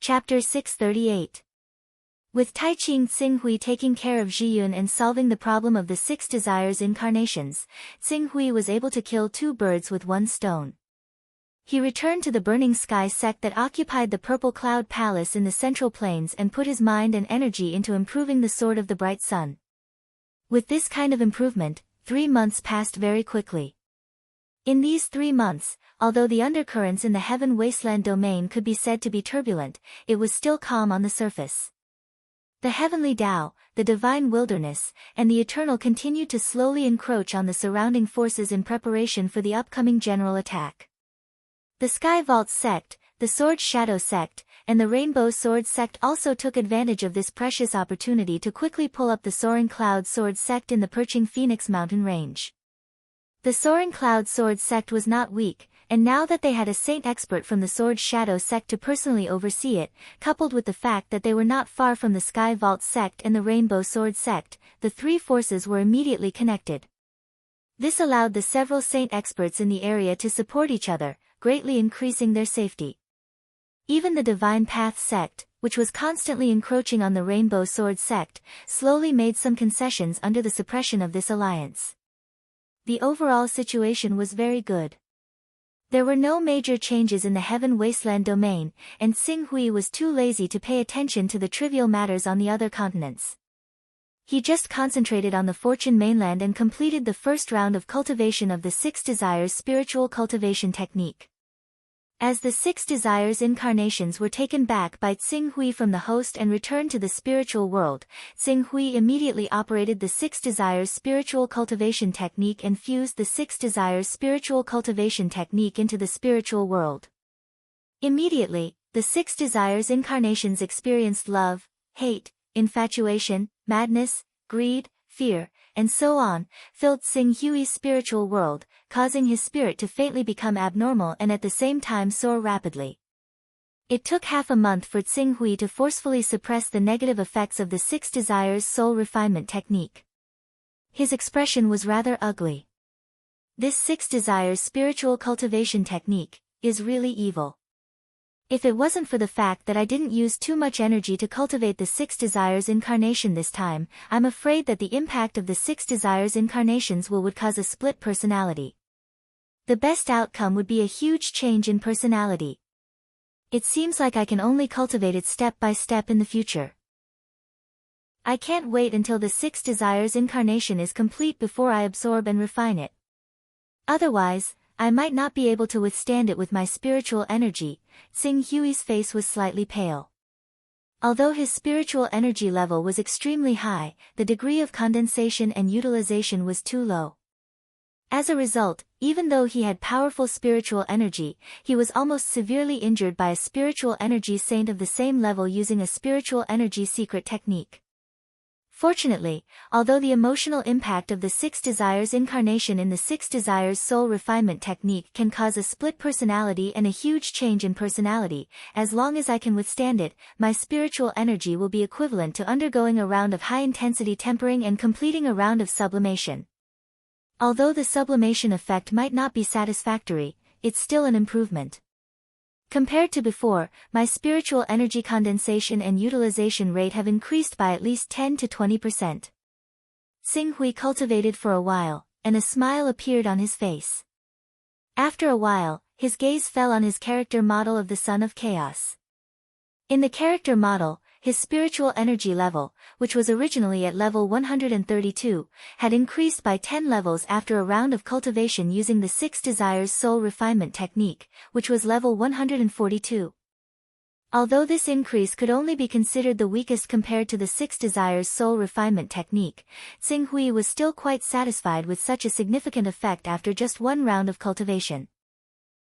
Chapter 638. With Taiqing Xinghui taking care of Zhiyun and solving the problem of the 6 desires incarnations, Xinghui was able to kill 2 birds with 1 stone. He returned to the burning sky sect that occupied the Purple Cloud Palace in the Central Plains and put his mind and energy into improving the Sword of the Bright Sun. With this kind of improvement, 3 months passed very quickly. In these 3 months, although the undercurrents in the Heaven Wasteland domain could be said to be turbulent, it was still calm on the surface. The heavenly Tao, the divine wilderness, and the eternal continued to slowly encroach on the surrounding forces in preparation for the upcoming general attack. The Sky Vault sect, the Sword Shadow sect, and the Rainbow Sword sect also took advantage of this precious opportunity to quickly pull up the Soaring Cloud Sword sect in the perching Phoenix Mountain range. The Soaring Cloud Sword sect was not weak, and now that they had a saint expert from the Sword Shadow sect to personally oversee it, coupled with the fact that they were not far from the Sky Vault sect and the Rainbow Sword sect, the 3 forces were immediately connected. This allowed the several saint experts in the area to support each other, greatly increasing their safety. Even the Divine Path sect, which was constantly encroaching on the Rainbow Sword sect, slowly made some concessions under the suppression of this alliance. The overall situation was very good. There were no major changes in the Heaven Wasteland domain, and Xinghui was too lazy to pay attention to the trivial matters on the other continents. He just concentrated on the Fortune mainland and completed the first round of cultivation of the 6 desires spiritual cultivation technique. As the 6 desires incarnations were taken back by Xinghui from the host and returned to the spiritual world, Xinghui immediately operated the 6 desires spiritual cultivation technique and fused the 6 desires spiritual cultivation technique into the spiritual world. Immediately, the 6 desires incarnations experienced love, hate, infatuation, madness, greed, fear, and so on, filled Xinghui's spiritual world, causing his spirit to faintly become abnormal and at the same time soar rapidly. It took half a month for Xinghui to forcefully suppress the negative effects of the 6 desires soul refinement technique. His expression was rather ugly. This 6 desires spiritual cultivation technique is really evil. If it wasn't for the fact that I didn't use too much energy to cultivate the 6 desires incarnation this time, I'm afraid that the impact of the 6 desires incarnations would cause a split personality. The best outcome would be a huge change in personality. It seems like I can only cultivate it step by step in the future. I can't wait until the 6 desires incarnation is complete before I absorb and refine it. Otherwise, I might not be able to withstand it with my spiritual energy. Xinghui's face was slightly pale. Although his spiritual energy level was extremely high, the degree of condensation and utilization was too low. As a result, even though he had powerful spiritual energy, he was almost severely injured by a spiritual energy saint of the same level using a spiritual energy secret technique. Fortunately, although the emotional impact of the 6 desires incarnation in the 6 desires soul refinement technique can cause a split personality and a huge change in personality, as long as I can withstand it, my spiritual energy will be equivalent to undergoing a round of high-intensity tempering and completing a round of sublimation. Although the sublimation effect might not be satisfactory, it's still an improvement. Compared to before, my spiritual energy condensation and utilization rate have increased by at least 10 to 20%. Xinghui cultivated for a while, and a smile appeared on his face. After a while, his gaze fell on his character model of the Son of Chaos. In the character model, his spiritual energy level, which was originally at level 132, had increased by 10 levels after a round of cultivation using the 6 desires soul refinement technique, which was level 142. Although this increase could only be considered the weakest compared to the 6 desires soul refinement technique, Xinghui was still quite satisfied with such a significant effect after just 1 round of cultivation.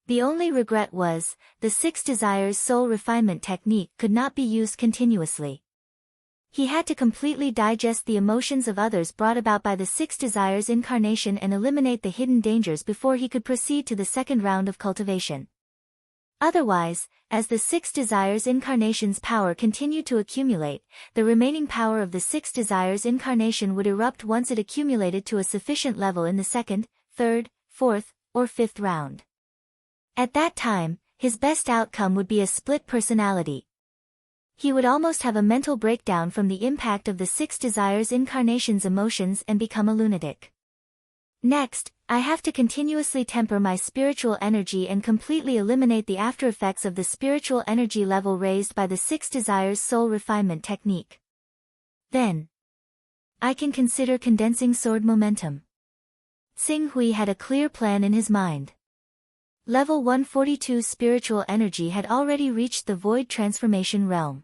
The only regret was, the 6 desires soul refinement technique could not be used continuously. He had to completely digest the emotions of others brought about by the 6 desires incarnation and eliminate the hidden dangers before he could proceed to the second round of cultivation. Otherwise, as the 6 desires incarnation's power continued to accumulate, the remaining power of the 6 desires incarnation would erupt once it accumulated to a sufficient level in the second, third, fourth, or fifth round. At that time, his best outcome would be a split personality. He would almost have a mental breakdown from the impact of the 6 desires incarnation's emotions and become a lunatic. Next, I have to continuously temper my spiritual energy and completely eliminate the aftereffects of the spiritual energy level raised by the 6 desires soul refinement technique. Then, I can consider condensing sword momentum. Xing Hui had a clear plan in his mind. Level 142 spiritual energy had already reached the void transformation realm.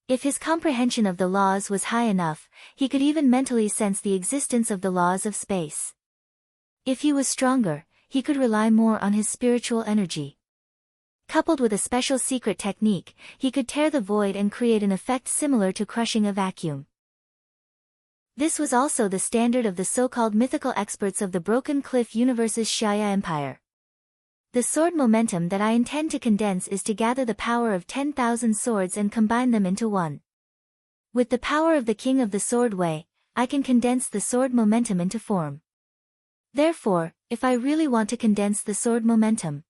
If his comprehension of the laws was high enough, he could even mentally sense the existence of the laws of space. If he was stronger, he could rely more on his spiritual energy. Coupled with a special secret technique, he could tear the void and create an effect similar to crushing a vacuum. This was also the standard of the so-called mythical experts of the Broken Cliff Universe's Shaya Empire. The sword momentum that I intend to condense is to gather the power of 10,000 swords and combine them into one. With the power of the King of the Sword Way, I can condense the sword momentum into form. Therefore, if I really want to condense the sword momentum,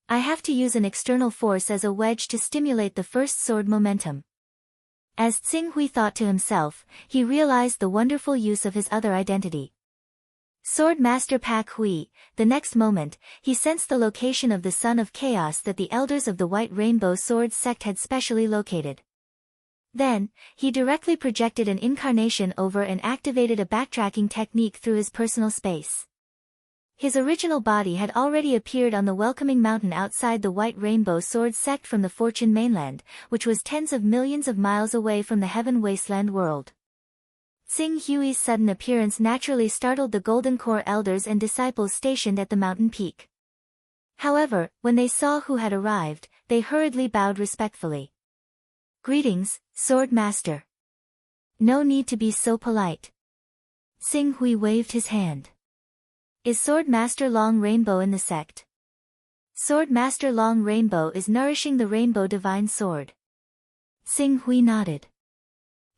I have to use an external force as a wedge to stimulate the first sword momentum. As Xing Hui thought to himself, he realized the wonderful use of his other identity. Sword Master Pak Hui. The next moment, he sensed the location of the Son of Chaos that the elders of the White Rainbow Sword sect had specially located. Then, he directly projected an incarnation over and activated a backtracking technique through his personal space. His original body had already appeared on the welcoming mountain outside the White Rainbow Sword sect from the Fortune mainland, which was tens of millions of miles away from the Heaven Wasteland world. Xing Hui's sudden appearance naturally startled the Golden Core elders and disciples stationed at the mountain peak. However, when they saw who had arrived, they hurriedly bowed respectfully. "Greetings, Sword Master." "No need to be so polite." Xing Hui waved his hand. "Is Sword Master Long Rainbow in the sect?" "Sword Master Long Rainbow is nourishing the Rainbow Divine Sword." Xing Hui nodded.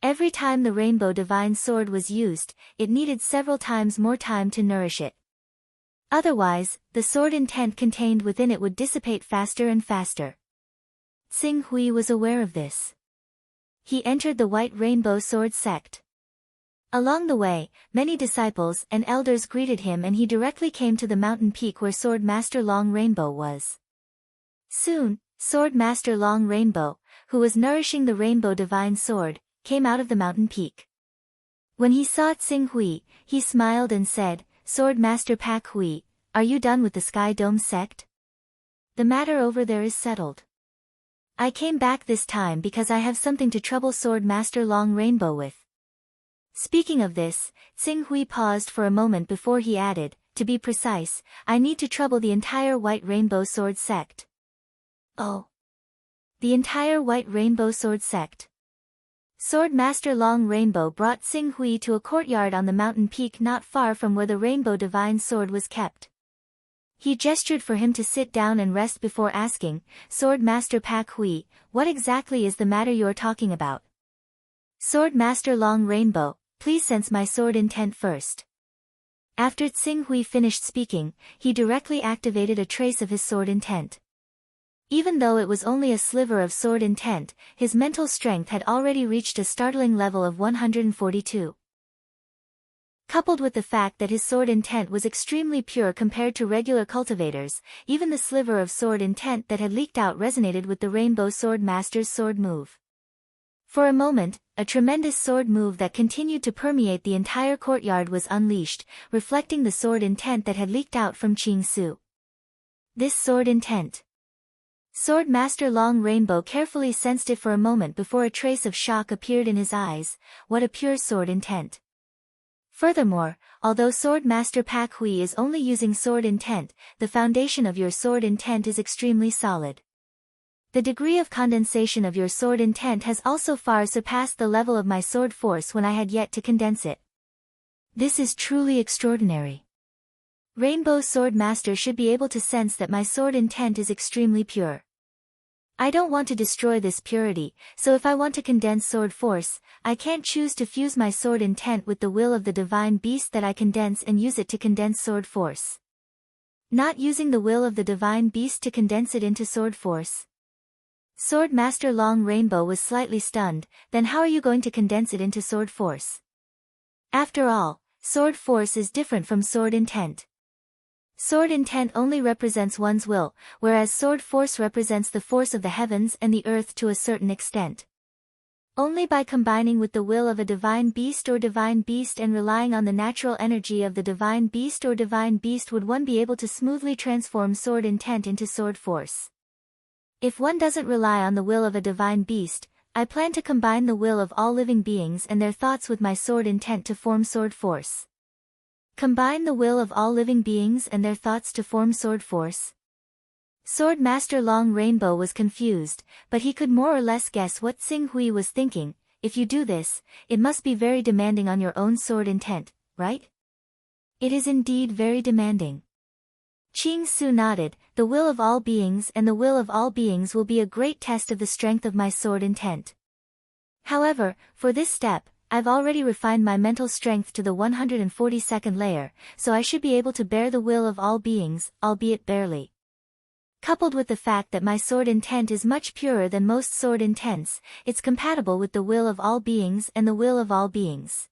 Every time the Rainbow Divine Sword was used, it needed several times more time to nourish it. Otherwise, the sword intent contained within it would dissipate faster and faster. Xing Hui was aware of this. He entered the White Rainbow Sword sect. Along the way, many disciples and elders greeted him and he directly came to the mountain peak where Sword Master Long Rainbow was. Soon, Sword Master Long Rainbow, who was nourishing the Rainbow Divine Sword, came out of the mountain peak. When he saw Xing Hui, he smiled and said, "Sword Master Pak Hui, are you done with the Sky Dome sect? The matter over there is settled. I came back this time because I have something to trouble Sword Master Long Rainbow with." Speaking of this, Xing Hui paused for a moment before he added, "To be precise, I need to trouble the entire White Rainbow Sword sect." "Oh. The entire White Rainbow Sword sect." Sword Master Long Rainbow brought Xing Hui to a courtyard on the mountain peak not far from where the Rainbow Divine Sword was kept. He gestured for him to sit down and rest before asking, "Sword Master Pak Hui, what exactly is the matter you're talking about?" "Sword Master Long Rainbow, please sense my sword intent first." After Xing Hui finished speaking, he directly activated a trace of his sword intent. Even though it was only a sliver of sword intent, his mental strength had already reached a startling level of 142. Coupled with the fact that his sword intent was extremely pure compared to regular cultivators, even the sliver of sword intent that had leaked out resonated with the Rainbow Sword Master's sword move. For a moment, a tremendous sword move that continued to permeate the entire courtyard was unleashed, reflecting the sword intent that had leaked out from Qing Su. This sword intent. Sword Master Long Rainbow carefully sensed it for a moment before a trace of shock appeared in his eyes. What a pure sword intent. Furthermore, although Sword Master Pak Hui is only using sword intent, the foundation of your sword intent is extremely solid. The degree of condensation of your sword intent has also far surpassed the level of my sword force when I had yet to condense it. This is truly extraordinary. Rainbow Sword Master should be able to sense that my sword intent is extremely pure. I don't want to destroy this purity, so if I want to condense sword force, I can't choose to fuse my sword intent with the will of the divine beast that I condense and use it to condense sword force. Not using the will of the divine beast to condense it into sword force. Sword Master Long Rainbow was slightly stunned. Then how are you going to condense it into sword force? After all, sword force is different from sword intent. Sword intent only represents one's will, whereas sword force represents the force of the heavens and the earth to a certain extent. Only by combining with the will of a divine beast and relying on the natural energy of the divine beast would one be able to smoothly transform sword intent into sword force. If one doesn't rely on the will of a divine beast, I plan to combine the will of all living beings and their thoughts with my sword intent to form sword force. Combine the will of all living beings and their thoughts to form sword force. Sword Master Long Rainbow was confused, but he could more or less guess what Xing Hui was thinking. If you do this, it must be very demanding on your own sword intent, right? It is indeed very demanding. Qing Su nodded. The will of all beings and the will of all beings will be a great test of the strength of my sword intent. However, for this step, I've already refined my mental strength to the 142nd layer, so I should be able to bear the will of all beings, albeit barely. Coupled with the fact that my sword intent is much purer than most sword intents, it's compatible with the will of all beings and the will of all beings.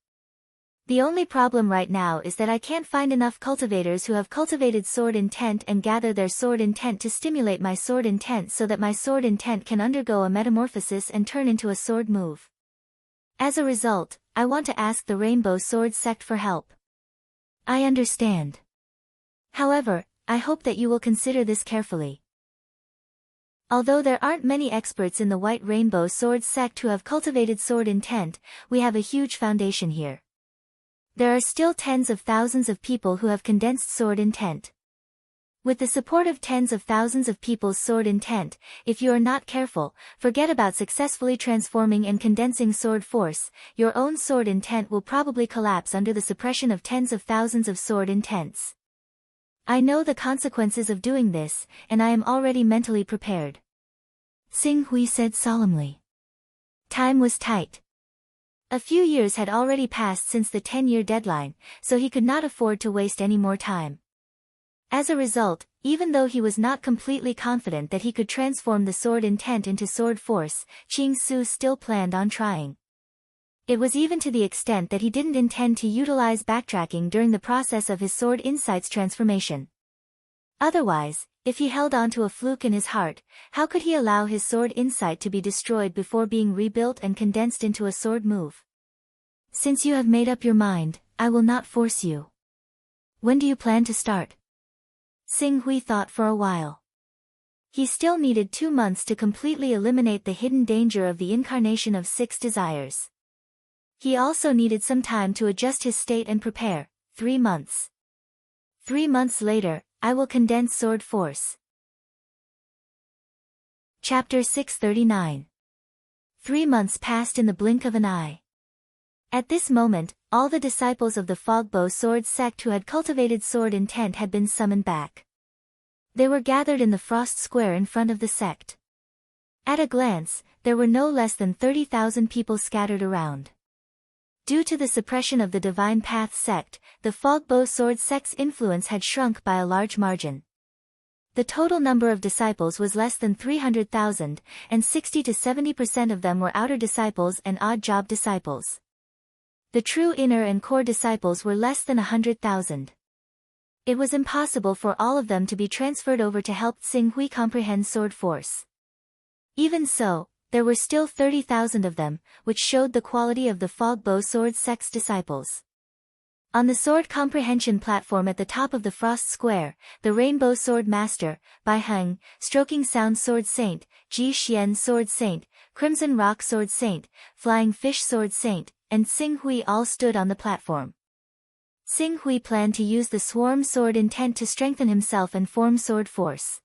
The only problem right now is that I can't find enough cultivators who have cultivated sword intent and gather their sword intent to stimulate my sword intent so that my sword intent can undergo a metamorphosis and turn into a sword move. As a result, I want to ask the Rainbow Sword Sect for help. I understand. However, I hope that you will consider this carefully. Although there aren't many experts in the White Rainbow Sword Sect who have cultivated sword intent, we have a huge foundation here. There are still tens of thousands of people who have condensed sword intent. With the support of tens of thousands of people's sword intent, if you are not careful, forget about successfully transforming and condensing sword force, your own sword intent will probably collapse under the suppression of tens of thousands of sword intents. I know the consequences of doing this, and I am already mentally prepared. Xing Hui said solemnly. Time was tight. A few years had already passed since the 10-year deadline, so he could not afford to waste any more time. As a result, even though he was not completely confident that he could transform the sword intent into sword force, Qing Su still planned on trying. It was even to the extent that he didn't intend to utilize backtracking during the process of his sword insight's transformation. Otherwise, if he held on to a fluke in his heart, how could he allow his sword insight to be destroyed before being rebuilt and condensed into a sword move? Since you have made up your mind, I will not force you. When do you plan to start? Xing Hui thought for a while. He still needed 2 months to completely eliminate the hidden danger of the incarnation of 6 desires. He also needed some time to adjust his state and prepare. 3 months. 3 months later, I will condense sword force. Chapter 639. 3 months passed in the blink of an eye. At this moment, all the disciples of the Fogbow Sword Sect who had cultivated sword intent had been summoned back. They were gathered in the Frost Square in front of the sect. At a glance, there were no less than 30,000 people scattered around. Due to the suppression of the Divine Path sect, the Fogbow Sword Sect's influence had shrunk by a large margin. The total number of disciples was less than 300,000, and 60 to 70% of them were outer disciples and odd job disciples. The true inner and core disciples were less than 100,000. It was impossible for all of them to be transferred over to help Xing Hui comprehend sword force. Even so, there were still 30,000 of them, which showed the quality of the Fogbow Sword Sect's disciples. On the sword comprehension platform at the top of the Frost Square, the Rainbow Sword Master, Bai Heng, Stroking Sound Sword Saint, Ji Xian Sword Saint, Crimson Rock Sword Saint, Flying Fish Sword Saint, and Xing Hui all stood on the platform. Xing Hui planned to use the swarm sword intent to strengthen himself and form sword force.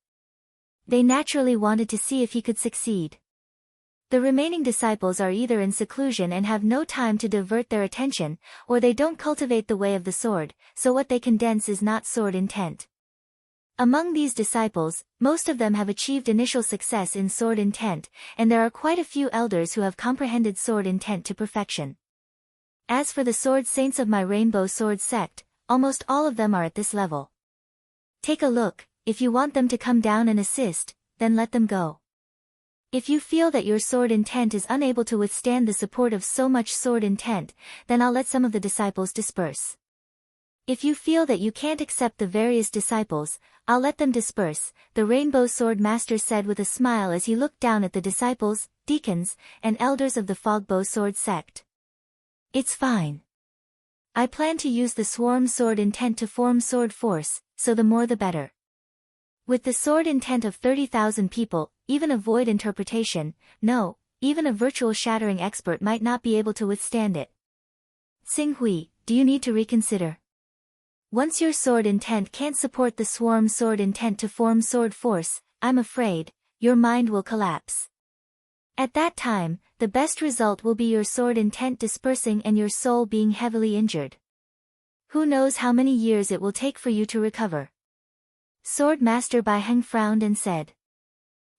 They naturally wanted to see if he could succeed. The remaining disciples are either in seclusion and have no time to divert their attention, or they don't cultivate the way of the sword, so what they condense is not sword intent. Among these disciples, most of them have achieved initial success in sword intent, and there are quite a few elders who have comprehended sword intent to perfection. As for the sword saints of my Rainbow Sword Sect, almost all of them are at this level. Take a look. If you want them to come down and assist, then let them go. If you feel that your sword intent is unable to withstand the support of so much sword intent, then I'll let some of the disciples disperse. If you feel that you can't accept the various disciples, I'll let them disperse, the Rainbow Sword Master said with a smile as he looked down at the disciples, deacons, and elders of the Fogbow Sword sect. It's fine. I plan to use the swarm sword intent to form sword force, so the more the better. With the sword intent of 30,000 people, even a void interpretation, no, even a virtual shattering expert might not be able to withstand it. Xinghui, do you need to reconsider? Once your sword intent can't support the swarm sword intent to form sword force, I'm afraid, your mind will collapse. At that time, the best result will be your sword intent dispersing and your soul being heavily injured. Who knows how many years it will take for you to recover? Sword Master Bai Heng frowned and said.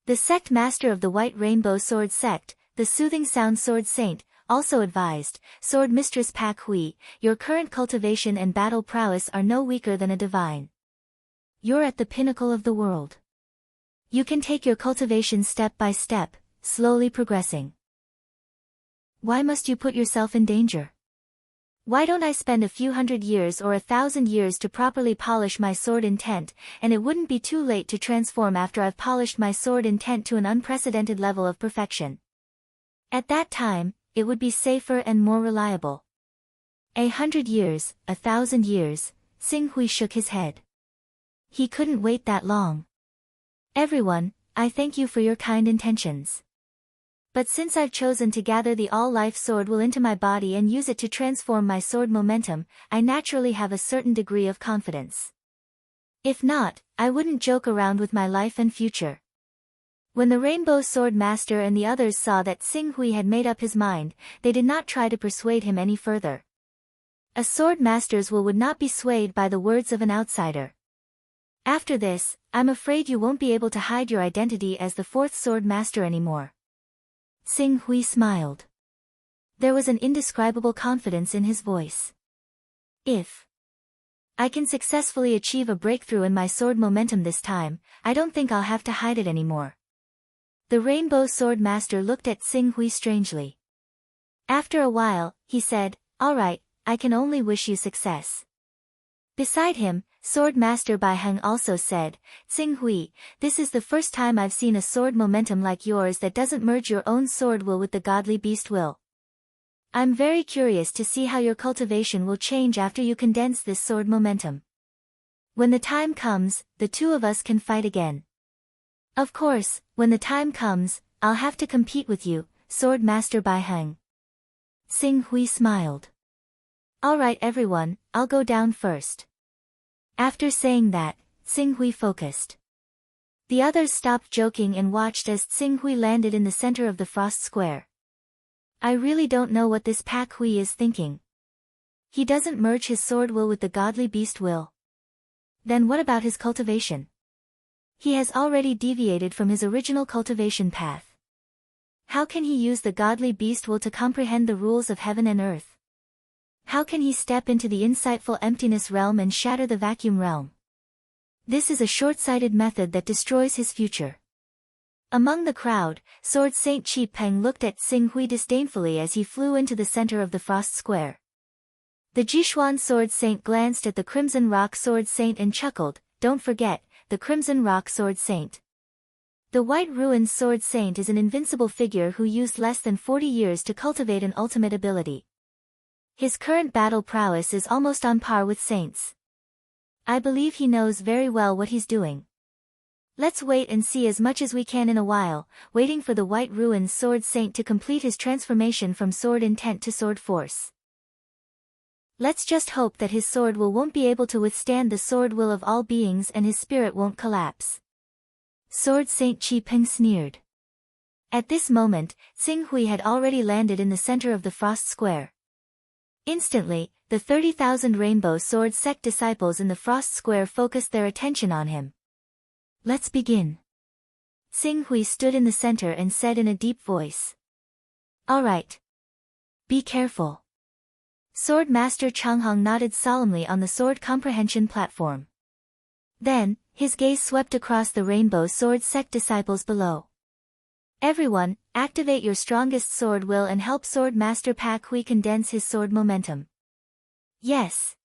The sect master of the White Rainbow Sword sect, the Soothing Sound Sword Saint, also advised, Sword Mistress Pak Hui, your current cultivation and battle prowess are no weaker than a divine. You're at the pinnacle of the world. You can take your cultivation step by step, slowly progressing. Why must you put yourself in danger? Why don't I spend a few hundred years or 1,000 years to properly polish my sword intent, and it wouldn't be too late to transform after I've polished my sword intent to an unprecedented level of perfection. At that time, it would be safer and more reliable. 100 years, 1,000 years, Xinghui shook his head. He couldn't wait that long. Everyone, I thank you for your kind intentions. But since I've chosen to gather the all-life sword will into my body and use it to transform my sword momentum, I naturally have a certain degree of confidence. If not, I wouldn't joke around with my life and future. When the Rainbow Sword Master and the others saw that Xinghui had made up his mind, they did not try to persuade him any further. A sword master's will would not be swayed by the words of an outsider. After this, I'm afraid you won't be able to hide your identity as the fourth sword master anymore. Xinghui smiled. There was an indescribable confidence in his voice. If I can successfully achieve a breakthrough in my sword momentum this time, I don't think I'll have to hide it anymore. The Rainbow Sword Master looked at Xinghui strangely. After a while, he said, All right, I can only wish you success. Beside him, Sword Master Bai Heng also said, Xinghui, this is the first time I've seen a sword momentum like yours that doesn't merge your own sword will with the godly beast will. I'm very curious to see how your cultivation will change after you condense this sword momentum. When the time comes, the two of us can fight again. Of course, when the time comes, I'll have to compete with you, Sword Master Bai Heng. Xinghui smiled. All right everyone, I'll go down first. After saying that, Xinghui focused. The others stopped joking and watched as Xinghui landed in the center of the frost square. I really don't know what this Pak Hui is thinking. He doesn't merge his sword will with the godly beast will. Then what about his cultivation? He has already deviated from his original cultivation path. How can he use the godly beast will to comprehend the rules of heaven and earth? How can he step into the insightful emptiness realm and shatter the vacuum realm? This is a short-sighted method that destroys his future. Among the crowd, Sword Saint Chi Peng looked at Xinghui disdainfully as he flew into the center of the frost square. The Jishuan Sword Saint glanced at the Crimson Rock Sword Saint and chuckled, Don't forget, the Crimson Rock Sword Saint. The White Ruins Sword Saint is an invincible figure who used less than 40 years to cultivate an ultimate ability. His current battle prowess is almost on par with Saints. I believe he knows very well what he's doing. Let's wait and see as much as we can in a while, waiting for the White Ruins Sword Saint to complete his transformation from sword intent to sword force. Let's just hope that his sword will won't be able to withstand the sword will of all beings and his spirit won't collapse. Sword Saint Chi Peng sneered. At this moment, Xinghui had already landed in the center of the frost square. Instantly, the 30,000 Rainbow Sword sect disciples in the frost square focused their attention on him. Let's begin. Xinghui stood in the center and said in a deep voice. All right. Be careful. Sword Master Changhong nodded solemnly on the sword comprehension platform. Then, his gaze swept across the Rainbow Sword sect disciples below. Everyone, activate your strongest sword will and help Sword Master Pak Hui condense his sword momentum. Yes.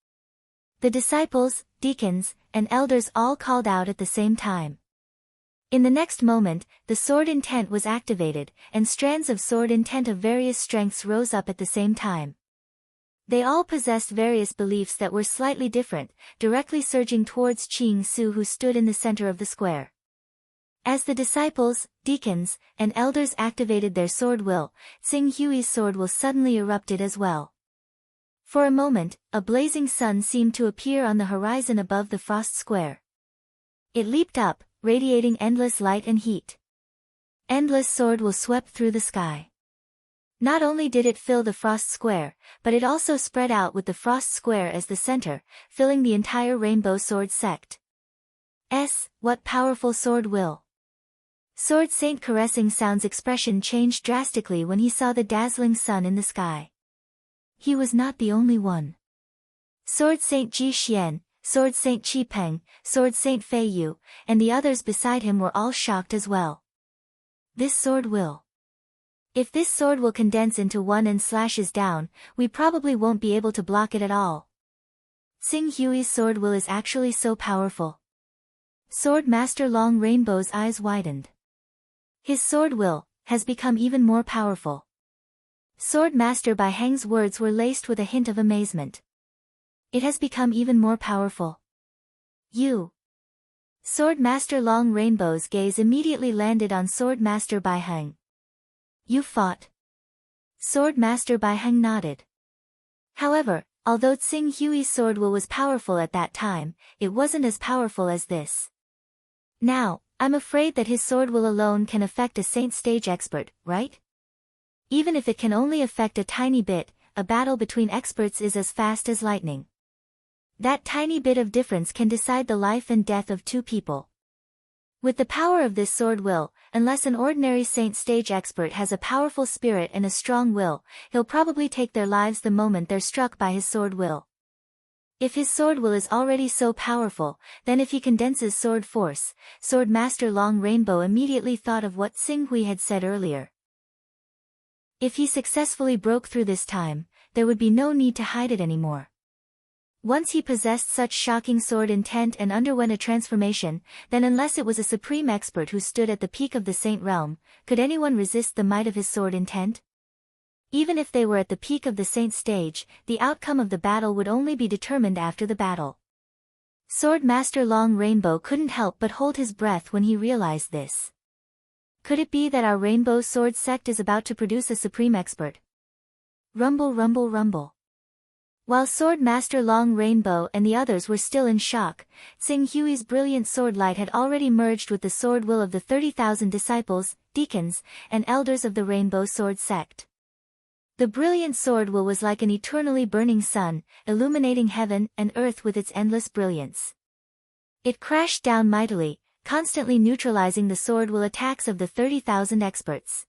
The disciples, deacons, and elders all called out at the same time. In the next moment, the sword intent was activated, and strands of sword intent of various strengths rose up at the same time. They all possessed various beliefs that were slightly different, directly surging towards Ching Su, who stood in the center of the square. As the disciples, deacons, and elders activated their sword will, Tsing Hui's sword will suddenly erupted as well. For a moment, a blazing sun seemed to appear on the horizon above the frost square. It leaped up, radiating endless light and heat. Endless sword will swept through the sky. Not only did it fill the frost square, but it also spread out with the frost square as the center, filling the entire rainbow sword sect. What powerful sword will! Sword Saint Caressing Sound's expression changed drastically when he saw the dazzling sun in the sky. He was not the only one. Sword Saint Ji Xian, Sword Saint Qi Peng, Sword Saint Fei Yu, and the others beside him were all shocked as well. This sword will. If this sword will condense into one and slashes down, we probably won't be able to block it at all. Tsing Hui's sword will is actually so powerful. Sword Master Long Rainbow's eyes widened. His sword will has become even more powerful. Sword Master Bai Heng's words were laced with a hint of amazement. It has become even more powerful. You. Sword Master Long Rainbow's gaze immediately landed on Sword Master Bai Heng. You fought. Sword Master Bai Heng nodded. However, although Tsing Hui's sword will was powerful at that time, it wasn't as powerful as this. Now, I'm afraid that his sword will alone can affect a saint stage expert, right? Even if it can only affect a tiny bit, a battle between experts is as fast as lightning. That tiny bit of difference can decide the life and death of two people. With the power of this sword will, unless an ordinary saint stage expert has a powerful spirit and a strong will, he'll probably take their lives the moment they're struck by his sword will. If his sword will is already so powerful, then if he condenses sword force, Sword Master Long Rainbow immediately thought of what Tsing Hui had said earlier. If he successfully broke through this time, there would be no need to hide it anymore. Once he possessed such shocking sword intent and underwent a transformation, then unless it was a supreme expert who stood at the peak of the saint realm, could anyone resist the might of his sword intent? Even if they were at the peak of the saint stage, the outcome of the battle would only be determined after the battle. Sword Master Long Rainbow couldn't help but hold his breath when he realized this. Could it be that our Rainbow Sword sect is about to produce a supreme expert? Rumble, rumble, rumble. While Sword Master Long Rainbow and the others were still in shock, Tsing Hui's brilliant sword light had already merged with the sword will of the 30,000 disciples, deacons, and elders of the Rainbow Sword sect. The brilliant sword will was like an eternally burning sun, illuminating heaven and earth with its endless brilliance. It crashed down mightily, constantly neutralizing the sword will attacks of the 30,000 experts.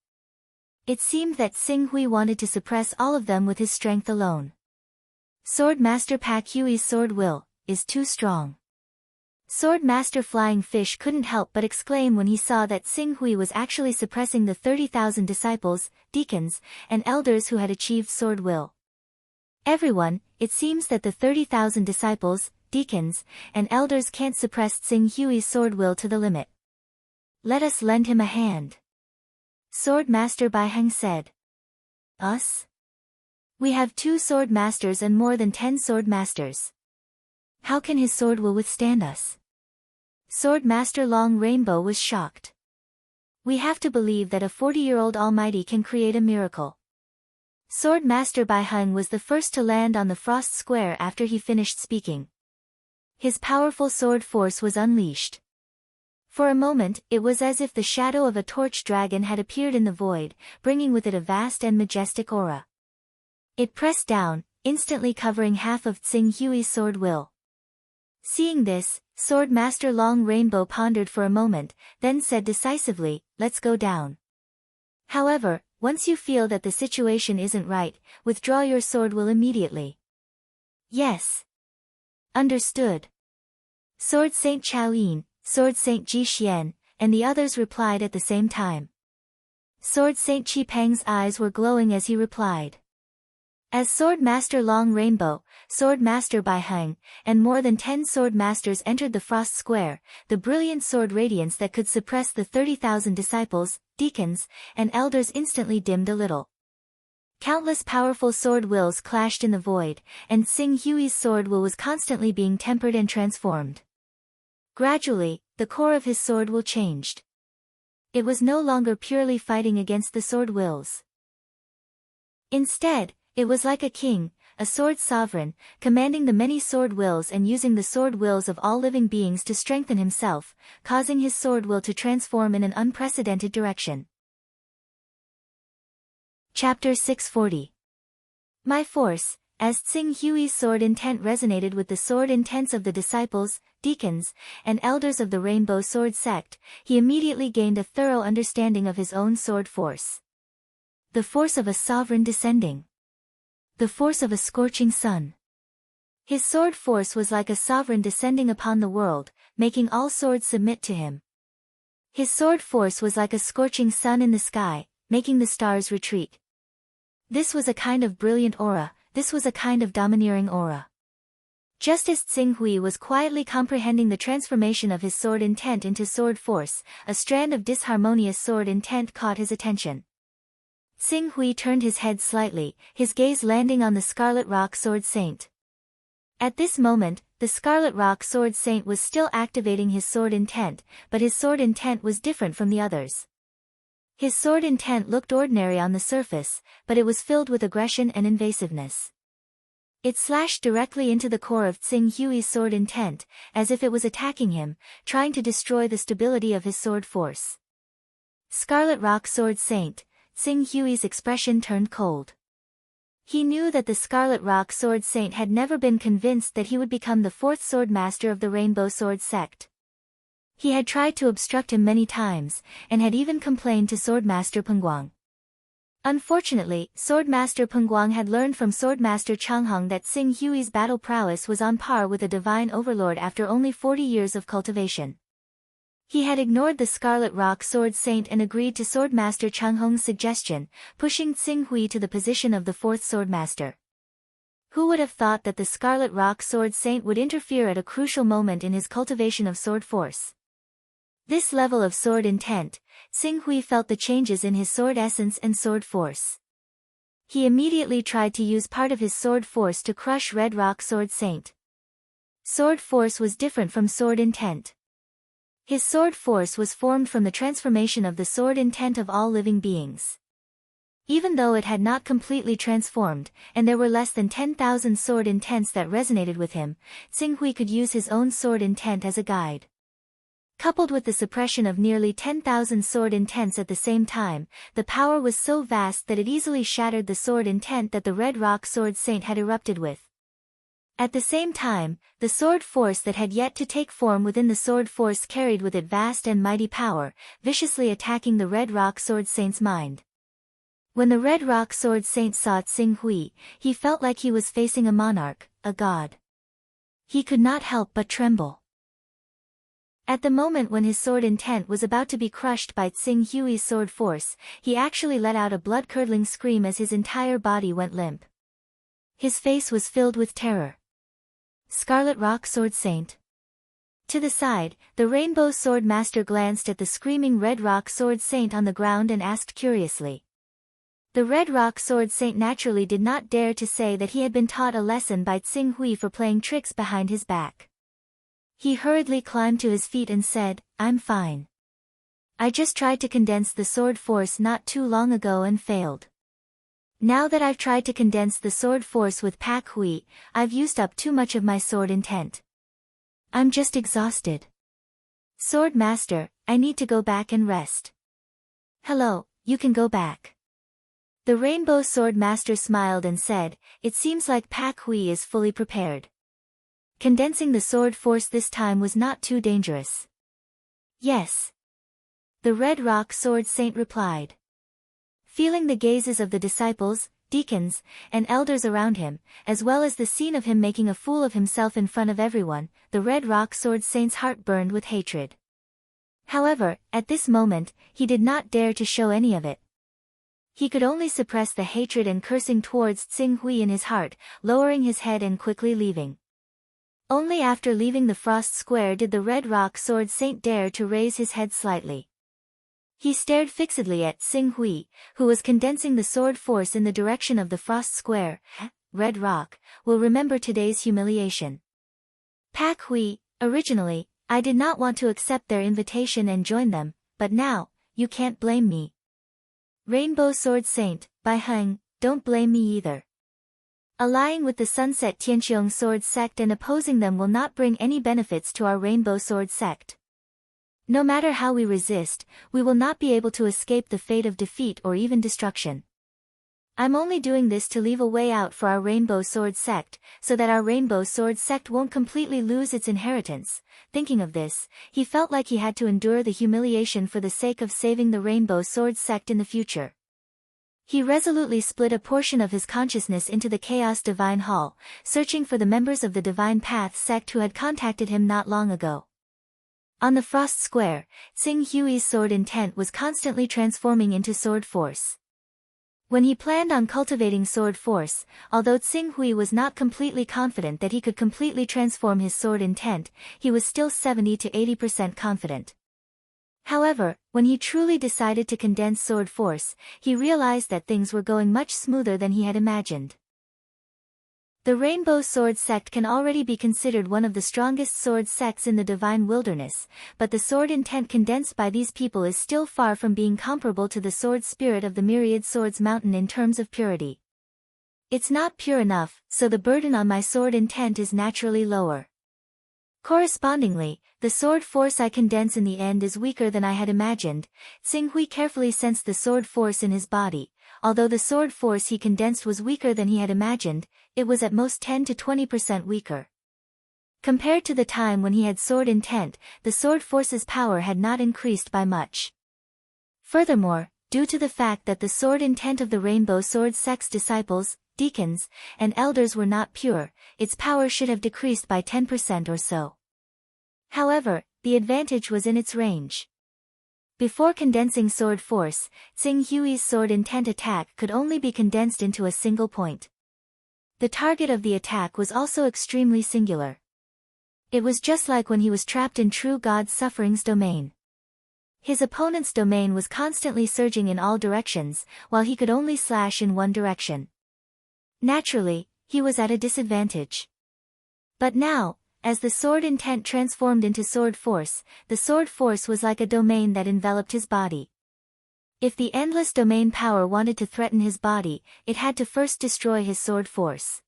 It seemed that Tsing Hui wanted to suppress all of them with his strength alone. Sword Master Pak Hui's sword will is too strong. Sword Master Flying Fish couldn't help but exclaim when he saw that Tsing Hui was actually suppressing the 30,000 disciples, deacons, and elders who had achieved sword will. Everyone, it seems that the 30,000 disciples, deacons, and elders can't suppress Tsing Hui's sword will to the limit. Let us lend him a hand. Sword Master Bai Heng said. Us? We have 2 sword masters and more than 10 sword masters. How can his sword will withstand us? Sword Master Long Rainbow was shocked. We have to believe that a 40-year-old almighty can create a miracle. Sword Master Bai Heng was the first to land on the frost square after he finished speaking. His powerful sword force was unleashed. For a moment, it was as if the shadow of a torch dragon had appeared in the void, bringing with it a vast and majestic aura. It pressed down, instantly covering half of Tsing Hui's sword will. Seeing this, Sword Master Long Rainbow pondered for a moment, then said decisively, let's go down. However, once you feel that the situation isn't right, withdraw your sword will immediately. Yes. Understood. Sword Saint Chao Yin, Sword Saint Ji Xian, and the others replied at the same time. Sword Saint Chi Peng's eyes were glowing as he replied. As Sword Master Long Rainbow, Sword Master Bai Heng, and more than 10 Sword Masters entered the Frost Square, the brilliant sword radiance that could suppress the 30,000 disciples, deacons, and elders instantly dimmed a little. Countless powerful sword wills clashed in the void, and Tsing Hui's sword will was constantly being tempered and transformed. Gradually, the core of his sword will changed. It was no longer purely fighting against the sword wills. Instead, it was like a king, a sword sovereign, commanding the many sword wills and using the sword wills of all living beings to strengthen himself, causing his sword will to transform in an unprecedented direction. Chapter 640. My force. As Tsing Hui's sword intent resonated with the sword intents of the disciples, deacons, and elders of the Rainbow Sword Sect, he immediately gained a thorough understanding of his own sword force. The force of a sovereign descending. The force of a scorching sun. His sword force was like a sovereign descending upon the world, making all swords submit to him. His sword force was like a scorching sun in the sky, making the stars retreat. This was a kind of brilliant aura, this was a kind of domineering aura. Just as Tsing Hui was quietly comprehending the transformation of his sword intent into sword force, a strand of disharmonious sword intent caught his attention. Tsing Hui turned his head slightly, his gaze landing on the Scarlet Rock Sword Saint. At this moment, the Scarlet Rock Sword Saint was still activating his sword intent, but his sword intent was different from the others. His sword intent looked ordinary on the surface, but it was filled with aggression and invasiveness. It slashed directly into the core of Tsing Hui's sword intent, as if it was attacking him, trying to destroy the stability of his sword force. Scarlet Rock Sword Saint. Tsing Hui's expression turned cold. He knew that the Scarlet Rock Sword Saint had never been convinced that he would become the fourth Sword Master of the Rainbow Sword Sect. He had tried to obstruct him many times, and had even complained to Swordmaster Pengguang. Unfortunately, Swordmaster Pengguang had learned from Swordmaster Changheng that Tsing Hui's battle prowess was on par with a divine overlord after only 40 years of cultivation. He had ignored the Scarlet Rock Sword Saint and agreed to Swordmaster Changheng's suggestion, pushing Tsing Hui to the position of the fourth Swordmaster. Who would have thought that the Scarlet Rock Sword Saint would interfere at a crucial moment in his cultivation of sword force? This level of sword intent, Tsing Hui felt the changes in his sword essence and sword force. He immediately tried to use part of his sword force to crush Red Rock Sword Saint. Sword force was different from sword intent. His sword force was formed from the transformation of the sword intent of all living beings. Even though it had not completely transformed, and there were less than 10,000 sword intents that resonated with him, Tsing Hui could use his own sword intent as a guide. Coupled with the suppression of nearly 10,000 sword intents at the same time, the power was so vast that it easily shattered the sword intent that the Red Rock Sword Saint had erupted with. At the same time, the sword force that had yet to take form within the sword force carried with it vast and mighty power, viciously attacking the Red Rock Sword Saint's mind. When the Red Rock Sword Saint saw Tsing Hui, he felt like he was facing a monarch, a god. He could not help but tremble. At the moment when his sword intent was about to be crushed by Tsing Hui's sword force, he actually let out a blood-curdling scream as his entire body went limp. His face was filled with terror. Scarlet Rock Sword Saint. To the side, the Rainbow Sword Master glanced at the screaming Red Rock Sword Saint on the ground and asked curiously. The Red Rock Sword Saint naturally did not dare to say that he had been taught a lesson by Tsing Hui for playing tricks behind his back. He hurriedly climbed to his feet and said, "I'm fine. I just tried to condense the sword force not too long ago and failed. Now that I've tried to condense the sword force with Pak Hui, I've used up too much of my sword intent. I'm just exhausted. Sword Master, I need to go back and rest." "Hello, you can go back." The Rainbow Sword Master smiled and said, "It seems like Pak Hui is fully prepared. Condensing the sword force this time was not too dangerous." "Yes." The Red Rock Sword Saint replied. Feeling the gazes of the disciples, deacons, and elders around him, as well as the scene of him making a fool of himself in front of everyone, the Red Rock Sword Saint's heart burned with hatred. However, at this moment, he did not dare to show any of it. He could only suppress the hatred and cursing towards Tsing Hui in his heart, lowering his head and quickly leaving. Only after leaving the Frost Square did the Red Rock Sword Saint dare to raise his head slightly. He stared fixedly at Tsing Hui, who was condensing the sword force in the direction of the Frost Square. Red Rock will remember today's humiliation. Pak Hui, originally, I did not want to accept their invitation and join them, but now, you can't blame me. Rainbow Sword Saint, Bai Heng, don't blame me either. Allying with the Sunset Tianqiong Sword Sect and opposing them will not bring any benefits to our Rainbow Sword Sect. No matter how we resist, we will not be able to escape the fate of defeat or even destruction. I'm only doing this to leave a way out for our Rainbow Sword Sect, so that our Rainbow Sword Sect won't completely lose its inheritance. Thinking of this, he felt like he had to endure the humiliation for the sake of saving the Rainbow Sword Sect in the future. He resolutely split a portion of his consciousness into the Chaos Divine Hall, searching for the members of the Divine Path sect who had contacted him not long ago. On the Frost Square, Tsing Hui's sword intent was constantly transforming into sword force. When he planned on cultivating sword force, although Tsing Hui was not completely confident that he could completely transform his sword intent, he was still 70 to 80% confident. However, when he truly decided to condense sword force, he realized that things were going much smoother than he had imagined. The Rainbow Sword Sect can already be considered one of the strongest sword sects in the Divine Wilderness, but the sword intent condensed by these people is still far from being comparable to the sword spirit of the Myriad Swords Mountain in terms of purity. It's not pure enough, so the burden on my sword intent is naturally lower. Correspondingly, the sword force I condense in the end is weaker than I had imagined. Tsing Hui carefully sensed the sword force in his body. Although the sword force he condensed was weaker than he had imagined, it was at most 10 to 20% weaker. Compared to the time when he had sword intent, the sword force's power had not increased by much. Furthermore, due to the fact that the sword intent of the Rainbow Sword Sect's disciples, deacons, and elders were not pure, its power should have decreased by 10% or so. However, the advantage was in its range. Before condensing sword force, Tsing Hui's sword intent attack could only be condensed into a single point. The target of the attack was also extremely singular. It was just like when he was trapped in True God's Suffering's domain. His opponent's domain was constantly surging in all directions, while he could only slash in one direction. Naturally, he was at a disadvantage. But now, as the sword intent transformed into sword force, the sword force was like a domain that enveloped his body. If the endless domain power wanted to threaten his body, it had to first destroy his sword force.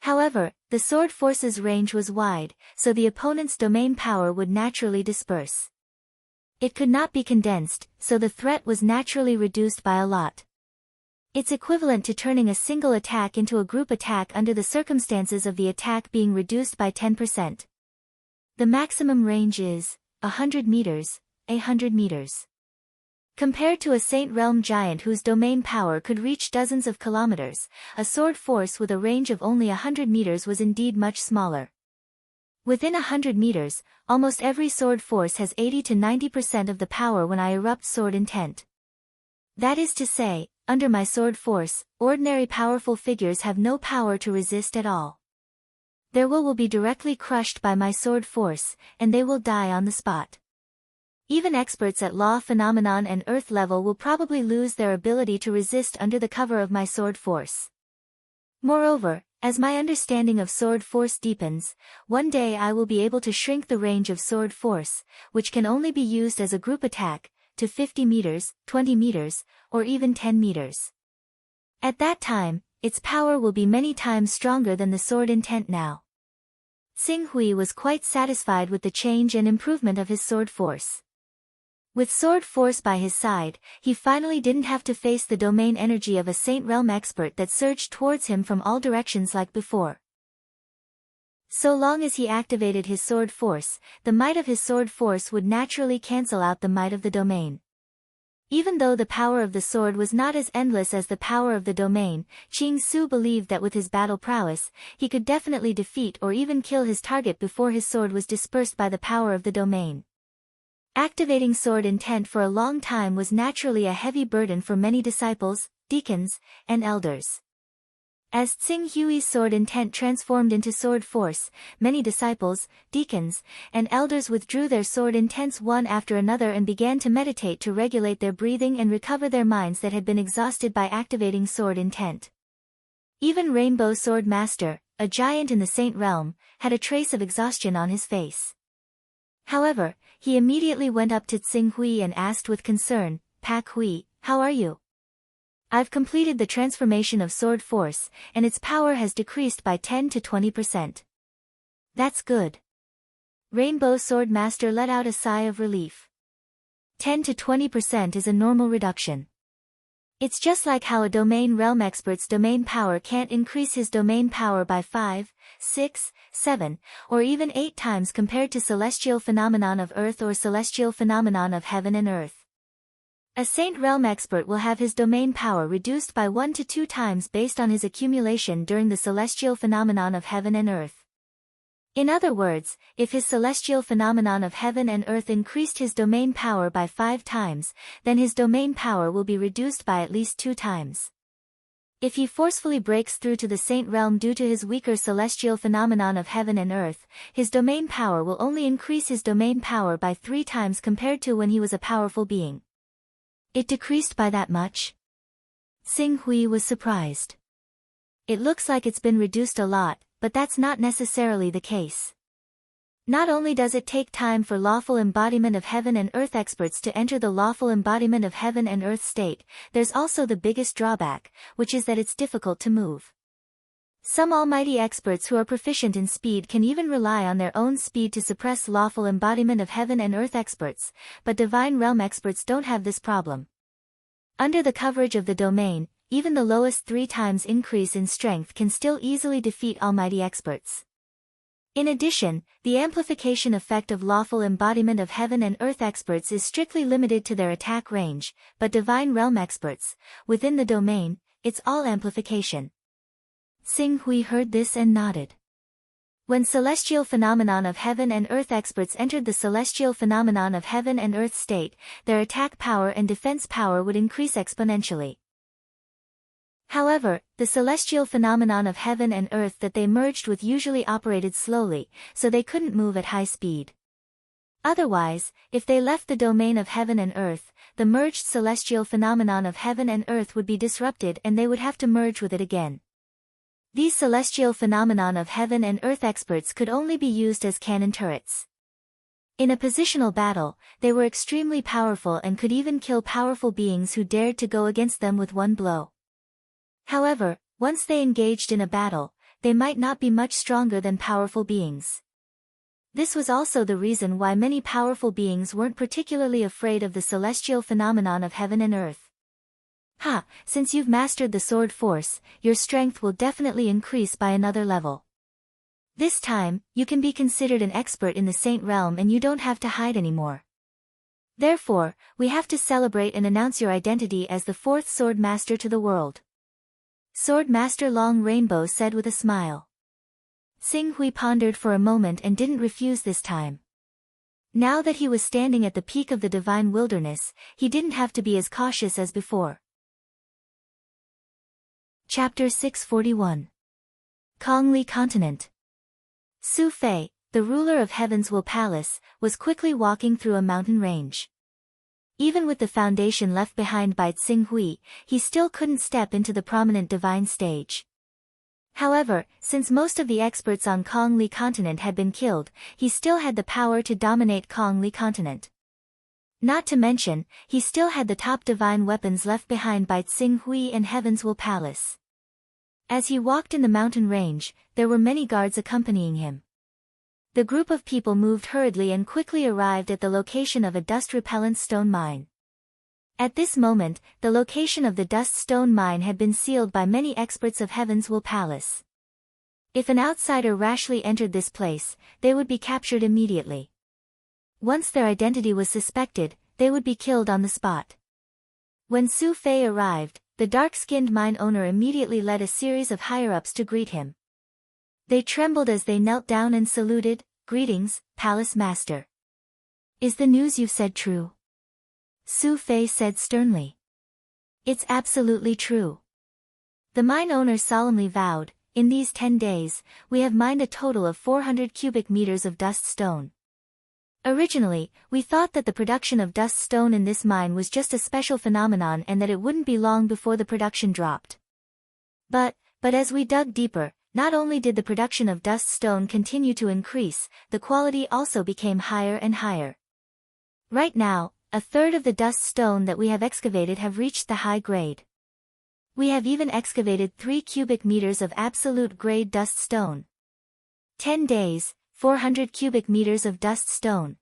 However, the sword force's range was wide, so the opponent's domain power would naturally disperse. It could not be condensed, so the threat was naturally reduced by a lot. It's equivalent to turning a single attack into a group attack under the circumstances of the attack being reduced by 10%. The maximum range is 100 meters, 100 meters. Compared to a Saint Realm giant whose domain power could reach dozens of kilometers, a sword force with a range of only 100 meters was indeed much smaller. Within 100 meters, almost every sword force has 80 to 90% of the power when I erupt sword intent. That is to say, under my sword force, ordinary powerful figures have no power to resist at all. Their will be directly crushed by my sword force, and they will die on the spot. Even experts at law phenomenon and earth level will probably lose their ability to resist under the cover of my sword force. Moreover, as my understanding of sword force deepens, one day I will be able to shrink the range of sword force, which can only be used as a group attack, to 50 meters, 20 meters, or even 10 meters. At that time, its power will be many times stronger than the sword intent now. Tsing Hui was quite satisfied with the change and improvement of his sword force. With sword force by his side, he finally didn't have to face the domain energy of a Saint Realm expert that surged towards him from all directions like before. So long as he activated his sword force, the might of his sword force would naturally cancel out the might of the domain. Even though the power of the sword was not as endless as the power of the domain, Qing Su believed that with his battle prowess, he could definitely defeat or even kill his target before his sword was dispersed by the power of the domain. Activating sword intent for a long time was naturally a heavy burden for many disciples, deacons, and elders. As Tsing Hui's sword intent transformed into sword force, many disciples, deacons, and elders withdrew their sword intents one after another and began to meditate to regulate their breathing and recover their minds that had been exhausted by activating sword intent. Even Rainbow Sword Master, a giant in the Saint Realm, had a trace of exhaustion on his face. However, he immediately went up to Tsing Hui and asked with concern, "Pak Hui, how are you? I've completed the transformation of sword force, and its power has decreased by 10 to 20%. That's good." Rainbow Sword Master let out a sigh of relief. 10 to 20% is a normal reduction. It's just like how a domain realm expert's domain power can't increase his domain power by 5, 6, 7, or even 8 times compared to celestial phenomenon of earth or celestial phenomenon of heaven and earth. A Saint Realm expert will have his domain power reduced by 1 to 2 times based on his accumulation during the celestial phenomenon of heaven and earth. In other words, if his celestial phenomenon of heaven and earth increased his domain power by 5 times, then his domain power will be reduced by at least 2 times. If he forcefully breaks through to the Saint Realm due to his weaker celestial phenomenon of heaven and earth, his domain power will only increase his domain power by 3 times compared to when he was a powerful being. It decreased by that much? Tsing Hui was surprised. It looks like it's been reduced a lot, but that's not necessarily the case. Not only does it take time for lawful embodiment of heaven and earth experts to enter the lawful embodiment of heaven and earth state, there's also the biggest drawback, which is that it's difficult to move. Some almighty experts who are proficient in speed can even rely on their own speed to suppress lawful embodiment of heaven and earth experts, but divine realm experts don't have this problem. Under the coverage of the domain, even the lowest 3 times increase in strength can still easily defeat almighty experts. In addition, the amplification effect of lawful embodiment of heaven and earth experts is strictly limited to their attack range, but divine realm experts, within the domain, it's all amplification. Tsing Hui heard this and nodded. When celestial phenomenon of heaven and earth experts entered the celestial phenomenon of heaven and earth state, their attack power and defense power would increase exponentially. However, the celestial phenomenon of heaven and earth that they merged with usually operated slowly, so they couldn't move at high speed. Otherwise, if they left the domain of heaven and earth, the merged celestial phenomenon of heaven and earth would be disrupted and they would have to merge with it again. These celestial phenomenon of heaven and earth experts could only be used as cannon turrets. In a positional battle, they were extremely powerful and could even kill powerful beings who dared to go against them with one blow. However, once they engaged in a battle, they might not be much stronger than powerful beings. This was also the reason why many powerful beings weren't particularly afraid of the celestial phenomenon of heaven and earth. Since you've mastered the sword force, your strength will definitely increase by another level. This time, you can be considered an expert in the Saint Realm and you don't have to hide anymore. Therefore, we have to celebrate and announce your identity as the 4th Sword Master to the world. Sword Master Long Rainbow said with a smile. Tsing Hui pondered for a moment and didn't refuse this time. Now that he was standing at the peak of the divine wilderness, he didn't have to be as cautious as before. Chapter 641. Kongli Continent. Su Fei, the ruler of Heaven's Will Palace, was quickly walking through a mountain range. Even with the foundation left behind by Tsing Hui, he still couldn't step into the prominent divine stage. However, since most of the experts on Kongli Continent had been killed, he still had the power to dominate Kongli Continent. Not to mention, he still had the top divine weapons left behind by Tsing Hui and Heaven's Will Palace. As he walked in the mountain range, there were many guards accompanying him. The group of people moved hurriedly and quickly arrived at the location of a dust-repellent stone mine. At this moment, the location of the dust stone mine had been sealed by many experts of Heaven's Will Palace. If an outsider rashly entered this place, they would be captured immediately. Once their identity was suspected, they would be killed on the spot. When Su Fei arrived, the dark-skinned mine owner immediately led a series of higher-ups to greet him. They trembled as they knelt down and saluted, "Greetings, Palace Master." Is the news you've said true? Su Fei said sternly. It's absolutely true. The mine owner solemnly vowed, in these 10 days, we have mined a total of 400 cubic meters of dust stone. Originally, we thought that the production of dust stone in this mine was just a special phenomenon and that it wouldn't be long before the production dropped. But as we dug deeper, not only did the production of dust stone continue to increase, the quality also became higher and higher. Right now, a third of the dust stone that we have excavated have reached the high grade. We have even excavated 3 cubic meters of absolute grade dust stone. 10 days, 400 cubic meters of dust stone.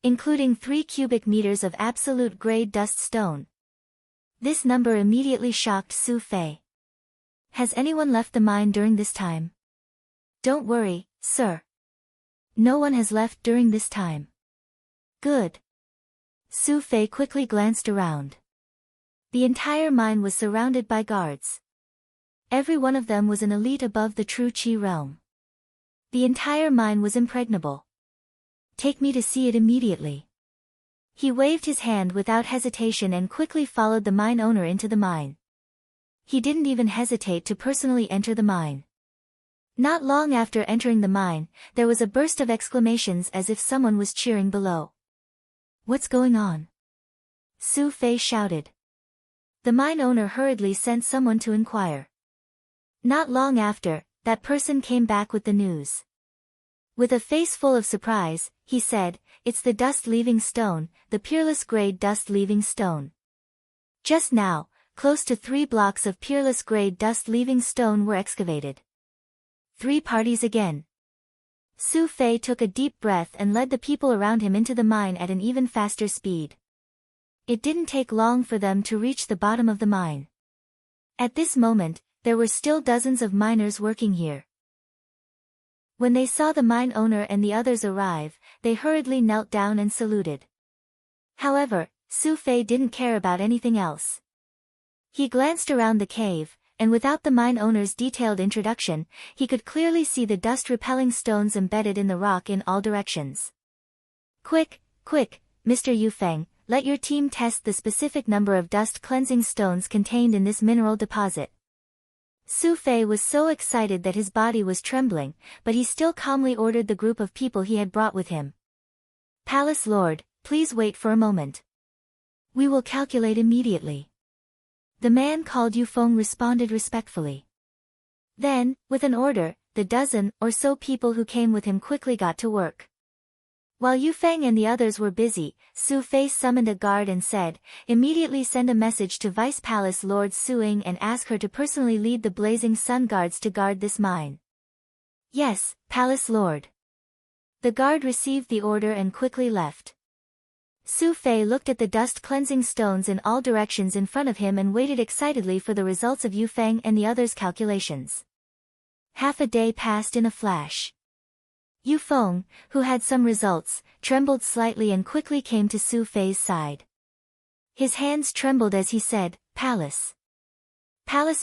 Including 3 cubic meters of absolute grade dust stone. This number immediately shocked Su Fei. Has anyone left the mine during this time? Don't worry, sir. No one has left during this time. Good. Su Fei quickly glanced around. The entire mine was surrounded by guards. Every one of them was an elite above the true Qi realm. The entire mine was impregnable. Take me to see it immediately. He waved his hand without hesitation and quickly followed the mine owner into the mine. He didn't even hesitate to personally enter the mine. Not long after entering the mine, there was a burst of exclamations as if someone was cheering below. What's going on? Su Fei shouted. The mine owner hurriedly sent someone to inquire. Not long after, that person came back with the news. With a face full of surprise, he said, it's the dust-leaving stone, the peerless grade dust-leaving stone. Just now, close to 3 blocks of peerless grade dust-leaving stone were excavated. 3 parties again. Su Fei took a deep breath and led the people around him into the mine at an even faster speed. It didn't take long for them to reach the bottom of the mine. At this moment, there were still dozens of miners working here. When they saw the mine owner and the others arrive, they hurriedly knelt down and saluted. However, Su Fei didn't care about anything else. He glanced around the cave, and without the mine owner's detailed introduction, he could clearly see the dust-repelling stones embedded in the rock in all directions. Quick, Mr. Yufeng, let your team test the specific number of dust-cleansing stones contained in this mineral deposit. Su Fei was so excited that his body was trembling, but he still calmly ordered the group of people he had brought with him. Palace Lord, please wait for a moment. We will calculate immediately. The man called Yufeng responded respectfully. Then, with an order, the dozen or so people who came with him quickly got to work. While Yufeng and the others were busy, Su Fei summoned a guard and said, immediately send a message to Vice Palace Lord Suing and ask her to personally lead the Blazing Sun Guards to guard this mine. Yes, Palace Lord. The guard received the order and quickly left. Su Fei looked at the dust-cleansing stones in all directions in front of him and waited excitedly for the results of Yufeng and the others' calculations. Half a day passed in a flash. Yufeng, who had some results, trembled slightly and quickly came to Su Fei's side. His hands trembled as he said, Palace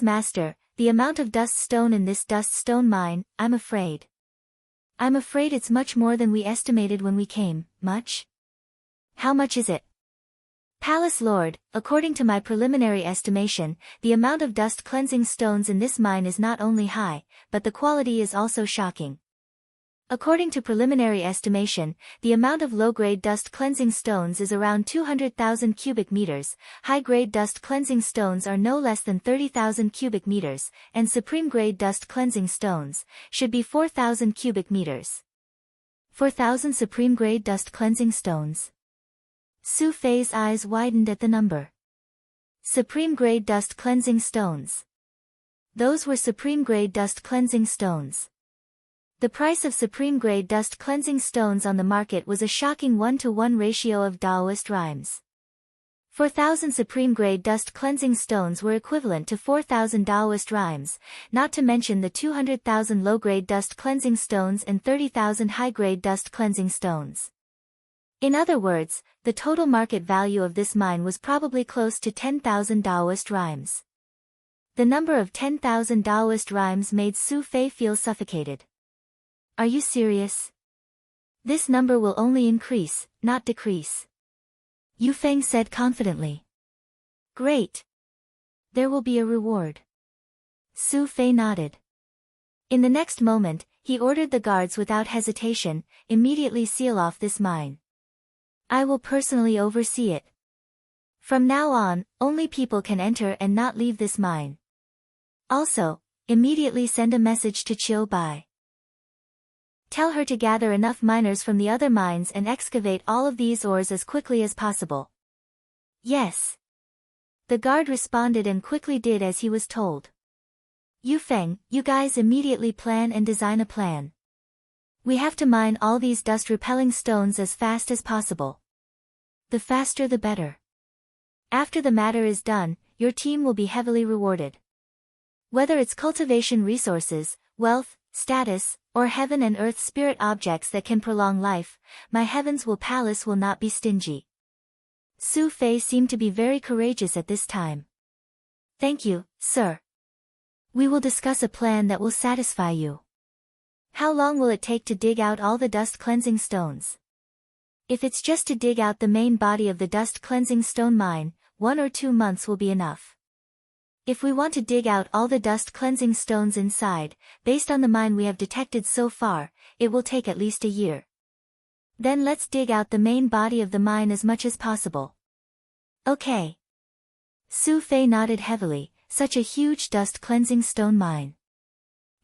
Master, the amount of dust stone in this dust stone mine, I'm afraid it's much more than we estimated when we came. Much? How much is it? Palace Lord, according to my preliminary estimation, the amount of dust-cleansing stones in this mine is not only high, but the quality is also shocking. According to preliminary estimation, the amount of low-grade dust-cleansing stones is around 200,000 cubic meters, high-grade dust-cleansing stones are no less than 30,000 cubic meters, and supreme-grade dust-cleansing stones should be 4,000 cubic meters. 4,000 supreme-grade dust-cleansing stones. Su Fei's eyes widened at the number. Supreme-grade dust-cleansing stones. Those were supreme-grade dust-cleansing stones. The price of supreme-grade dust-cleansing stones on the market was a shocking 1-to-1 ratio of Daoist rhymes. 4,000 supreme-grade dust-cleansing stones were equivalent to 4,000 Daoist rhymes, not to mention the 200,000 low-grade dust-cleansing stones and 30,000 high-grade dust-cleansing stones. In other words, the total market value of this mine was probably close to 10,000 Daoist rhymes. The number of 10,000 Daoist rhymes made Su Fei feel suffocated. Are you serious? This number will only increase, not decrease. Yu Feng said confidently. Great. There will be a reward. Su Fei nodded. In the next moment, he ordered the guards without hesitation, immediately seal off this mine. I will personally oversee it. From now on, only people can enter and not leave this mine. Also, immediately send a message to Chiu Bai. Tell her to gather enough miners from the other mines and excavate all of these ores as quickly as possible. Yes. The guard responded and quickly did as he was told. Yu Feng, you guys immediately plan and design a plan. We have to mine all these dust-repelling stones as fast as possible. The faster the better. After the matter is done, your team will be heavily rewarded. Whether it's cultivation resources, wealth, status, or heaven and earth spirit objects that can prolong life, my heavens will palace will not be stingy. Su Fei seemed to be very courageous at this time. Thank you, sir. We will discuss a plan that will satisfy you. How long will it take to dig out all the dust-cleansing stones? If it's just to dig out the main body of the dust-cleansing stone mine, 1 or 2 months will be enough. If we want to dig out all the dust-cleansing stones inside, based on the mine we have detected so far, it will take at least a year. Then let's dig out the main body of the mine as much as possible. Okay. Su Fei nodded heavily. Such a huge dust-cleansing stone mine.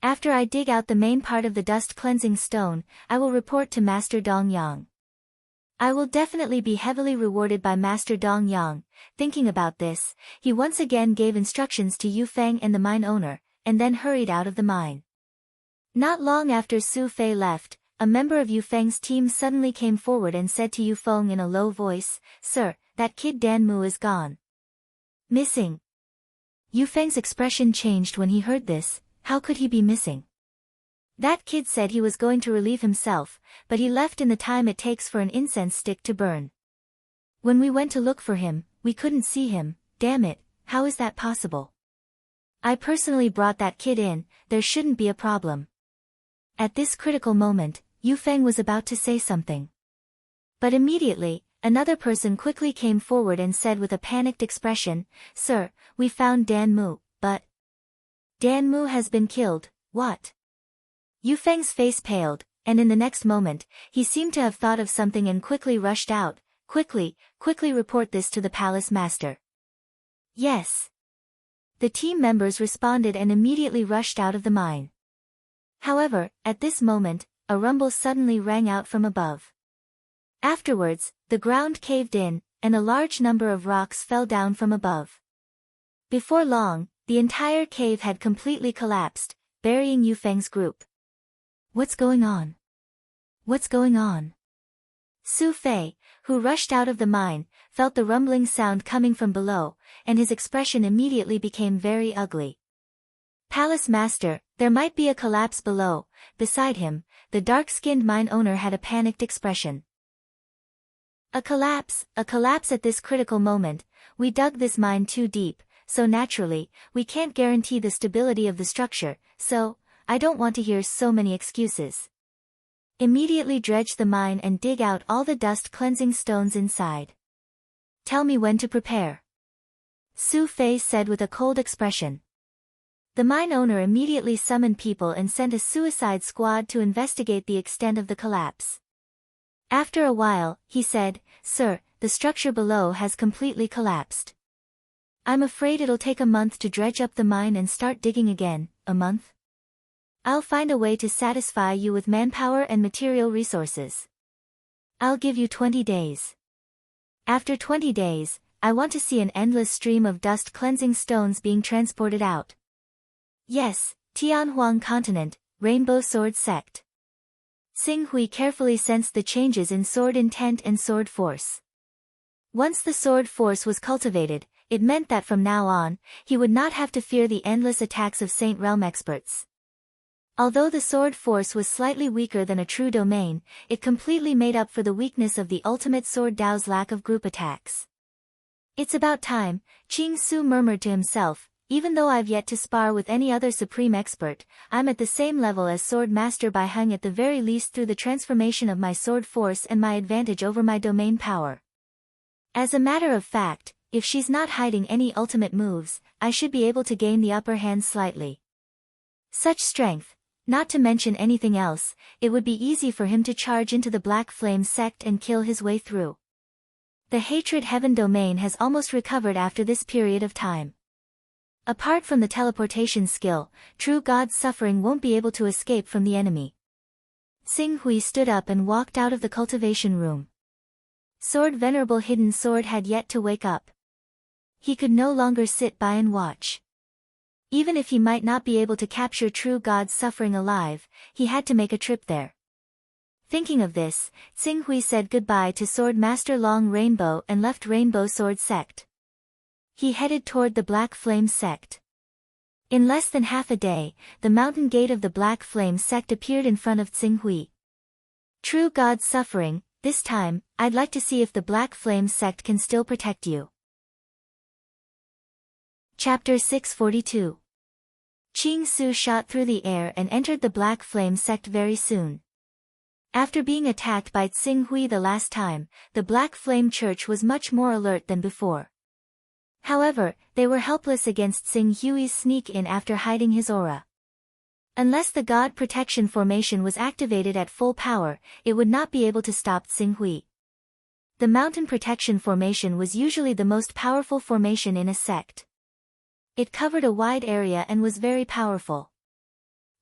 After I dig out the main part of the dust-cleansing stone, I will report to Master Dong Yang. I will definitely be heavily rewarded by Master Dong Yang. Thinking about this, he once again gave instructions to Yu Feng and the mine owner, and then hurried out of the mine. Not long after Su Fei left, a member of Yu Feng's team suddenly came forward and said to Yu Feng in a low voice, Sir, that kid Dan Mu is gone. Missing. Yu Feng's expression changed when he heard this. How could he be missing? That kid said he was going to relieve himself, but he left in the time it takes for an incense stick to burn. When we went to look for him, we couldn't see him. Damn it, how is that possible? I personally brought that kid in, there shouldn't be a problem. At this critical moment, Yu Feng was about to say something. But immediately, another person quickly came forward and said with a panicked expression, Sir, we found Dan Mu, but Dan Mu has been killed, what? Yu Feng's face paled, and in the next moment, he seemed to have thought of something and quickly rushed out, quickly report this to the palace master. Yes. The team members responded and immediately rushed out of the mine. However, at this moment, a rumble suddenly rang out from above. Afterwards, the ground caved in, and a large number of rocks fell down from above. Before long, the entire cave had completely collapsed, burying Yu Feng's group. What's going on? What's going on? Su Fei, who rushed out of the mine, felt the rumbling sound coming from below, and his expression immediately became very ugly. Palace Master, there might be a collapse below. Beside him, the dark-skinned mine owner had a panicked expression. A collapse at this critical moment. We dug this mine too deep, so naturally, we can't guarantee the stability of the structure, so, I don't want to hear so many excuses. Immediately dredge the mine and dig out all the dust-cleansing stones inside. Tell me when to prepare. Su Fei said with a cold expression. The mine owner immediately summoned people and sent a suicide squad to investigate the extent of the collapse. After a while, he said, Sir, the structure below has completely collapsed. I'm afraid it'll take a month to dredge up the mine and start digging again. A month? I'll find a way to satisfy you with manpower and material resources. I'll give you 20 days. After 20 days, I want to see an endless stream of dust-cleansing stones being transported out. Yes, Tianhuang Continent, Rainbow Sword Sect. Xing Hui carefully sensed the changes in sword intent and sword force. Once the sword force was cultivated, it meant that from now on, he would not have to fear the endless attacks of Saint Realm experts. Although the sword force was slightly weaker than a true domain, it completely made up for the weakness of the ultimate sword Dao's lack of group attacks. It's about time, Qing Su murmured to himself, Even though I've yet to spar with any other supreme expert, I'm at the same level as Sword Master Bai Heng at the very least through the transformation of my sword force and my advantage over my domain power. As a matter of fact, if she's not hiding any ultimate moves, I should be able to gain the upper hand slightly. Such strength, not to mention anything else, it would be easy for him to charge into the Black Flame sect and kill his way through. The Hatred Heaven domain has almost recovered after this period of time. Apart from the teleportation skill, true God's suffering won't be able to escape from the enemy. Xing Hui stood up and walked out of the cultivation room. Sword Venerable Hidden Sword had yet to wake up. He could no longer sit by and watch. Even if he might not be able to capture true God's suffering alive, he had to make a trip there. Thinking of this, Xing Hui said goodbye to Sword Master Long Rainbow and left Rainbow Sword Sect. He headed toward the Black Flame sect. In less than half a day, the mountain gate of the Black Flame sect appeared in front of Xing Hui. True God's suffering, this time, I'd like to see if the Black Flame sect can still protect you. Chapter 642. Qing Su shot through the air and entered the Black Flame sect very soon. After being attacked by Xing Hui the last time, the Black Flame Church was much more alert than before. However, they were helpless against Xing Hui's sneak-in after hiding his aura. Unless the God Protection Formation was activated at full power, it would not be able to stop Xing Hui. The Mountain Protection Formation was usually the most powerful formation in a sect. It covered a wide area and was very powerful.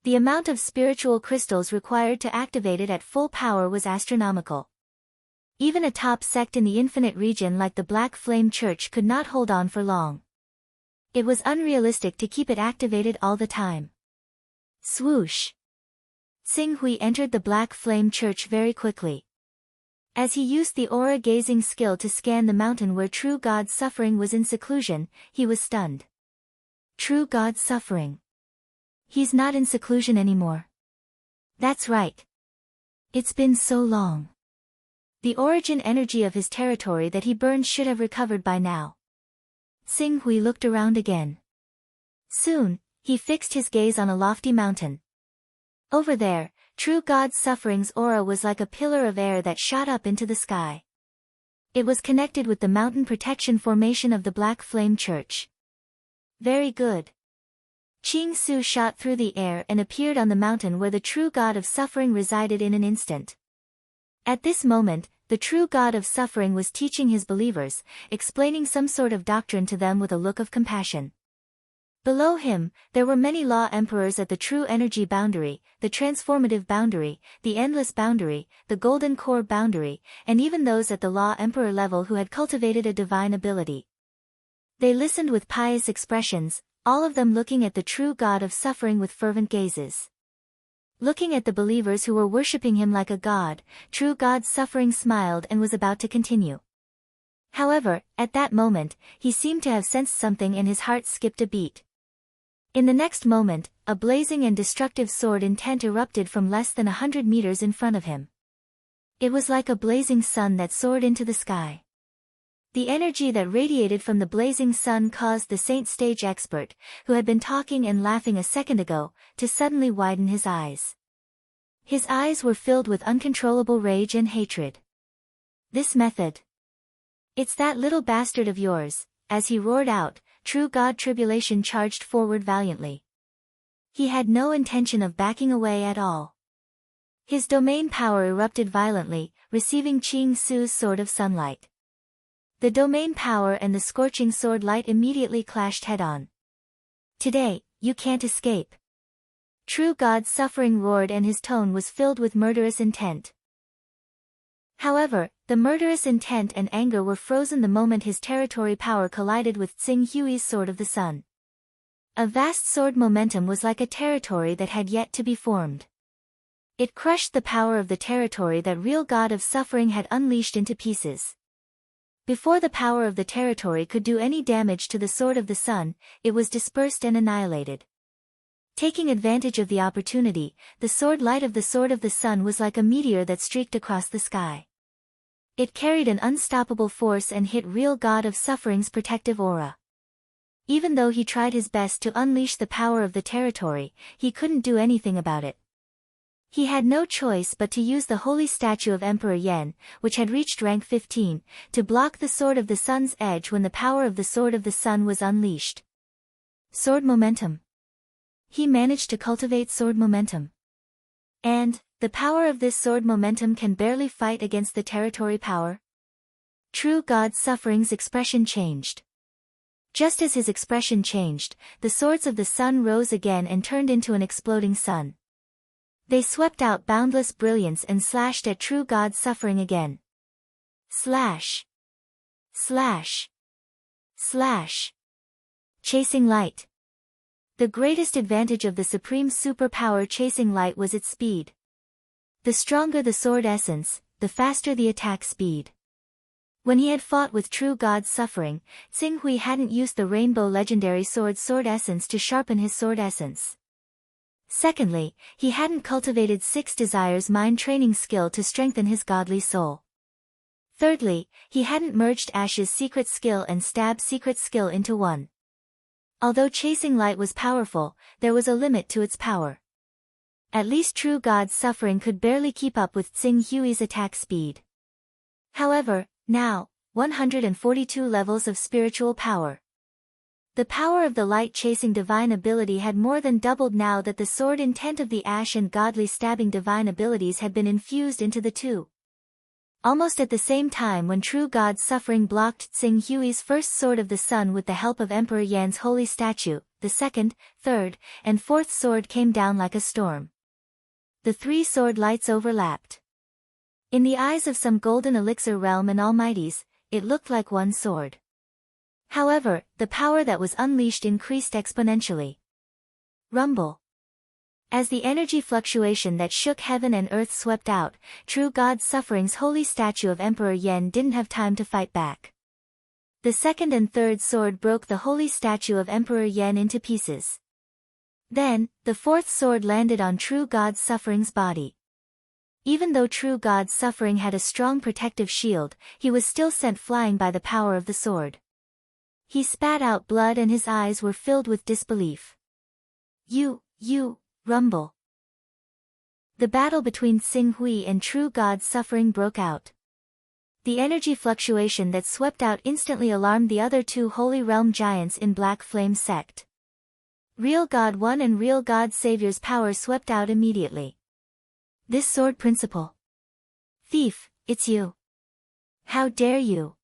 The amount of spiritual crystals required to activate it at full power was astronomical. Even a top sect in the infinite region like the Black Flame Church could not hold on for long. It was unrealistic to keep it activated all the time. Swoosh! Xing Hui entered the Black Flame Church very quickly. As he used the aura-gazing skill to scan the mountain where true God's suffering was in seclusion, he was stunned. True God's suffering. He's not in seclusion anymore. That's right. It's been so long. The origin energy of his territory that he burned should have recovered by now. Xing Hui looked around again. Soon, he fixed his gaze on a lofty mountain. Over there, true God's suffering's aura was like a pillar of air that shot up into the sky. It was connected with the mountain protection formation of the Black Flame Church. Very good. Qing Su shot through the air and appeared on the mountain where the true God of suffering resided in an instant. At this moment, the true God of suffering was teaching his believers, explaining some sort of doctrine to them with a look of compassion. Below him, there were many law emperors at the true energy boundary, the transformative boundary, the endless boundary, the golden core boundary, and even those at the law emperor level who had cultivated a divine ability. They listened with pious expressions, all of them looking at the true God of suffering with fervent gazes. Looking at the believers who were worshipping him like a god, true God's suffering smiled and was about to continue. However, at that moment, he seemed to have sensed something and his heart skipped a beat. In the next moment, a blazing and destructive sword intent erupted from less than 100 meters in front of him. It was like a blazing sun that soared into the sky. The energy that radiated from the blazing sun caused the Saint Stage expert, who had been talking and laughing a second ago, to suddenly widen his eyes. His eyes were filled with uncontrollable rage and hatred. This method. It's that little bastard of yours, as he roared out, true God Tribulation charged forward valiantly. He had no intention of backing away at all. His domain power erupted violently, receiving Qing Su's Sword of Sunlight. The domain power and the scorching sword light immediately clashed head-on. Today, you can't escape. True God's suffering roared and his tone was filled with murderous intent. However, the murderous intent and anger were frozen the moment his territory power collided with Xing Hui's Sword of the Sun. A vast sword momentum was like a territory that had yet to be formed. It crushed the power of the territory that real God of suffering had unleashed into pieces. Before the power of the territory could do any damage to the Sword of the Sun, it was dispersed and annihilated. Taking advantage of the opportunity, the sword light of the Sword of the Sun was like a meteor that streaked across the sky. It carried an unstoppable force and hit real God of suffering's protective aura. Even though he tried his best to unleash the power of the territory, he couldn't do anything about it. He had no choice but to use the holy statue of Emperor Yan, which had reached rank 15, to block the Sword of the Sun's edge when the power of the Sword of the Sun was unleashed. Sword momentum. He managed to cultivate sword momentum. And, the power of this sword momentum can barely fight against the territory power. True God's suffering's expression changed. Just as his expression changed, the swords of the sun rose again and turned into an exploding sun. They swept out boundless brilliance and slashed at True God's suffering again. Slash. Slash. Slash. Chasing light. The greatest advantage of the supreme superpower chasing light was its speed. The stronger the sword essence, the faster the attack speed. When he had fought with True God's suffering, Xinghui hadn't used the rainbow legendary sword essence to sharpen his sword essence. Secondly, he hadn't cultivated Six Desires mind training skill to strengthen his godly soul. Thirdly, he hadn't merged Ash's secret skill and Stab's secret skill into one. Although chasing light was powerful, there was a limit to its power. At least True God's suffering could barely keep up with Xinghui's attack speed. However, now, 142 levels of spiritual power. The power of the light-chasing divine ability had more than doubled now that the sword intent of the ash and godly stabbing divine abilities had been infused into the two. Almost at the same time when True God's suffering blocked Xinghui's first sword of the sun with the help of Emperor Yan's holy statue, the second, third, and fourth sword came down like a storm. The three sword lights overlapped. In the eyes of some golden elixir realm and almighties, it looked like one sword. However, the power that was unleashed increased exponentially. Rumble. As the energy fluctuation that shook heaven and earth swept out, True God's suffering's holy statue of Emperor Yan didn't have time to fight back. The second and third sword broke the holy statue of Emperor Yan into pieces. Then, the fourth sword landed on True God's suffering's body. Even though True God's suffering had a strong protective shield, he was still sent flying by the power of the sword. He spat out blood and his eyes were filled with disbelief. Rumble. The battle between Xinghui and True God's suffering broke out. The energy fluctuation that swept out instantly alarmed the other two Holy Realm giants in Black Flame sect. Real God 1 and Real God Savior's power swept out immediately. This sword principle. Thief, it's you. How dare you?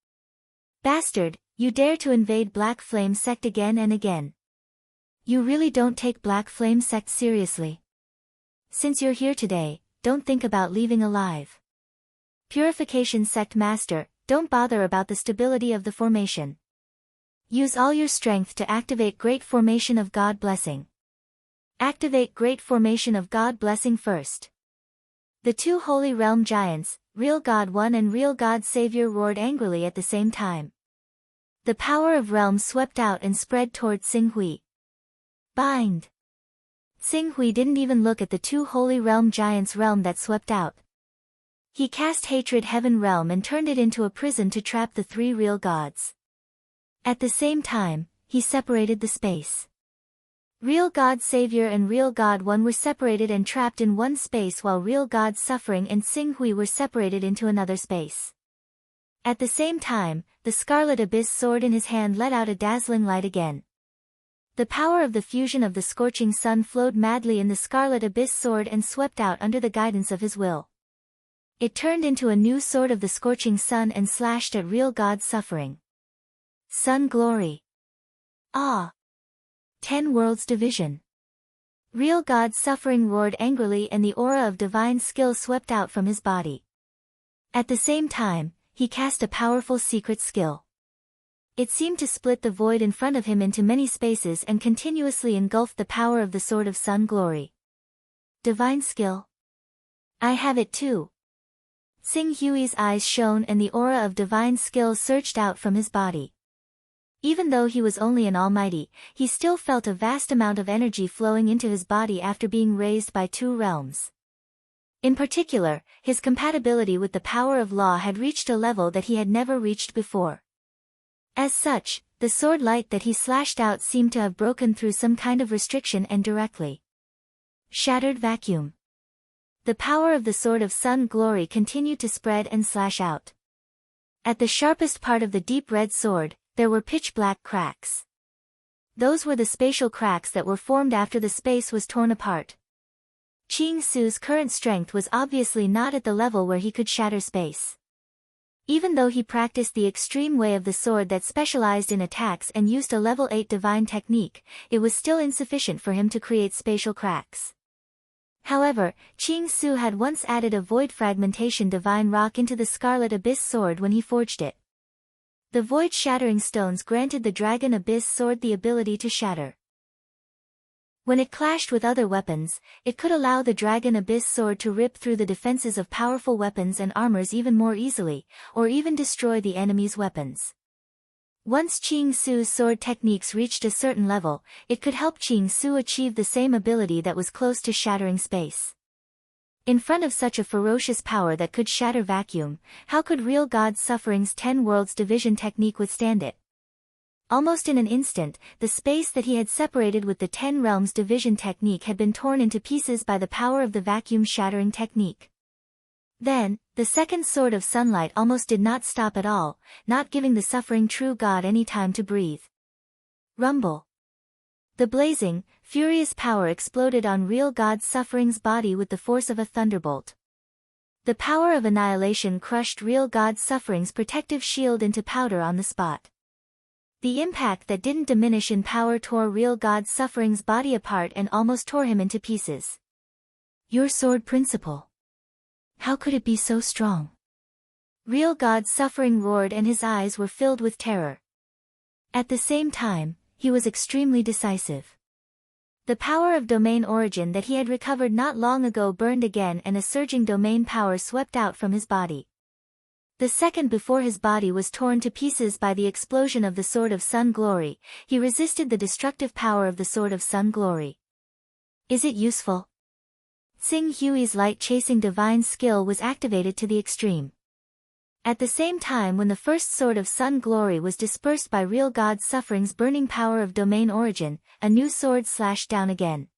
Bastard, you dare to invade Black Flame sect again and again. You really don't take Black Flame sect seriously. Since you're here today, don't think about leaving alive. Purification sect master, don't bother about the stability of the formation. Use all your strength to activate Great Formation of God Blessing. Activate Great Formation of God Blessing first. The two Holy Realm giants, Real God 1 and Real God Savior, roared angrily at the same time. The power of realms swept out and spread toward Xinghui. Bind. Xinghui didn't even look at the two Holy Realm giants' realm that swept out. He cast Hatred Heaven Realm and turned it into a prison to trap the three real gods. At the same time, he separated the space. Real God Savior and Real God 1 were separated and trapped in one space while Real God Suffering and Xinghui were separated into another space. At the same time, the Scarlet Abyss sword in his hand let out a dazzling light again. The power of the fusion of the scorching sun flowed madly in the Scarlet Abyss sword and swept out under the guidance of his will. It turned into a new sword of the scorching sun and slashed at Real God Suffering. Sun Glory. Ah! 10 Worlds Division. Real God Suffering roared angrily and the aura of divine skill swept out from his body. At the same time, he cast a powerful secret skill. It seemed to split the void in front of him into many spaces and continuously engulfed the power of the Sword of Sun Glory. Divine skill. I have it too. Xinghui's eyes shone and the aura of divine skill surged out from his body. Even though he was only an almighty, he still felt a vast amount of energy flowing into his body after being raised by two realms. In particular, his compatibility with the power of law had reached a level that he had never reached before. As such, the sword light that he slashed out seemed to have broken through some kind of restriction and directly shattered vacuum. The power of the Sword of Sun Glory continued to spread and slash out. At the sharpest part of the deep red sword, there were pitch-black cracks. Those were the spatial cracks that were formed after the space was torn apart. Qing Su's current strength was obviously not at the level where he could shatter space. Even though he practiced the extreme way of the sword that specialized in attacks and used a level 8 divine technique, it was still insufficient for him to create spatial cracks. However, Qing Su had once added a void fragmentation divine rock into the Scarlet Abyss sword when he forged it. The void shattering stones granted the Dragon Abyss sword the ability to shatter. When it clashed with other weapons, it could allow the Dragon Abyss sword to rip through the defenses of powerful weapons and armors even more easily, or even destroy the enemy's weapons. Once Qing Su's sword techniques reached a certain level, it could help Qing Su achieve the same ability that was close to shattering space. In front of such a ferocious power that could shatter vacuum, how could Real God Suffering's 10 Worlds Division technique withstand it? Almost in an instant, the space that he had separated with the 10 Realms Division technique had been torn into pieces by the power of the vacuum shattering technique. Then, the second sword of sunlight almost did not stop at all, not giving the suffering true god any time to breathe. Rumble. The blazing, furious power exploded on Real God Suffering's body with the force of a thunderbolt. The power of annihilation crushed Real God Suffering's protective shield into powder on the spot. The impact that didn't diminish in power tore Real God Suffering's body apart and almost tore him into pieces. Your sword principle. How could it be so strong? Real God Suffering roared and his eyes were filled with terror. At the same time, he was extremely decisive. The power of domain origin that he had recovered not long ago burned again and a surging domain power swept out from his body. The second before his body was torn to pieces by the explosion of the Sword of Sun Glory, he resisted the destructive power of the Sword of Sun Glory. Is it useful? Tsing Hui's light-chasing divine skill was activated to the extreme. At the same time when the first Sword of Sun Glory was dispersed by Real God Suffering's burning power of domain origin, a new sword slashed down again.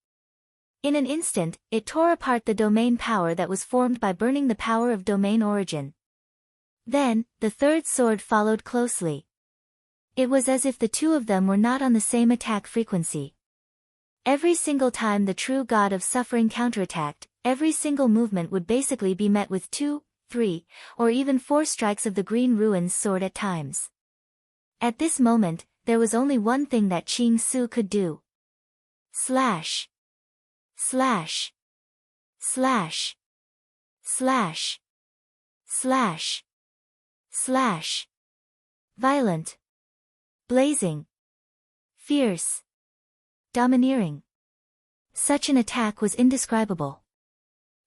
In an instant, it tore apart the domain power that was formed by burning the power of domain origin. Then, the third sword followed closely. It was as if the two of them were not on the same attack frequency. Every single time the true god of suffering counterattacked, every single movement would basically be met with 2, 3, or even 4 strikes of the Green Ruins sword at times. At this moment, there was only one thing that Qing Su could do. Slash. Slash. Slash. Slash. Slash. Slash. Violent. Blazing. Fierce. Domineering. Such an attack was indescribable.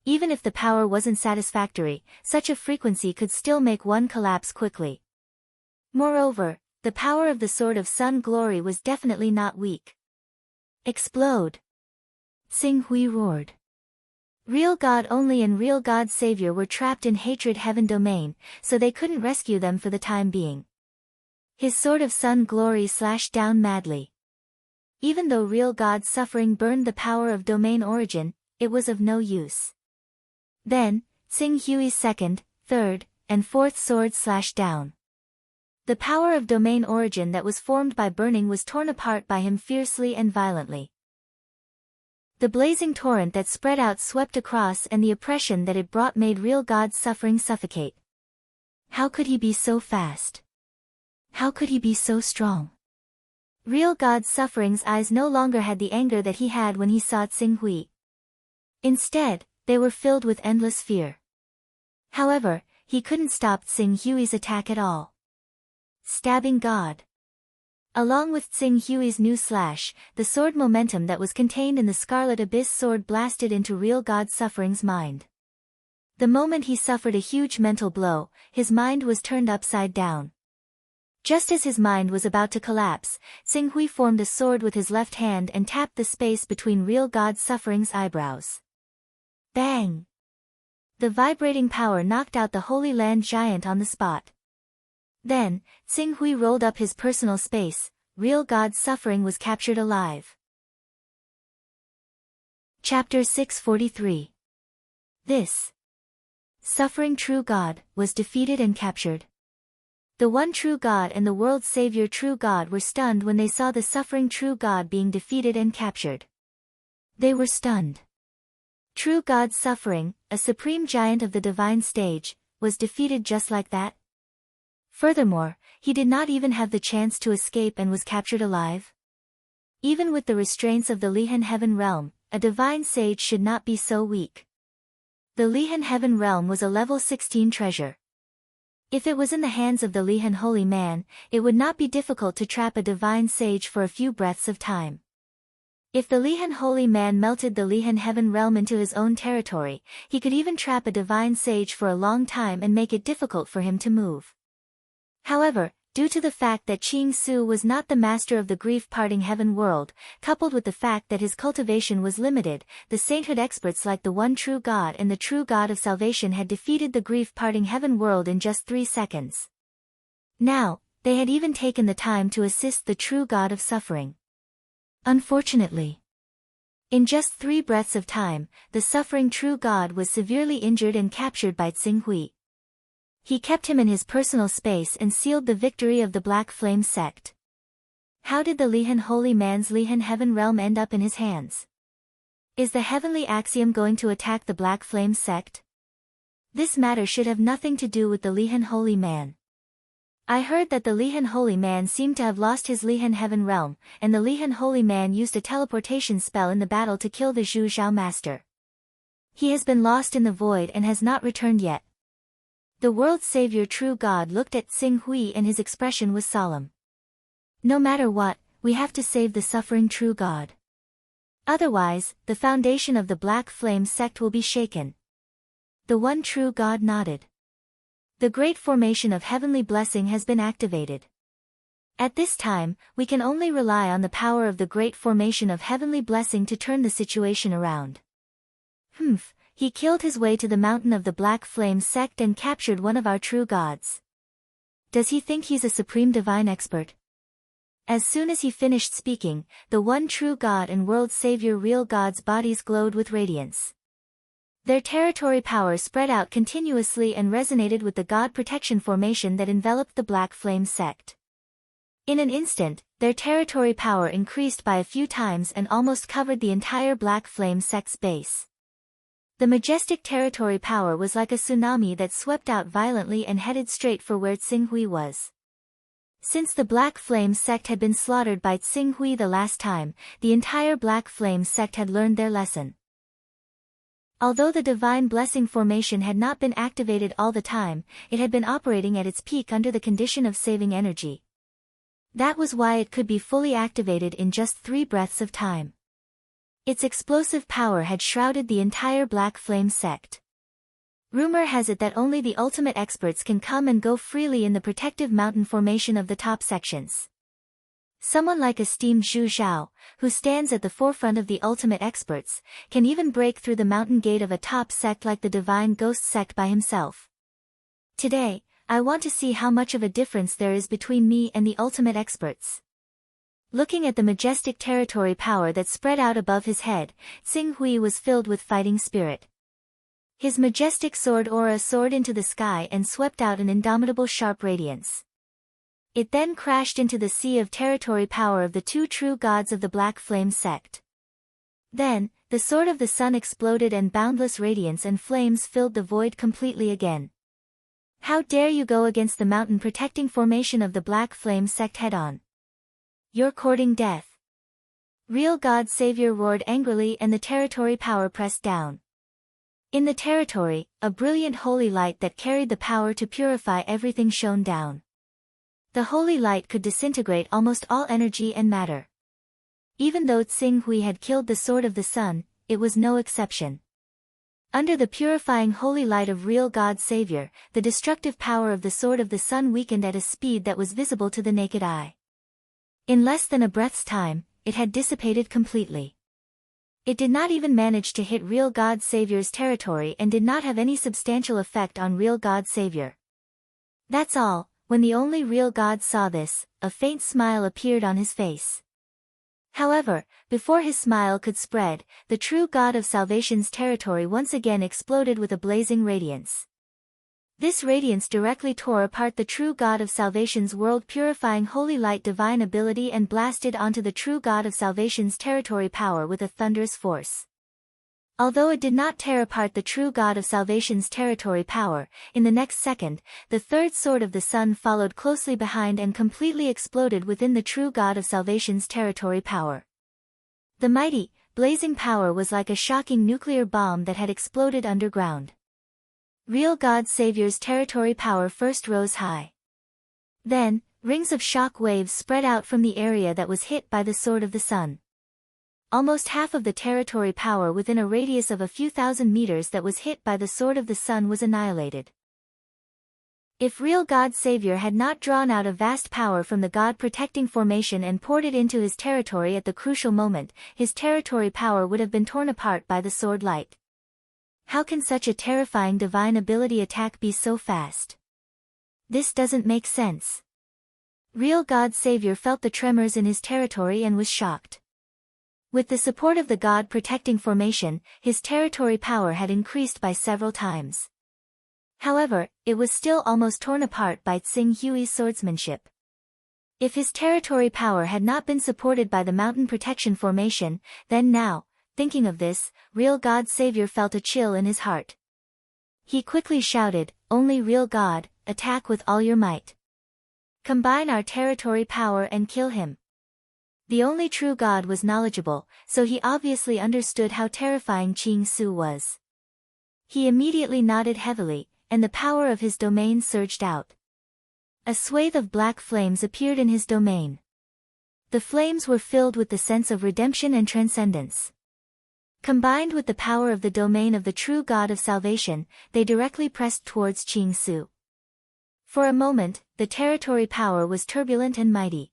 Even if the power wasn't satisfactory, such a frequency could still make one collapse quickly. Moreover, the power of the Sword of Sun Glory was definitely not weak. Explode. Tsing Hui roared. Real God Only and Real God Savior were trapped in Hatred Heaven domain, so they couldn't rescue them for the time being. His Sword of Sun Glory slashed down madly. Even though Real God Suffering burned the power of domain origin, it was of no use. Then, Tsing Hui's second, third, and fourth sword slashed down. The power of domain origin that was formed by burning was torn apart by him fiercely and violently. The blazing torrent that spread out swept across and the oppression that it brought made Real God Suffering suffocate. How could he be so fast? How could he be so strong? Real God Suffering's eyes no longer had the anger that he had when he saw Tsing Hui. Instead, they were filled with endless fear. However, he couldn't stop Tsing Hui's attack at all. Stabbing God. Along with Tsing Hui's new slash, the sword momentum that was contained in the Scarlet Abyss sword blasted into Real God Suffering's mind. The moment he suffered a huge mental blow, his mind was turned upside down. Just as his mind was about to collapse, Tsing Hui formed a sword with his left hand and tapped the space between Real God Suffering's eyebrows. Bang! The vibrating power knocked out the Holy Land giant on the spot. Then, Tsing Hui rolled up his personal space. Real God's suffering was captured alive. Chapter 643. This suffering true God was defeated and captured. The one true God and the world's savior true God were stunned when they saw the suffering true God being defeated and captured. They were stunned. True God's suffering, a supreme giant of the divine stage, was defeated just like that. Furthermore, he did not even have the chance to escape and was captured alive. Even with the restraints of the Lihan Heaven Realm, a divine sage should not be so weak. The Lihan Heaven Realm was a level 16 treasure. If it was in the hands of the Lihan Holy Man, it would not be difficult to trap a divine sage for a few breaths of time. If the Lihan Holy Man melted the Lihan Heaven Realm into his own territory, he could even trap a divine sage for a long time and make it difficult for him to move. However, due to the fact that Qing Su was not the master of the grief-parting heaven world, coupled with the fact that his cultivation was limited, the sainthood experts like the one true God and the true God of salvation had defeated the grief-parting heaven world in just 3 seconds. Now, they had even taken the time to assist the true God of suffering. Unfortunately, in just 3 breaths of time, the suffering true God was severely injured and captured by Tsing Hui. He kept him in his personal space and sealed the victory of the Black Flame sect. How did the Lihan Holy Man's Lihan Heaven Realm end up in his hands? Is the heavenly axiom going to attack the Black Flame sect? This matter should have nothing to do with the Lihan Holy Man. I heard that the Lihan Holy Man seemed to have lost his Lihan Heaven Realm, and the Lihan Holy Man used a teleportation spell in the battle to kill the Zhu Zhao Master. He has been lost in the void and has not returned yet. The world's savior true God looked at Tsing Hui and his expression was solemn. No matter what, we have to save the suffering true God. Otherwise, the foundation of the Black Flame sect will be shaken. The one true God nodded. The great formation of heavenly blessing has been activated. At this time, we can only rely on the power of the great formation of heavenly blessing to turn the situation around. He killed his way to the mountain of the Black Flame sect and captured one of our true gods. Does he think he's a supreme divine expert? As soon as he finished speaking, the one true God and world savior real God's bodies glowed with radiance. Their territory power spread out continuously and resonated with the God protection formation that enveloped the Black Flame sect. In an instant, their territory power increased by a few times and almost covered the entire Black Flame sect's base. The majestic territory power was like a tsunami that swept out violently and headed straight for where Tsing Hui was. Since the Black Flame sect had been slaughtered by Tsing Hui the last time, the entire Black Flame sect had learned their lesson. Although the divine blessing formation had not been activated all the time, it had been operating at its peak under the condition of saving energy. That was why it could be fully activated in just 3 breaths of time. Its explosive power had shrouded the entire Black Flame sect. Rumor has it that only the ultimate experts can come and go freely in the protective mountain formation of the top sections. Someone like esteemed Zhu Zhao, who stands at the forefront of the ultimate experts, can even break through the mountain gate of a top sect like the Divine Ghost sect by himself. Today, I want to see how much of a difference there is between me and the ultimate experts. Looking at the majestic territory power that spread out above his head, Tsing Hui was filled with fighting spirit. His majestic sword aura soared into the sky and swept out an indomitable sharp radiance. It then crashed into the sea of territory power of the 2 true gods of the Black Flame sect. Then, the sword of the sun exploded and boundless radiance and flames filled the void completely again. How dare you go against the mountain protecting formation of the Black Flame sect head-on? You're courting death. Real God Savior roared angrily and the territory power pressed down. In the territory, a brilliant holy light that carried the power to purify everything shone down. The holy light could disintegrate almost all energy and matter. Even though Tsing Hui had killed the sword of the sun, it was no exception. Under the purifying holy light of real God Savior, the destructive power of the sword of the sun weakened at a speed that was visible to the naked eye. In less than a breath's time, it had dissipated completely. It did not even manage to hit real God Savior's territory and did not have any substantial effect on real God Savior. That's all. When the only real God saw this, a faint smile appeared on his face. However, before his smile could spread, the true God of Salvation's territory once again exploded with a blazing radiance. This radiance directly tore apart the true God of Salvation's world, purifying holy light, divine ability, and blasted onto the true God of Salvation's territory power with a thunderous force. Although it did not tear apart the true God of Salvation's territory power, in the next second, the third sword of the sun followed closely behind and completely exploded within the true God of Salvation's territory power. The mighty, blazing power was like a shocking nuclear bomb that had exploded underground. Real God Savior's territory power first rose high. Then, rings of shock waves spread out from the area that was hit by the sword of the sun. Almost half of the territory power within a radius of a few thousand meters that was hit by the sword of the sun was annihilated. If real God Savior had not drawn out a vast power from the God-protecting formation and poured it into his territory at the crucial moment, his territory power would have been torn apart by the sword light. How can such a terrifying divine ability attack be so fast? This doesn't make sense. Real God Savior felt the tremors in his territory and was shocked. With the support of the God-protecting formation, his territory power had increased by several times. However, it was still almost torn apart by Tsing Hui's swordsmanship. If his territory power had not been supported by the mountain protection formation, then now, thinking of this, real God Savior felt a chill in his heart. He quickly shouted, "Only real God, attack with all your might. Combine our territory power and kill him." The only true God was knowledgeable, so he obviously understood how terrifying Qing Su was. He immediately nodded heavily, and the power of his domain surged out. A swathe of black flames appeared in his domain. The flames were filled with the sense of redemption and transcendence. Combined with the power of the domain of the true God of Salvation, they directly pressed towards Qing Su. For a moment, the territory power was turbulent and mighty.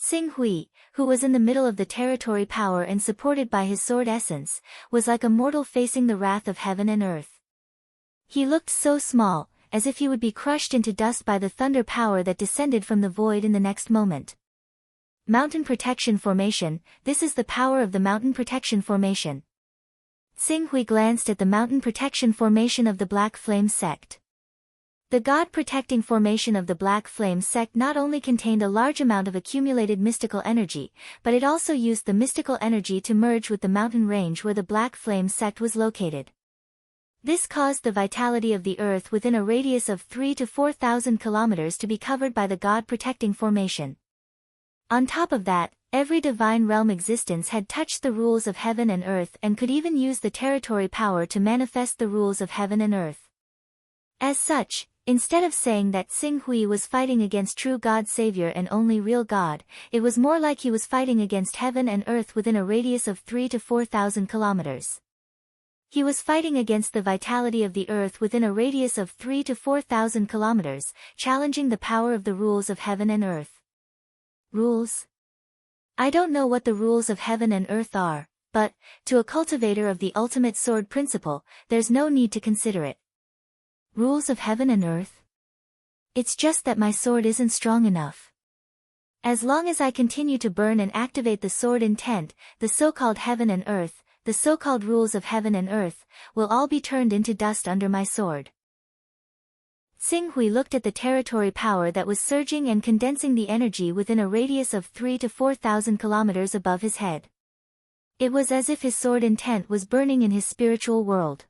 Tsing Hui, who was in the middle of the territory power and supported by his sword essence, was like a mortal facing the wrath of heaven and earth. He looked so small, as if he would be crushed into dust by the thunder power that descended from the void in the next moment. Mountain Protection Formation, this is the power of the Mountain Protection Formation. Tsing Hui glanced at the Mountain Protection Formation of the Black Flame Sect. The God-protecting formation of the Black Flame Sect not only contained a large amount of accumulated mystical energy, but it also used the mystical energy to merge with the mountain range where the Black Flame Sect was located. This caused the vitality of the earth within a radius of 3,000 to 4,000 kilometers to be covered by the God-protecting formation. On top of that, every divine realm existence had touched the rules of heaven and earth and could even use the territory power to manifest the rules of heaven and earth. As such, instead of saying that Tsing Hui was fighting against true God Savior and only real God, it was more like he was fighting against heaven and earth within a radius of 3,000 to 4,000 kilometers. He was fighting against the vitality of the earth within a radius of 3,000 to 4,000 kilometers, challenging the power of the rules of heaven and earth. Rules? I don't know what the rules of heaven and earth are, but, to a cultivator of the ultimate sword principle, there's no need to consider it. Rules of heaven and earth? It's just that my sword isn't strong enough. As long as I continue to burn and activate the sword intent, the so-called heaven and earth, the so-called rules of heaven and earth, will all be turned into dust under my sword. Tsing Hui looked at the territory power that was surging and condensing the energy within a radius of 3,000 to 4,000 kilometers above his head. It was as if his sword intent was burning in his spiritual world.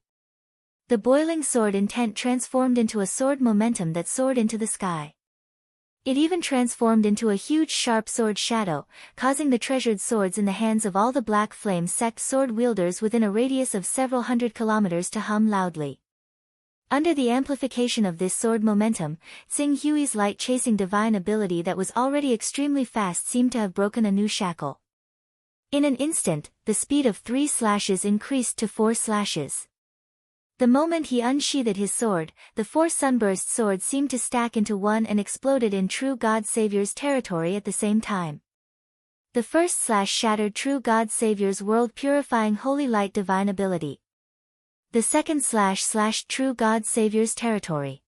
The boiling sword intent transformed into a sword momentum that soared into the sky. It even transformed into a huge sharp sword shadow, causing the treasured swords in the hands of all the Black Flame Sect sword wielders within a radius of several hundred kilometers to hum loudly. Under the amplification of this sword momentum, Tsing Hui's light-chasing divine ability that was already extremely fast seemed to have broken a new shackle. In an instant, the speed of 3 slashes increased to 4 slashes. The moment he unsheathed his sword, the 4 sunburst swords seemed to stack into one and exploded in true God Savior's territory at the same time. The first slash shattered true God Savior's world-purifying holy light divine ability. The second slash slashed true God Savior's territory.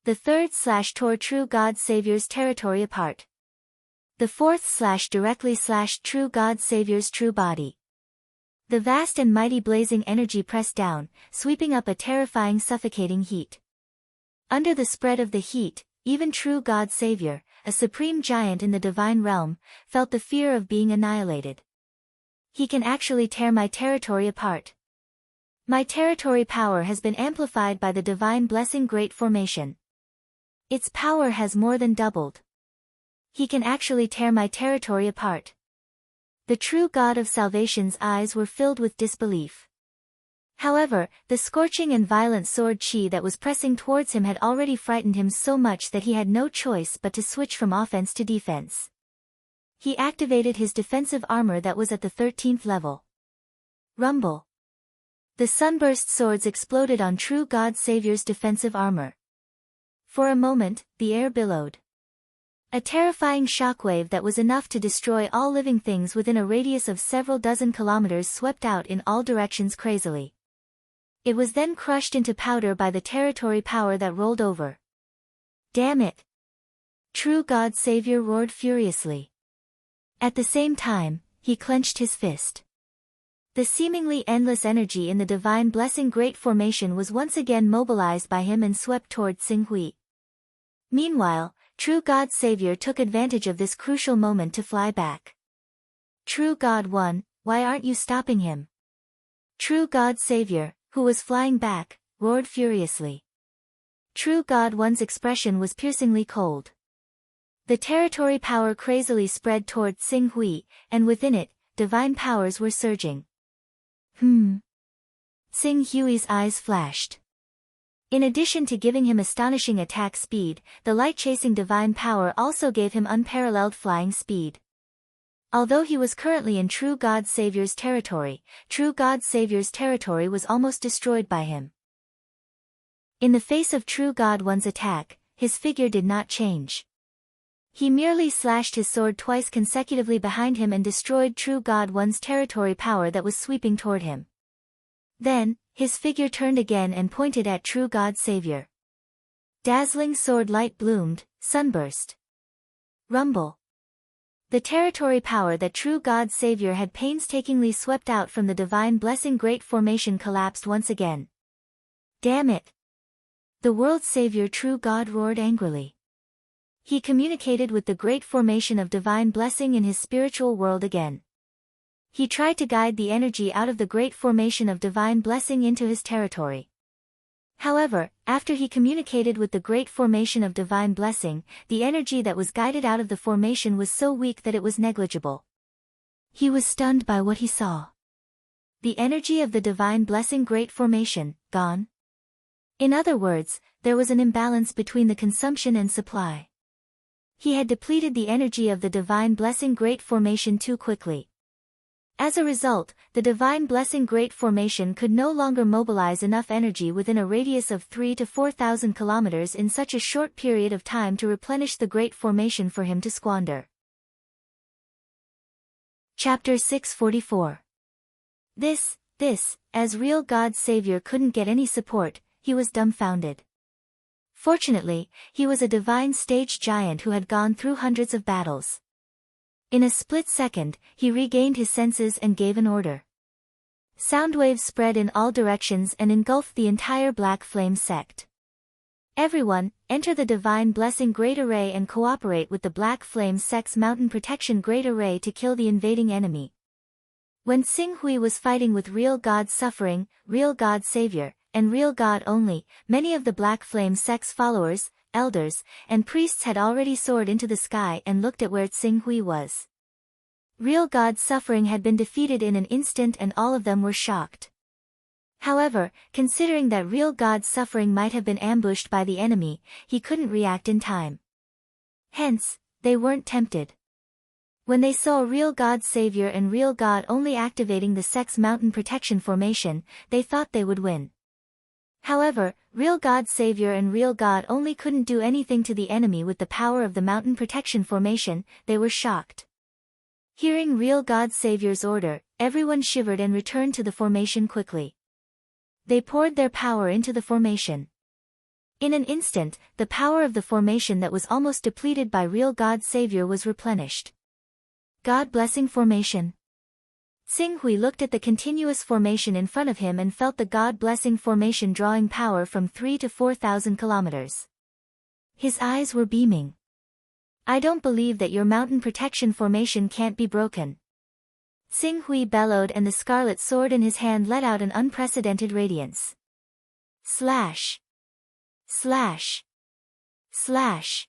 The third tore true God Savior's territory apart. The fourth directly true God Savior's true body. The vast and mighty blazing energy pressed down, sweeping up a terrifying suffocating heat. Under the spread of the heat, even true God Savior, a supreme giant in the divine realm, felt the fear of being annihilated. He can actually tear my territory apart. My territory power has been amplified by the divine blessing great formation. Its power has more than doubled. He can actually tear my territory apart. The true God of salvation's eyes were filled with disbelief. However, the scorching and violent sword chi that was pressing towards him had already frightened him so much that he had no choice but to switch from offense to defense. He activated his defensive armor that was at the 13th level. Rumble. The sunburst swords exploded on true God Savior's defensive armor. For a moment, the air billowed. A terrifying shockwave that was enough to destroy all living things within a radius of several dozen kilometers swept out in all directions crazily. It was then crushed into powder by the territory power that rolled over. Damn it! True God Savior roared furiously. At the same time, he clenched his fist. The seemingly endless energy in the divine blessing great formation was once again mobilized by him and swept toward Xinghui. Meanwhile, True God Savior took advantage of this crucial moment to fly back. True God 1, why aren't you stopping him? True God Savior, who was flying back, roared furiously. True God 1's expression was piercingly cold. The territory power crazily spread toward Xinghui, and within it, divine powers were surging. Xinghui's eyes flashed. In addition to giving him astonishing attack speed, the light-chasing divine power also gave him unparalleled flying speed. Although he was currently in True God Savior's territory, True God Savior's territory was almost destroyed by him. In the face of True God 1's attack, his figure did not change. He merely slashed his sword twice consecutively behind him and destroyed True God 1's territory power that was sweeping toward him. Then, his figure turned again and pointed at True God Savior. Dazzling sword light bloomed, sunburst. Rumble. The territory power that True God Savior had painstakingly swept out from the divine blessing great formation collapsed once again. Damn it! The world Savior True God roared angrily. He communicated with the great formation of divine blessing in his spiritual world again. He tried to guide the energy out of the great formation of divine blessing into his territory. However, after he communicated with the great formation of divine blessing, the energy that was guided out of the formation was so weak that it was negligible. He was stunned by what he saw. The energy of the divine blessing great formation, gone. In other words, there was an imbalance between the consumption and supply. He had depleted the energy of the divine blessing great formation too quickly. As a result, the divine blessing great formation could no longer mobilize enough energy within a radius of 3,000 to 4,000 kilometers in such a short period of time to replenish the great formation for him to squander. Chapter 644. As real God Savior couldn't get any support, he was dumbfounded. Fortunately, he was a divine stage giant who had gone through hundreds of battles. In a split second, he regained his senses and gave an order. Soundwaves spread in all directions and engulfed the entire Black Flame sect. Everyone, enter the Divine Blessing Great Array and cooperate with the Black Flame sect's Mountain Protection Great Array to kill the invading enemy. When Xinghui was fighting with Real God Suffering, Real God Savior, and Real God only, many of the Black Flame sect's followers, elders, and priests had already soared into the sky and looked at where Xinghui was. Real God Suffering had been defeated in an instant and all of them were shocked. However, considering that Real God Suffering might have been ambushed by the enemy, he couldn't react in time. Hence, they weren't tempted. When they saw Real God Savior and Real God only activating the sect's mountain protection formation, they thought they would win. However, Real God Savior and Real God only couldn't do anything to the enemy with the power of the mountain protection formation. They were shocked. Hearing Real God Savior's order, everyone shivered and returned to the formation quickly. They poured their power into the formation. In an instant, the power of the formation that was almost depleted by real God Savior was replenished. God-blessing formation. Tsing-Hui looked at the continuous formation in front of him and felt the God-blessing formation drawing power from 3,000 to 4,000 kilometers. His eyes were beaming. I don't believe that your mountain protection formation can't be broken. Tsing-Hui bellowed, and the scarlet sword in his hand let out an unprecedented radiance. Slash! Slash! Slash!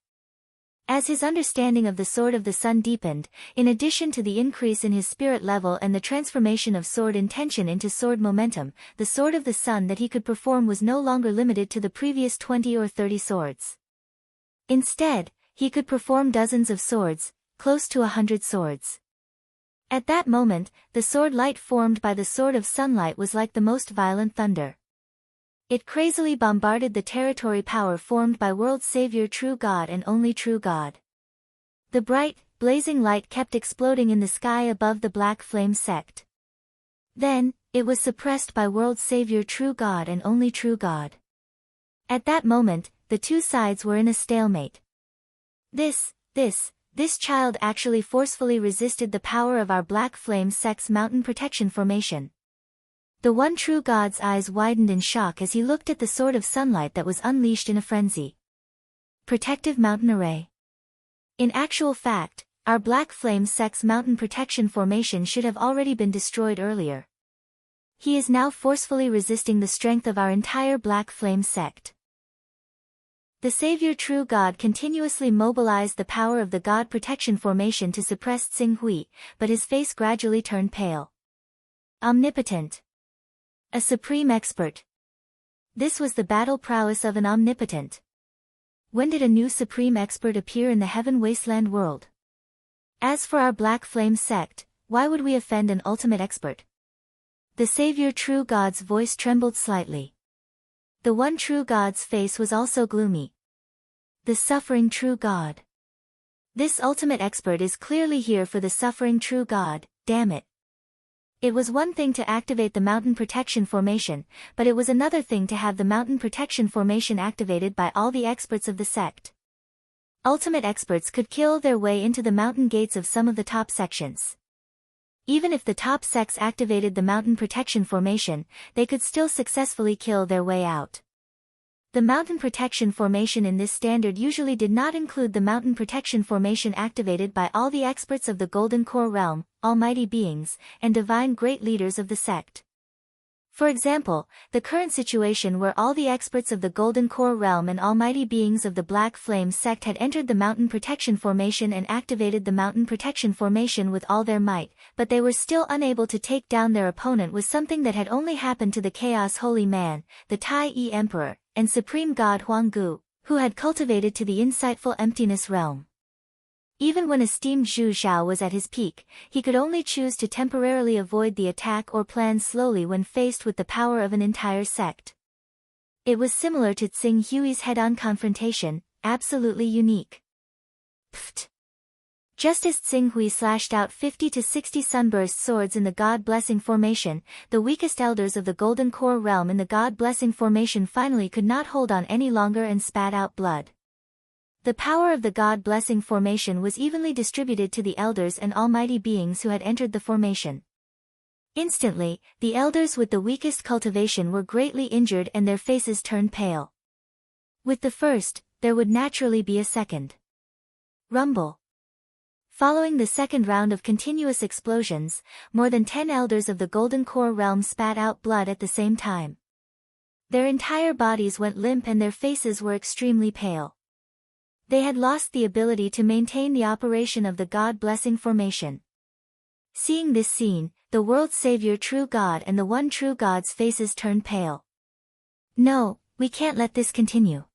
As his understanding of the Sword of the Sun deepened, in addition to the increase in his spirit level and the transformation of sword intention into sword momentum, the Sword of the Sun that he could perform was no longer limited to the previous 20 or 30 swords. Instead, he could perform dozens of swords, close to 100 swords. At that moment, the sword light formed by the Sword of Sunlight was like the most violent thunder. It crazily bombarded the territory power formed by World Savior, True God and only True God. The bright, blazing light kept exploding in the sky above the Black Flame sect. Then, it was suppressed by World Savior, True God and only True God. At that moment, the two sides were in a stalemate. This child actually forcefully resisted the power of our Black Flame sect's mountain protection formation. The one True God's eyes widened in shock as he looked at the Sword of Sunlight that was unleashed in a frenzy. Protective Mountain Array. In actual fact, our Black Flame sect's mountain protection formation should have already been destroyed earlier. He is now forcefully resisting the strength of our entire Black Flame sect. The Savior True God continuously mobilized the power of the God protection formation to suppress Tsing-Hui, but his face gradually turned pale. Omnipotent. A supreme expert. This was the battle prowess of an omnipotent. When did a new supreme expert appear in the heaven wasteland world? As for our Black Flame sect, why would we offend an ultimate expert? The Savior True God's voice trembled slightly. The one True God's face was also gloomy. The suffering True God. This ultimate expert is clearly here for the suffering True God, damn it. It was one thing to activate the mountain protection formation, but it was another thing to have the mountain protection formation activated by all the experts of the sect. Ultimate experts could kill their way into the mountain gates of some of the top sections. Even if the top sects activated the mountain protection formation, they could still successfully kill their way out. The mountain protection formation in this standard usually did not include the mountain protection formation activated by all the experts of the Golden Core Realm, almighty beings, and divine great leaders of the sect. For example, the current situation where all the experts of the Golden Core Realm and almighty beings of the Black Flame sect had entered the mountain protection formation and activated the mountain protection formation with all their might, but they were still unable to take down their opponent, was something that had only happened to the Chaos Holy Man, the Tai Yi Emperor, and Supreme God Huang Gu, who had cultivated to the insightful emptiness realm. Even when esteemed Zhu Xiao was at his peak, he could only choose to temporarily avoid the attack or plan slowly when faced with the power of an entire sect. It was similar to Tsing Hui's head-on confrontation, absolutely unique. Pfft. Just as Tsing Hui slashed out 50 to 60 sunburst swords in the God-blessing formation, the weakest elders of the Golden Core Realm in the God-blessing formation finally could not hold on any longer and spat out blood. The power of the God-blessing formation was evenly distributed to the elders and almighty beings who had entered the formation. Instantly, the elders with the weakest cultivation were greatly injured and their faces turned pale. With the first, there would naturally be a second. Rumble. Following the second round of continuous explosions, more than 10 elders of the Golden Core Realm spat out blood at the same time. Their entire bodies went limp and their faces were extremely pale. They had lost the ability to maintain the operation of the God-blessing formation. Seeing this scene, the World Savior True God and the One True God's faces turned pale. No, we can't let this continue.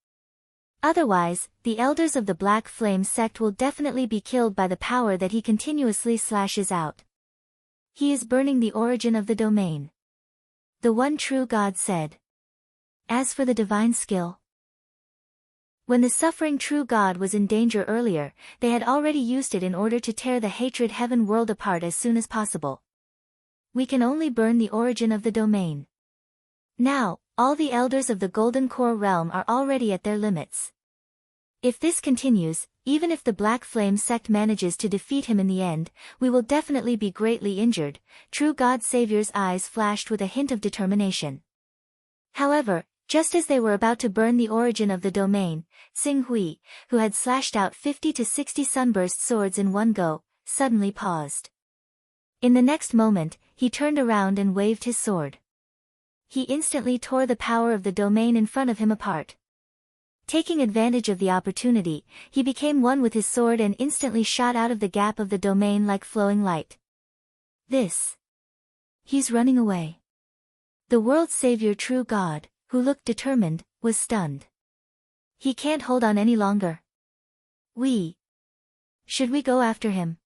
Otherwise, the elders of the Black Flame sect will definitely be killed by the power that he continuously slashes out. He is burning the origin of the domain. The One True God said. As for the divine skill, when the suffering True God was in danger earlier, they had already used it in order to tear the hatred heaven world apart as soon as possible. We can only burn the origin of the domain. Now, All the elders of the Golden Core realm are already at their limits. If this continues, even if the Black Flame sect manages to defeat him in the end, we will definitely be greatly injured. True God Savior's eyes flashed with a hint of determination. However, just as they were about to burn the origin of the domain, Xing Hui, who had slashed out 50 to 60 sunburst swords in one go, suddenly paused. In the next moment, he turned around and waved his sword. He instantly tore the power of the domain in front of him apart. Taking advantage of the opportunity, he became one with his sword and instantly shot out of the gap of the domain like flowing light. He's running away. The world's savior, true God, who looked determined, was stunned. He can't hold on any longer. Should we go after him?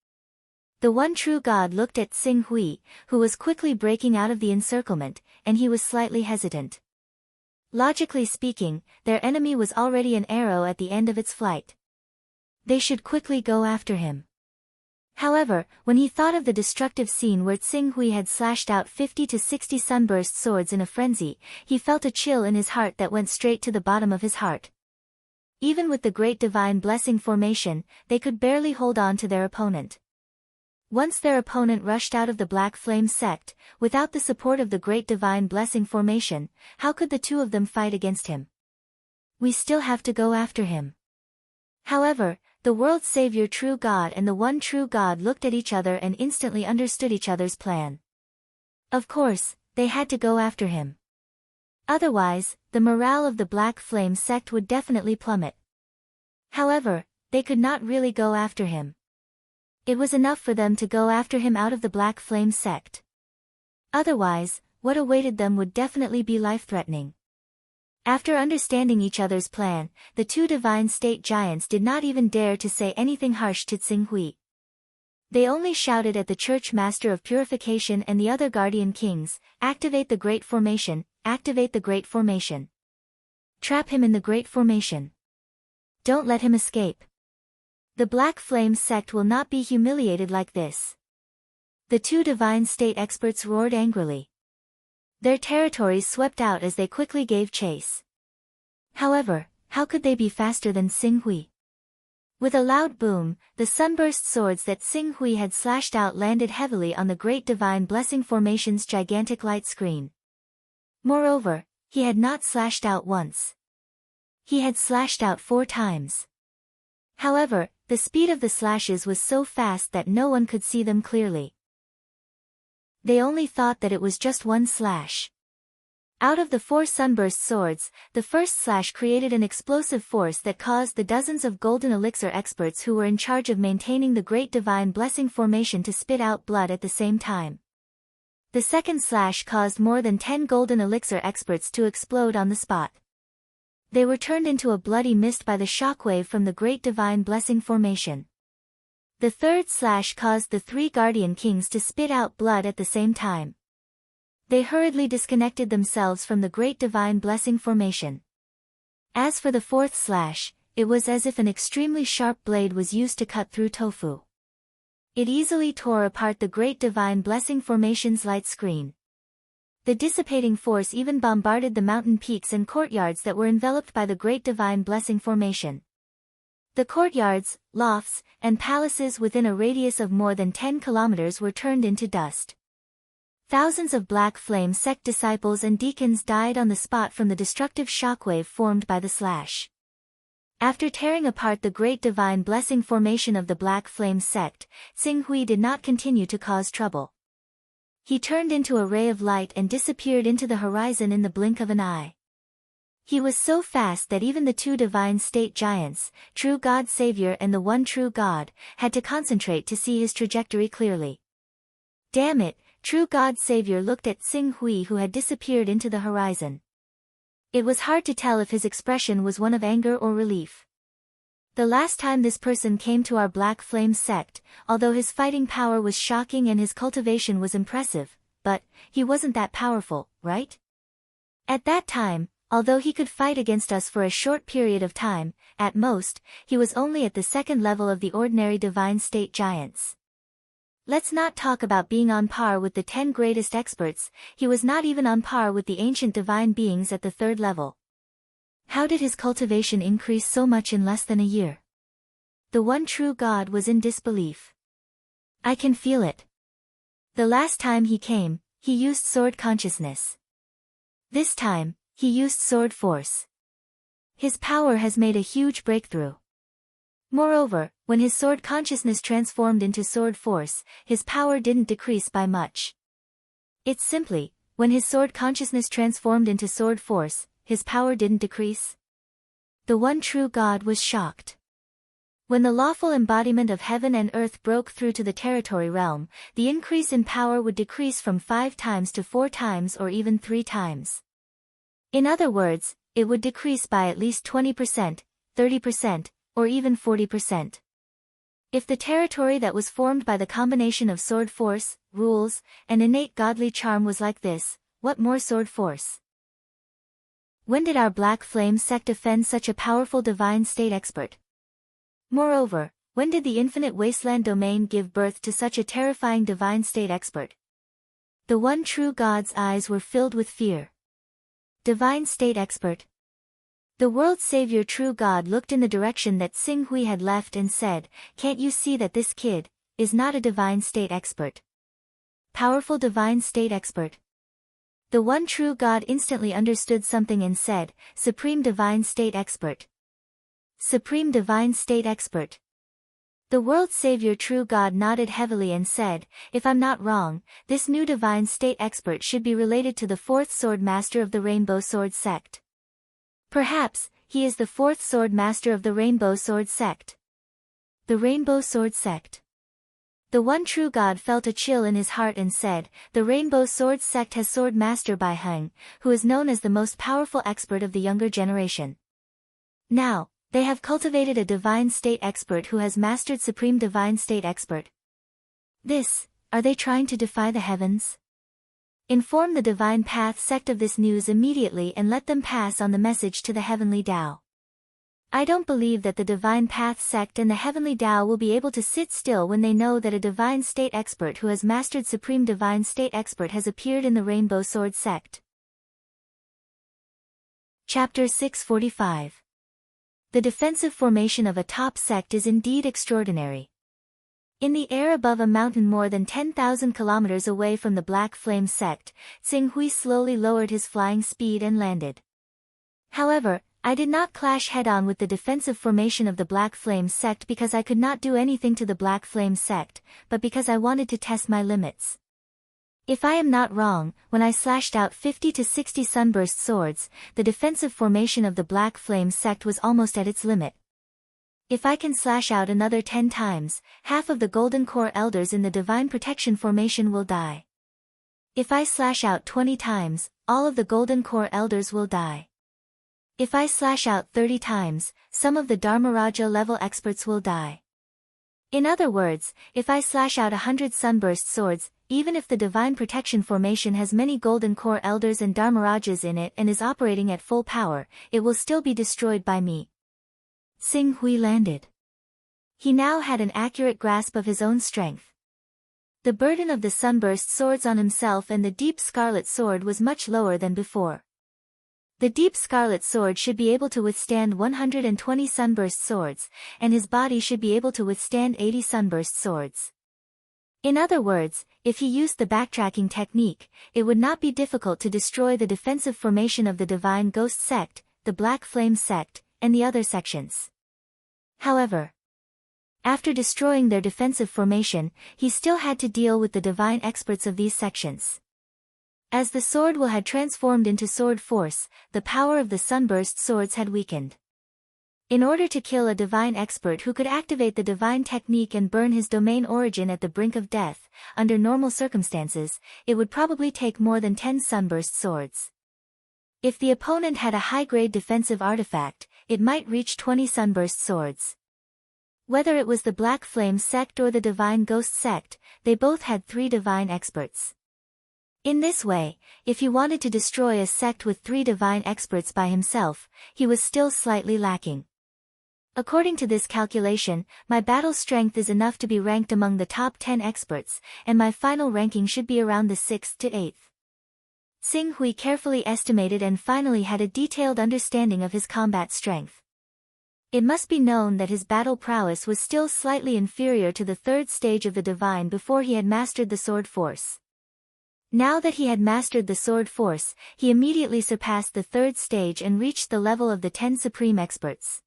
The one true God looked at Xing Hui, who was quickly breaking out of the encirclement, and he was slightly hesitant. Logically speaking, their enemy was already an arrow at the end of its flight. They should quickly go after him. However, when he thought of the destructive scene where Xing Hui had slashed out 50 to 60 sunburst swords in a frenzy, he felt a chill in his heart that went straight to the bottom of his heart. Even with the Great Divine Blessing formation, they could barely hold on to their opponent. Once their opponent rushed out of the Black Flame sect, without the support of the Great Divine Blessing formation, how could the two of them fight against him? We still have to go after him. However, the world's savior true God and the one true God looked at each other and instantly understood each other's plan. Of course, they had to go after him. Otherwise, the morale of the Black Flame sect would definitely plummet. However, they could not really go after him. It was enough for them to go after him out of the Black Flame sect. Otherwise, what awaited them would definitely be life-threatening. After understanding each other's plan, the two divine state giants did not even dare to say anything harsh to Xing Hui. They only shouted at the Church Master of Purification and the other Guardian Kings, "Activate the Great Formation, activate the Great Formation. Trap him in the Great Formation. Don't let him escape. The Black Flame sect will not be humiliated like this." The two divine state experts roared angrily. Their territories swept out as they quickly gave chase. However, how could they be faster than Xing Hui? With a loud boom, the sunburst swords that Xing Hui had slashed out landed heavily on the Great Divine Blessing Formation's gigantic light screen. Moreover, he had not slashed out once. He had slashed out 4 times. However, the speed of the slashes was so fast that no one could see them clearly. They only thought that it was just one slash. Out of the 4 sunburst swords, the first slash created an explosive force that caused the dozens of golden elixir experts who were in charge of maintaining the Great Divine Blessing Formation to spit out blood at the same time. The second slash caused more than 10 golden elixir experts to explode on the spot. They were turned into a bloody mist by the shockwave from the Great Divine Blessing Formation. The third slash caused the 3 Guardian Kings to spit out blood at the same time. They hurriedly disconnected themselves from the Great Divine Blessing Formation. As for the fourth slash, it was as if an extremely sharp blade was used to cut through tofu. It easily tore apart the Great Divine Blessing Formation's light screen. The dissipating force even bombarded the mountain peaks and courtyards that were enveloped by the Great Divine Blessing Formation. The courtyards, lofts, and palaces within a radius of more than 10 kilometers were turned into dust. Thousands of Black Flame sect disciples and deacons died on the spot from the destructive shockwave formed by the slash. After tearing apart the Great Divine Blessing Formation of the Black Flame sect, Xing Hui did not continue to cause trouble. He turned into a ray of light and disappeared into the horizon in the blink of an eye. He was so fast that even the 2 divine state giants, True God Savior and the One True God, had to concentrate to see his trajectory clearly. Damn it, True God Savior looked at Xing Hui, who had disappeared into the horizon. It was hard to tell if his expression was one of anger or relief. The last time this person came to our Black Flame sect, although his fighting power was shocking and his cultivation was impressive, but he wasn't that powerful, right? At that time, although he could fight against us for a short period of time, at most, he was only at the 2nd level of the ordinary divine state giants. Let's not talk about being on par with the 10 greatest experts, he was not even on par with the ancient divine beings at the 3rd level. How did his cultivation increase so much in less than a year? The one true God was in disbelief. I can feel it. The last time he came, he used sword consciousness. This time, he used sword force. His power has made a huge breakthrough. Moreover, when his sword consciousness transformed into sword force, his power didn't decrease by much. It's simply, when his sword consciousness transformed into sword force, his power didn't decrease. The one true God was shocked. When the lawful embodiment of heaven and earth broke through to the territory realm, the increase in power would decrease from 5 times to 4 times or even 3 times. In other words, it would decrease by at least 20%, 30%, or even 40%. If the territory that was formed by the combination of sword force, rules, and innate godly charm was like this, what more sword force? When did our Black Flame sect offend such a powerful divine state expert? Moreover, when did the infinite wasteland domain give birth to such a terrifying divine state expert? The one true God's eyes were filled with fear. Divine state expert. The world's savior true God looked in the direction that Xing Hui had left and said, "Can't you see that this kid is not a divine state expert? Powerful divine state expert." The one true God instantly understood something and said, "Supreme divine state expert. Supreme divine state expert." The world's savior true God nodded heavily and said, "If I'm not wrong, this new divine state expert should be related to the 4th sword master of the Rainbow Sword sect. Perhaps, he is the 4th sword master of the Rainbow Sword sect." The Rainbow Sword sect. The one true God felt a chill in his heart and said, "The Rainbow Sword sect has sword master Bai Heng, who is known as the most powerful expert of the younger generation. Now, they have cultivated a divine state expert who has mastered supreme divine state expert. Are they trying to defy the heavens? Inform the Divine Path sect of this news immediately and let them pass on the message to the Heavenly Tao. I don't believe that the Divine Path sect and the Heavenly Tao will be able to sit still when they know that a divine state expert who has mastered supreme divine state expert has appeared in the Rainbow Sword sect." Chapter 645. The defensive formation of a top sect is indeed extraordinary. In the air above a mountain more than 10,000 kilometers away from the Black Flame sect, Xing Hui slowly lowered his flying speed and landed. However, I did not clash head-on with the defensive formation of the Black Flame sect because I could not do anything to the Black Flame sect, but because I wanted to test my limits. If I am not wrong, when I slashed out 50 to 60 sunburst swords, the defensive formation of the Black Flame sect was almost at its limit. If I can slash out another 10 times, half of the Golden Core Elders in the Divine Protection formation will die. If I slash out 20 times, all of the Golden Core Elders will die. If I slash out 30 times, some of the Dharmaraja level experts will die. In other words, if I slash out 100 sunburst swords, even if the Divine Protection formation has many Golden Core Elders and Dharmarajas in it and is operating at full power, it will still be destroyed by me. Xing Hui landed. He now had an accurate grasp of his own strength. The burden of the sunburst swords on himself and the deep scarlet sword was much lower than before. The deep scarlet sword should be able to withstand 120 sunburst swords, and his body should be able to withstand 80 sunburst swords. In other words, if he used the backtracking technique, it would not be difficult to destroy the defensive formation of the Divine Ghost sect, the Black Flame sect, and the other sections. However, after destroying their defensive formation, he still had to deal with the divine experts of these sections. As the sword will had transformed into sword force, the power of the sunburst swords had weakened. In order to kill a divine expert who could activate the divine technique and burn his domain origin at the brink of death, under normal circumstances, it would probably take more than 10 sunburst swords. If the opponent had a high-grade defensive artifact, it might reach 20 sunburst swords. Whether it was the Black Flame sect or the Divine Ghost sect, they both had 3 divine experts. In this way, if he wanted to destroy a sect with 3 divine experts by himself, he was still slightly lacking. According to this calculation, my battle strength is enough to be ranked among the top 10 experts, and my final ranking should be around the 6th to 8th. Xing Hui carefully estimated and finally had a detailed understanding of his combat strength. It must be known that his battle prowess was still slightly inferior to the 3rd stage of the divine before he had mastered the sword force. Now that he had mastered the sword force, he immediately surpassed the 3rd stage and reached the level of the 10 supreme experts.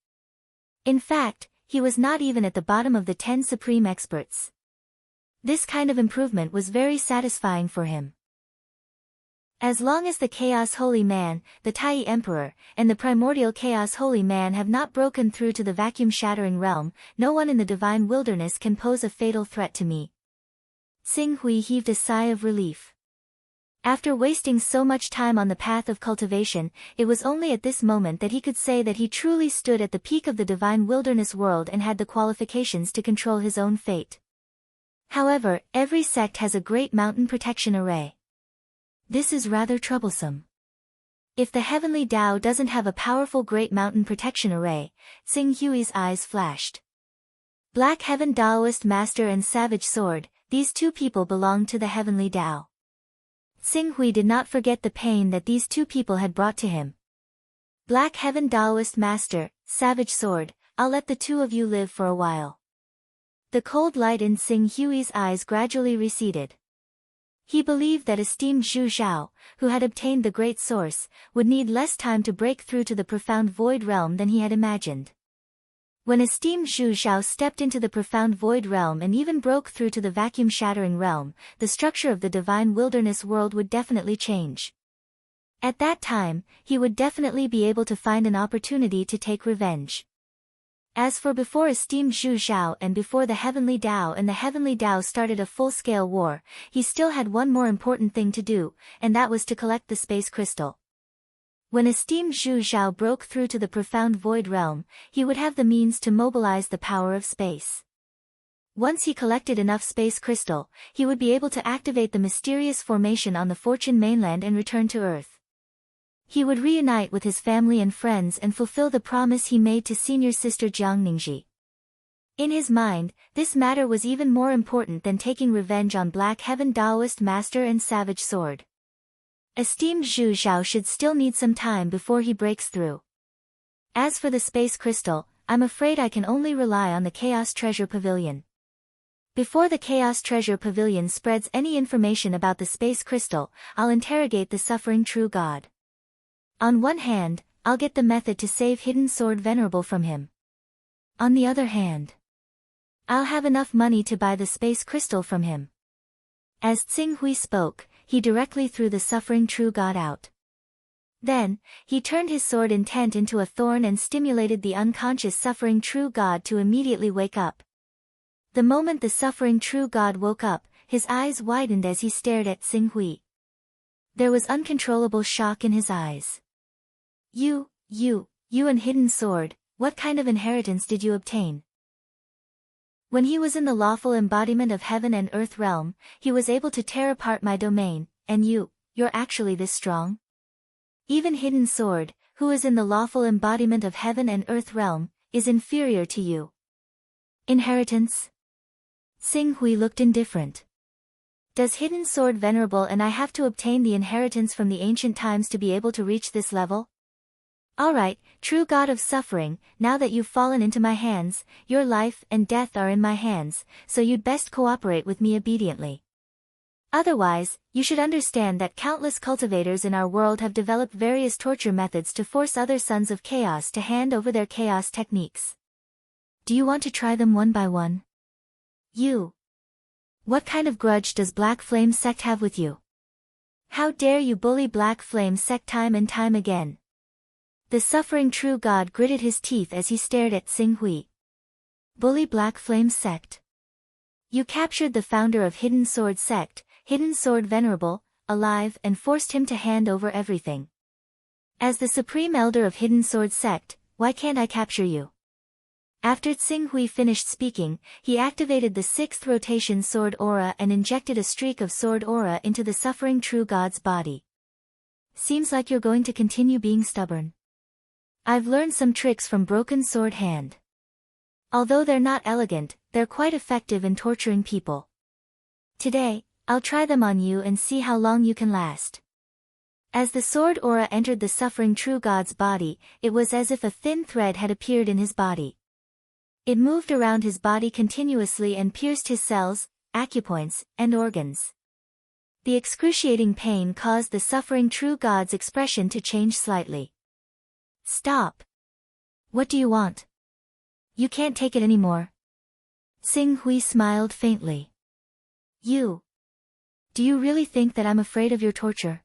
In fact, he was not even at the bottom of the 10 supreme experts. This kind of improvement was very satisfying for him. As long as the Chaos Holy Man, the Tai Emperor, and the Primordial Chaos Holy Man have not broken through to the vacuum-shattering realm, no one in the divine wilderness can pose a fatal threat to me. Xing Hui heaved a sigh of relief. After wasting so much time on the path of cultivation, it was only at this moment that he could say that he truly stood at the peak of the divine wilderness world and had the qualifications to control his own fate. However, every sect has a great mountain protection array. This is rather troublesome. If the heavenly Tao doesn't have a powerful great mountain protection array, Xing Hui's eyes flashed. Black Heaven Daoist Master and Savage Sword, these two people belong to the heavenly Tao. Xing Hui did not forget the pain that these two people had brought to him. Black Heaven Daoist Master, Savage Sword, I'll let the two of you live for a while. The cold light in Xing Hui's eyes gradually receded. He believed that esteemed Zhu Zhao, who had obtained the Great Source, would need less time to break through to the profound void realm than he had imagined. When esteemed Zhu Zhao stepped into the profound void realm and even broke through to the vacuum-shattering realm, the structure of the divine wilderness world would definitely change. At that time, he would definitely be able to find an opportunity to take revenge. As for before esteemed Zhu Zhao and before the heavenly Tao and the heavenly Tao started a full-scale war, he still had one more important thing to do, and that was to collect the space crystal. When esteemed Zhu Zhao broke through to the profound void realm, he would have the means to mobilize the power of space. Once he collected enough space crystal, he would be able to activate the mysterious formation on the Fortune mainland and return to Earth. He would reunite with his family and friends and fulfill the promise he made to senior sister Jiang Ningji. In his mind, this matter was even more important than taking revenge on Black Heaven Daoist Master and Savage Sword. Esteemed Zhu Zhao should still need some time before he breaks through. As for the space crystal, I'm afraid I can only rely on the Chaos Treasure Pavilion. Before the Chaos Treasure Pavilion spreads any information about the space crystal, I'll interrogate the suffering true God. On one hand, I'll get the method to save Hidden Sword Venerable from him. On the other hand, I'll have enough money to buy the space crystal from him. As Xing Hui spoke, he directly threw the suffering true God out. Then, he turned his sword intent into a thorn and stimulated the unconscious suffering true God to immediately wake up. The moment the suffering true God woke up, his eyes widened as he stared at Xing Hui. There was uncontrollable shock in his eyes. You and Hidden Sword, what kind of inheritance did you obtain? When he was in the lawful embodiment of heaven and earth realm, he was able to tear apart my domain, and you're actually this strong? Even Hidden Sword, who is in the lawful embodiment of heaven and earth realm, is inferior to you. Inheritance? Xing Hui looked indifferent. Does Hidden Sword Venerable and I have to obtain the inheritance from the ancient times to be able to reach this level? Alright, true God of suffering, now that you've fallen into my hands, your life and death are in my hands, so you'd best cooperate with me obediently. Otherwise, you should understand that countless cultivators in our world have developed various torture methods to force other sons of chaos to hand over their chaos techniques. Do you want to try them one by one? What kind of grudge does Black Flame Sect have with you? How dare you bully Black Flame Sect time and time again? The suffering true God gritted his teeth as he stared at Xing Hui. Bully Black Flame Sect? You captured the founder of Hidden Sword Sect, Hidden Sword Venerable, alive and forced him to hand over everything. As the Supreme Elder of Hidden Sword Sect, why can't I capture you? After Xing Hui finished speaking, he activated the 6th rotation sword aura and injected a streak of sword aura into the suffering true God's body. Seems like you're going to continue being stubborn. I've learned some tricks from Broken Sword Hand. Although they're not elegant, they're quite effective in torturing people. Today, I'll try them on you and see how long you can last. As the sword aura entered the suffering true god's body, it was as if a thin thread had appeared in his body. It moved around his body continuously and pierced his cells, acupoints, and organs. The excruciating pain caused the suffering true god's expression to change slightly. Stop. What do you want? You can't take it anymore. Xing Hui smiled faintly. Do you really think that I'm afraid of your torture?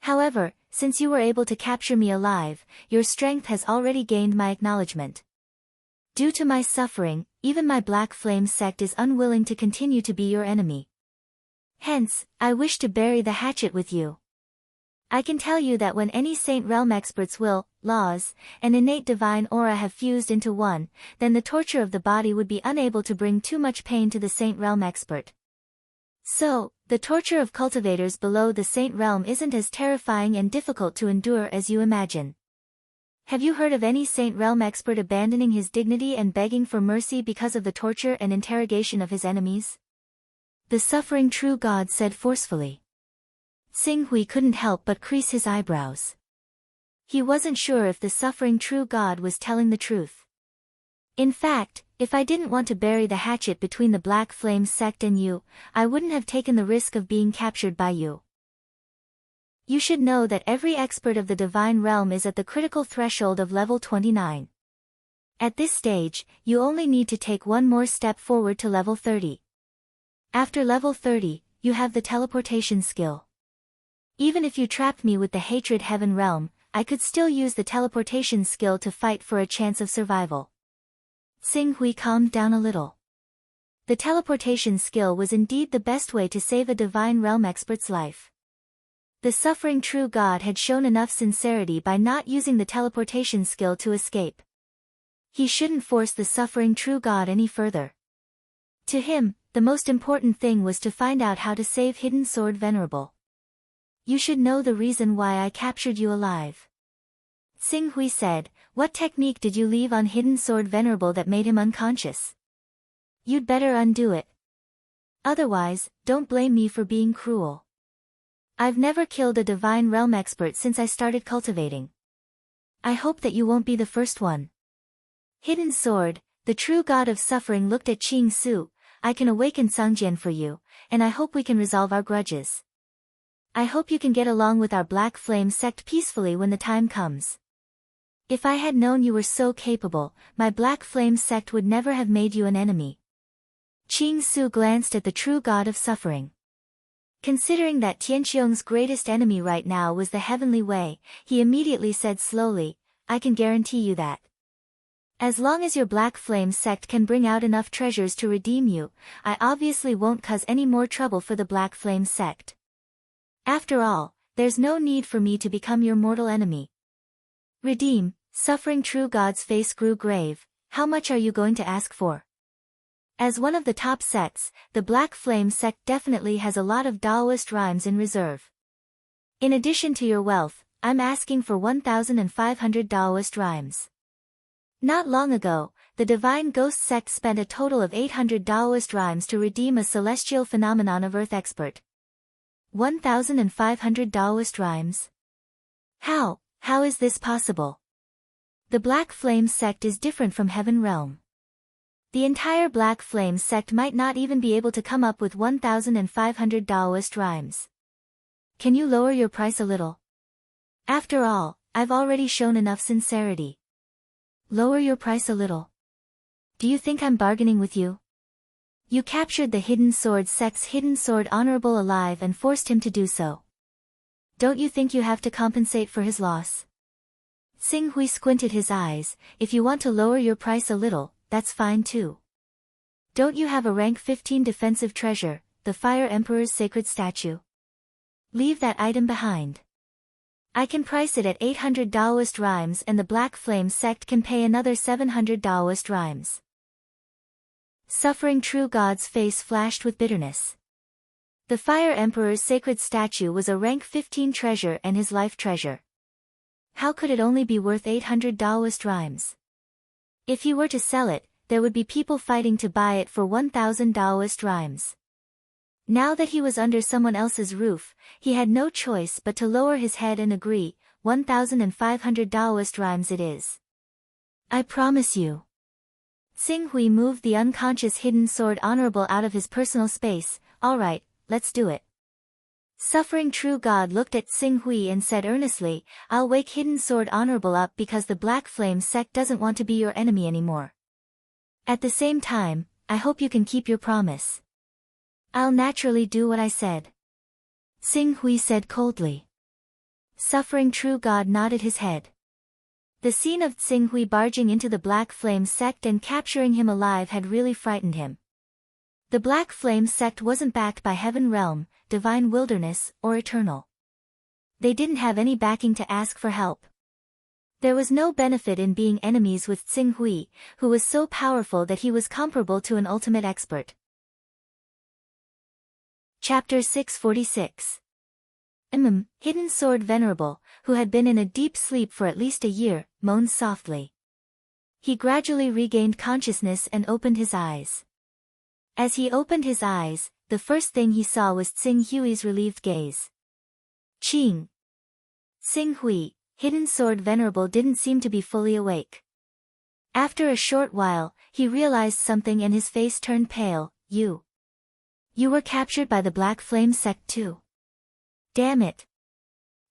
However, since you were able to capture me alive, your strength has already gained my acknowledgement. Due to my suffering, even my Black Flame sect is unwilling to continue to be your enemy. Hence, I wish to bury the hatchet with you. I can tell you that when any Saint Realm expert's will, laws, and innate divine aura have fused into one, then the torture of the body would be unable to bring too much pain to the Saint Realm expert. So, the torture of cultivators below the Saint Realm isn't as terrifying and difficult to endure as you imagine. Have you heard of any Saint Realm expert abandoning his dignity and begging for mercy because of the torture and interrogation of his enemies? The suffering true god said forcefully. Xing Hui couldn't help but crease his eyebrows. He wasn't sure if the suffering true god was telling the truth. In fact, if I didn't want to bury the hatchet between the Black Flame sect and you, I wouldn't have taken the risk of being captured by you. You should know that every expert of the divine realm is at the critical threshold of level 29. At this stage, you only need to take one more step forward to level 30. After level 30, you have the teleportation skill. Even if you trapped me with the Hatred Heaven realm, I could still use the teleportation skill to fight for a chance of survival. Xing Hui calmed down a little. The teleportation skill was indeed the best way to save a divine realm expert's life. The suffering true god had shown enough sincerity by not using the teleportation skill to escape. He shouldn't force the suffering true god any further. To him, the most important thing was to find out how to save Hidden Sword Venerable. You should know the reason why I captured you alive. Xing Hui said, what technique did you leave on Hidden Sword Venerable that made him unconscious? You'd better undo it. Otherwise, don't blame me for being cruel. I've never killed a divine realm expert since I started cultivating. I hope that you won't be the first one. Hidden Sword, the true god of suffering looked at Qing Su. I can awaken Sangjian for you, and I hope we can resolve our grudges. I hope you can get along with our Black Flame sect peacefully when the time comes. If I had known you were so capable, my Black Flame sect would never have made you an enemy. Qing Su glanced at the true god of suffering. Considering that Tianqiong's greatest enemy right now was the Heavenly Way, he immediately said slowly, I can guarantee you that. As long as your Black Flame sect can bring out enough treasures to redeem you, I obviously won't cause any more trouble for the Black Flame sect. After all, there's no need for me to become your mortal enemy. Redeem, suffering true god's face grew grave, how much are you going to ask for? As one of the top sects, the Black Flame sect definitely has a lot of Daoist rhymes in reserve. In addition to your wealth, I'm asking for 1,500 Daoist rhymes. Not long ago, the Divine Ghost sect spent a total of 800 Daoist rhymes to redeem a celestial phenomenon of Earth expert. 1,500 Daoist rhymes? How is this possible? The Black Flame sect is different from Heaven Realm. The entire Black Flame sect might not even be able to come up with 1,500 Daoist rhymes. Can you lower your price a little? After all, I've already shown enough sincerity. Lower your price a little. Do you think I'm bargaining with you? You captured the Hidden Sword sect's Hidden Sword Honorable alive and forced him to do so. Don't you think you have to compensate for his loss? Xing Hui squinted his eyes, if you want to lower your price a little, that's fine too. Don't you have a rank 15 defensive treasure, the Fire Emperor's sacred statue? Leave that item behind. I can price it at 800 Daoist rhymes and the Black Flame sect can pay another 700 Daoist rhymes. Suffering true god's face flashed with bitterness. The Fire Emperor's sacred statue was a rank 15 treasure and his life treasure. How could it only be worth 800 Daoist rhymes? If he were to sell it, there would be people fighting to buy it for 1,000 Daoist rhymes. Now that he was under someone else's roof, he had no choice but to lower his head and agree, 1,500 Daoist rhymes it is. I promise you. Xing Hui moved the unconscious hidden sword honorable out of his personal space. Alright, let's do it. Suffering True God looked at Xing Hui and said earnestly, I'll wake hidden sword honorable up because the Black Flame sect doesn't want to be your enemy anymore. At the same time, I hope you can keep your promise. I'll naturally do what I said. Xing Hui said coldly. Suffering True God nodded his head. The scene of Xing Hui barging into the Black Flame sect and capturing him alive had really frightened him. The Black Flame sect wasn't backed by Heaven Realm, Divine Wilderness, or Eternal. They didn't have any backing to ask for help. There was no benefit in being enemies with Xing Hui, who was so powerful that he was comparable to an ultimate expert. Chapter 646. Hidden Sword Venerable, who had been in a deep sleep for at least a year, moaned softly. He gradually regained consciousness and opened his eyes. As he opened his eyes, the first thing he saw was Xing Hui's relieved gaze. Qing. Xing Hui, Hidden Sword Venerable didn't seem to be fully awake. After a short while, he realized something and his face turned pale. You were captured by the Black Flame sect too. Damn it.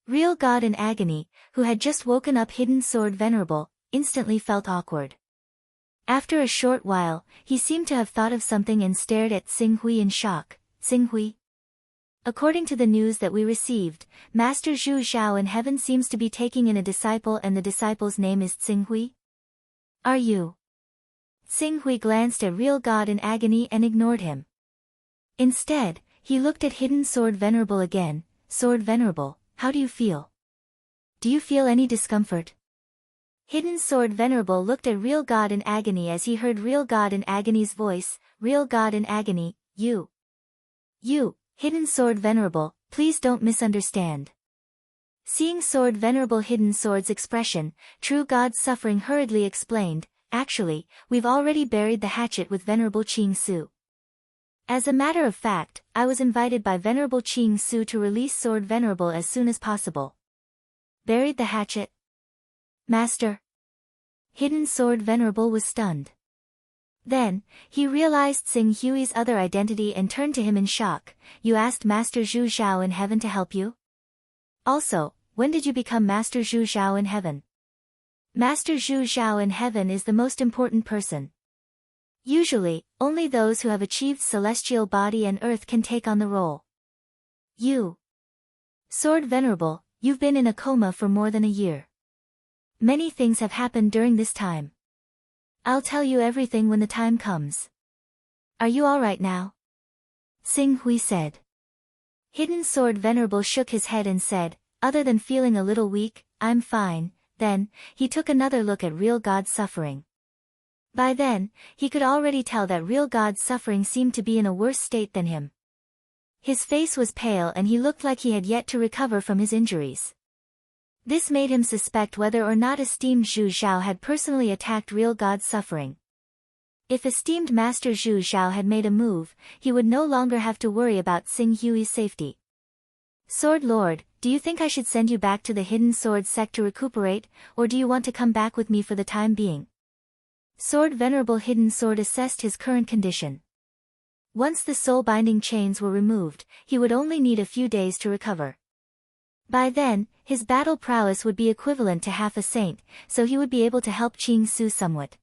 Real God in agony, who had just woken up Hidden Sword Venerable, instantly felt awkward. After a short while, he seemed to have thought of something and stared at Xing Hui in shock. Xing Hui? According to the news that we received, Master Zhu Zhao in heaven seems to be taking in a disciple and the disciple's name is Xing Hui? Are you? Xing Hui glanced at Real God in agony and ignored him. Instead, he looked at Hidden Sword Venerable again. Sword Venerable, how do you feel? Do you feel any discomfort? Hidden Sword Venerable looked at Real God in agony as he heard Real God in agony's voice. Real God in agony, you, Hidden Sword Venerable, please don't misunderstand. Seeing Sword Venerable Hidden Sword's expression, True God suffering hurriedly explained, actually, we've already buried the hatchet with Venerable Qing Su. As a matter of fact, I was invited by Venerable Qing Su to release Sword Venerable as soon as possible. Buried the hatchet? Master? Hidden Sword Venerable was stunned. Then, he realized Xing Hui's other identity and turned to him in shock. You asked Master Zhu Zhao in heaven to help you? Also, when did you become Master Zhu Zhao in heaven? Master Zhu Zhao in heaven is the most important person. Usually, only those who have achieved celestial body and earth can take on the role. You, Sword Venerable, you've been in a coma for more than a year. Many things have happened during this time. I'll tell you everything when the time comes. Are you all right now? Xing Hui said. Hidden Sword Venerable shook his head and said, other than feeling a little weak, I'm fine. Then, he took another look at Real God's suffering. By then, he could already tell that Real God's suffering seemed to be in a worse state than him. His face was pale and he looked like he had yet to recover from his injuries. This made him suspect whether or not esteemed Zhu Zhao had personally attacked Real God's suffering. If esteemed Master Zhu Zhao had made a move, he would no longer have to worry about Xing Hui's safety. Sword Lord, do you think I should send you back to the Hidden Sword sect to recuperate, or do you want to come back with me for the time being? Sword Venerable Hidden Sword assessed his current condition. Once the soul-binding chains were removed, he would only need a few days to recover. By then, his battle prowess would be equivalent to half a saint, so he would be able to help Qing Su somewhat.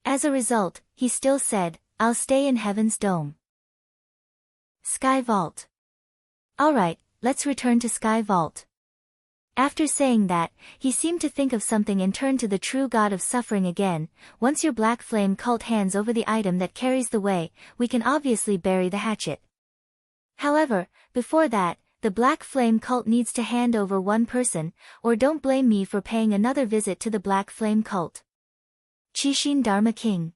As a result, he still said, I'll stay in Heaven's Dome. Sky Vault. Alright, let's return to Sky Vault. After saying that, he seemed to think of something and turned to the true God of suffering again. Once your Black Flame cult hands over the item that carries the way, we can obviously bury the hatchet. However, before that, the Black Flame cult needs to hand over one person, or don't blame me for paying another visit to the Black Flame cult. Qixin Dharma King.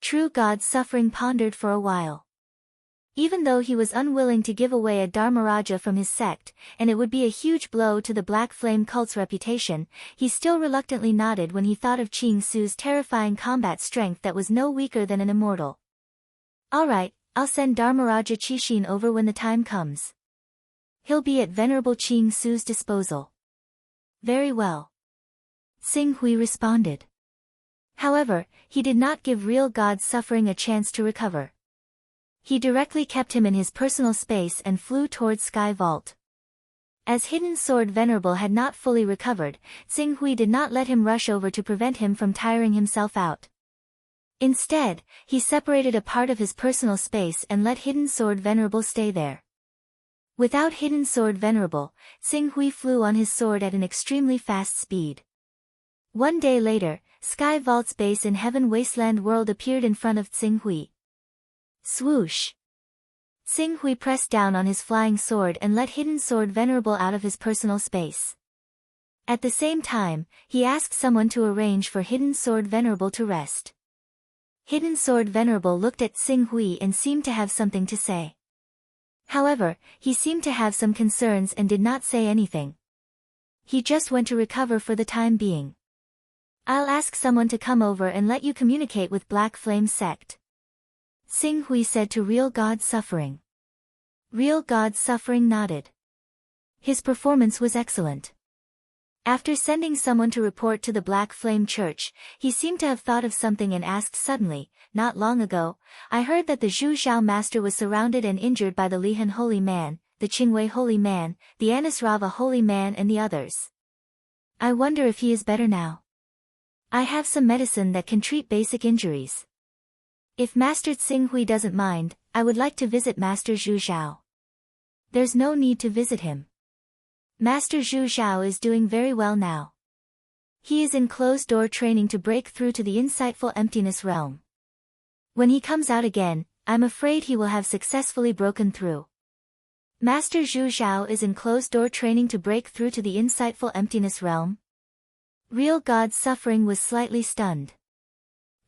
True God suffering pondered for a while. Even though he was unwilling to give away a Dharmaraja from his sect, and it would be a huge blow to the Black Flame cult's reputation, he still reluctantly nodded when he thought of Ching Su's terrifying combat strength that was no weaker than an immortal. Alright, I'll send Dharmaraja Chishin over when the time comes. He'll be at Venerable Ching Su's disposal. Very well. Xing Hui responded. However, he did not give real God Suffering a chance to recover. He directly kept him in his personal space and flew towards Sky Vault. As Hidden Sword Venerable had not fully recovered, Xing Hui did not let him rush over to prevent him from tiring himself out. Instead, he separated a part of his personal space and let Hidden Sword Venerable stay there. Without Hidden Sword Venerable, Xing Hui flew on his sword at an extremely fast speed. One day later, Sky Vault's base in Heaven Wasteland World appeared in front of Xing Hui. Swoosh! Xing Hui pressed down on his flying sword and let Hidden Sword Venerable out of his personal space. At the same time, he asked someone to arrange for Hidden Sword Venerable to rest. Hidden Sword Venerable looked at Xing Hui and seemed to have something to say. However, he seemed to have some concerns and did not say anything. He just went to recover for the time being. I'll ask someone to come over and let you communicate with Black Flame Sect. Xing Hui said to Real God Suffering. Real God Suffering nodded. His performance was excellent. After sending someone to report to the Black Flame Church, he seemed to have thought of something and asked suddenly, not long ago, I heard that the Zhu Zhao Master was surrounded and injured by the Lihan Holy Man, the Qingwei Holy Man, the Anisrava Holy Man and the others. I wonder if he is better now. I have some medicine that can treat basic injuries. If Master Xing Hui doesn't mind, I would like to visit Master Zhu Zhao. There's no need to visit him. Master Zhu Zhao is doing very well now. He is in closed-door training to break through to the insightful emptiness realm. When he comes out again, I'm afraid he will have successfully broken through. Master Zhu Zhao is in closed-door training to break through to the insightful emptiness realm? Real God Suffering was slightly stunned.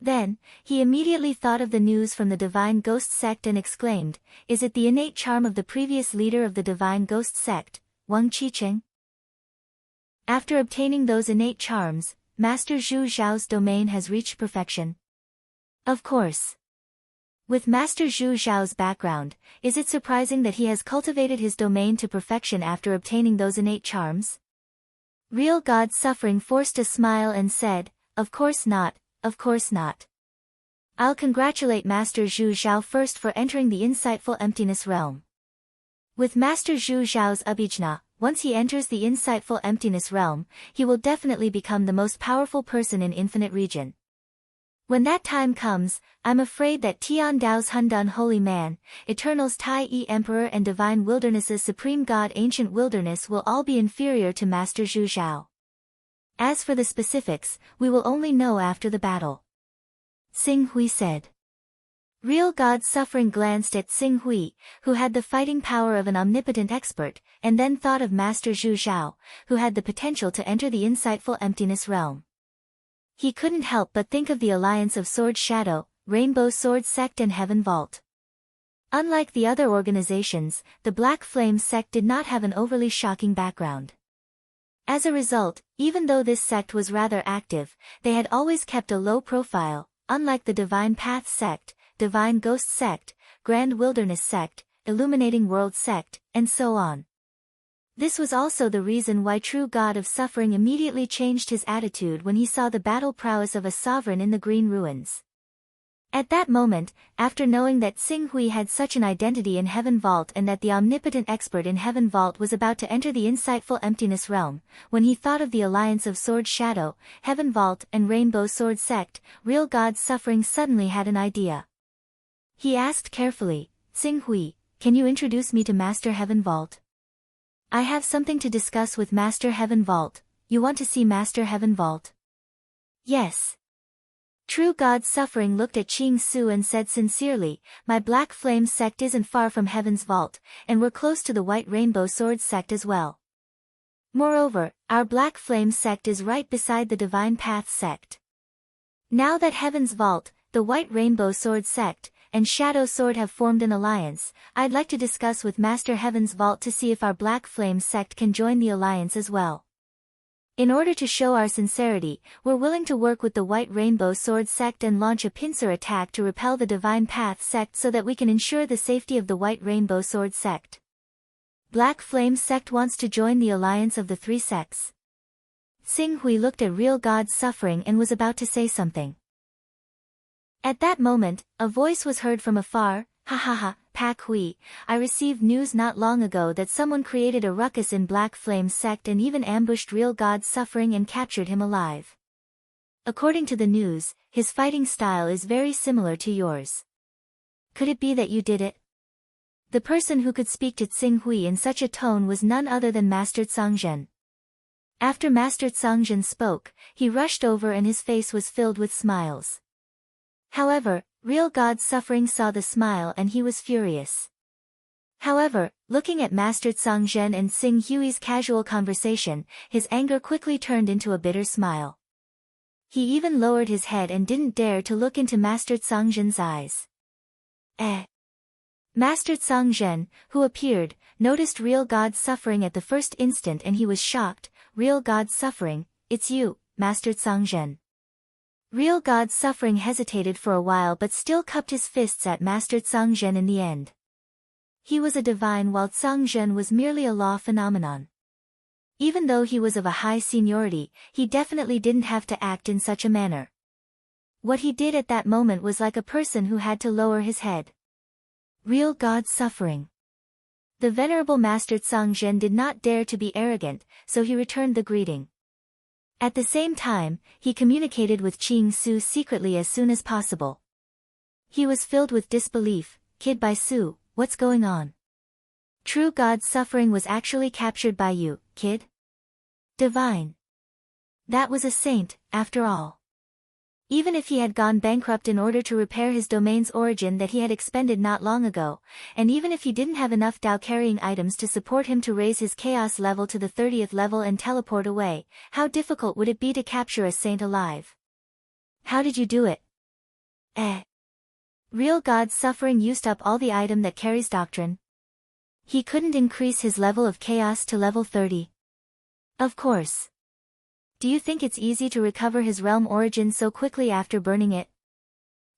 Then, he immediately thought of the news from the Divine Ghost Sect and exclaimed, is it the innate charm of the previous leader of the Divine Ghost Sect, Wang Qicheng? After obtaining those innate charms, Master Zhu Zhao's domain has reached perfection. Of course. With Master Zhu Zhao's background, is it surprising that he has cultivated his domain to perfection after obtaining those innate charms? Real God Suffering forced a smile and said, of course not. Of course not. I'll congratulate Master Zhu Zhao first for entering the insightful emptiness realm. With Master Zhu Zhao's Abhijna, once he enters the insightful emptiness realm, he will definitely become the most powerful person in Infinite Region. When that time comes, I'm afraid that Tian Dao's Hundan Holy Man, Eternal's Tai Yi Emperor and Divine Wilderness's Supreme God Ancient Wilderness will all be inferior to Master Zhu Zhao. As for the specifics, we will only know after the battle. Xing Hui said. Real God Suffering glanced at Xing Hui, who had the fighting power of an omnipotent expert, and then thought of Master Zhu Zhao, who had the potential to enter the insightful emptiness realm. He couldn't help but think of the alliance of Sword Shadow, Rainbow Sword Sect and Heaven Vault. Unlike the other organizations, the Black Flame Sect did not have an overly shocking background. As a result, even though this sect was rather active, they had always kept a low profile, unlike the Divine Path Sect, Divine Ghost Sect, Grand Wilderness Sect, Illuminating World Sect, and so on. This was also the reason why True God of Suffering immediately changed his attitude when he saw the battle prowess of a sovereign in the Green Ruins. At that moment, after knowing that Xing Hui had such an identity in Heaven Vault and that the omnipotent expert in Heaven Vault was about to enter the insightful emptiness realm, when he thought of the alliance of Sword Shadow, Heaven Vault and Rainbow Sword Sect, Real God Suffering suddenly had an idea. He asked carefully, Xing Hui, can you introduce me to Master Heaven Vault? I have something to discuss with Master Heaven Vault. You want to see Master Heaven Vault? Yes. True God Suffering looked at Ching Su and said sincerely, my Black Flame Sect isn't far from Heaven's Vault, and we're close to the White Rainbow Sword Sect as well. Moreover, our Black Flame Sect is right beside the Divine Path Sect. Now that Heaven's Vault, the White Rainbow Sword Sect, and Shadow Sword have formed an alliance. I'd like to discuss with Master Heaven's Vault to see if our Black Flame sect can join the alliance as well. In order to show our sincerity, we're willing to work with the White Rainbow Sword sect and launch a pincer attack to repel the Divine Path sect so that we can ensure the safety of the White Rainbow Sword sect. Black Flame sect wants to join the alliance of the three sects. Xing Hui looked at Real God's Suffering and was about to say something. At that moment, a voice was heard from afar. Ha ha ha, Pak Hui, I received news not long ago that someone created a ruckus in Black Flame sect and even ambushed Real God's Suffering and captured him alive. According to the news, his fighting style is very similar to yours. Could it be that you did it? The person who could speak to Xing Hui in such a tone was none other than Master Tsangzhen. After Master Tsangzhen spoke, he rushed over and his face was filled with smiles. However, Real God's Suffering saw the smile and he was furious. However, looking at Master Tsangzhen and Xing Hui's casual conversation, his anger quickly turned into a bitter smile. He even lowered his head and didn't dare to look into Master Tsangzhen's eyes. Master Tsangzhen, who appeared, noticed Real God's Suffering at the first instant and he was shocked. Real God's Suffering, it's you, Master Tsangzhen. Real God's Suffering hesitated for a while but still cupped his fists at Master Tsangzhen in the end. He was a divine while Tsangzhen was merely a law phenomenon. Even though he was of a high seniority, he definitely didn't have to act in such a manner. What he did at that moment was like a person who had to lower his head. Real God's Suffering. The venerable Master Tsangzhen did not dare to be arrogant, so he returned the greeting. At the same time, he communicated with Qing Su secretly as soon as possible. He was filled with disbelief. Kid by Su, what's going on? True God's Suffering was actually captured by you, kid? Divine. That was a saint, after all. Even if he had gone bankrupt in order to repair his domain's origin that he had expended not long ago, and even if he didn't have enough Dao-carrying items to support him to raise his chaos level to the 30th level and teleport away, how difficult would it be to capture a saint alive? How did you do it? Real God's Suffering used up all the item that carries doctrine. He couldn't increase his level of chaos to level 30. Of course. Do you think it's easy to recover his realm origin so quickly after burning it?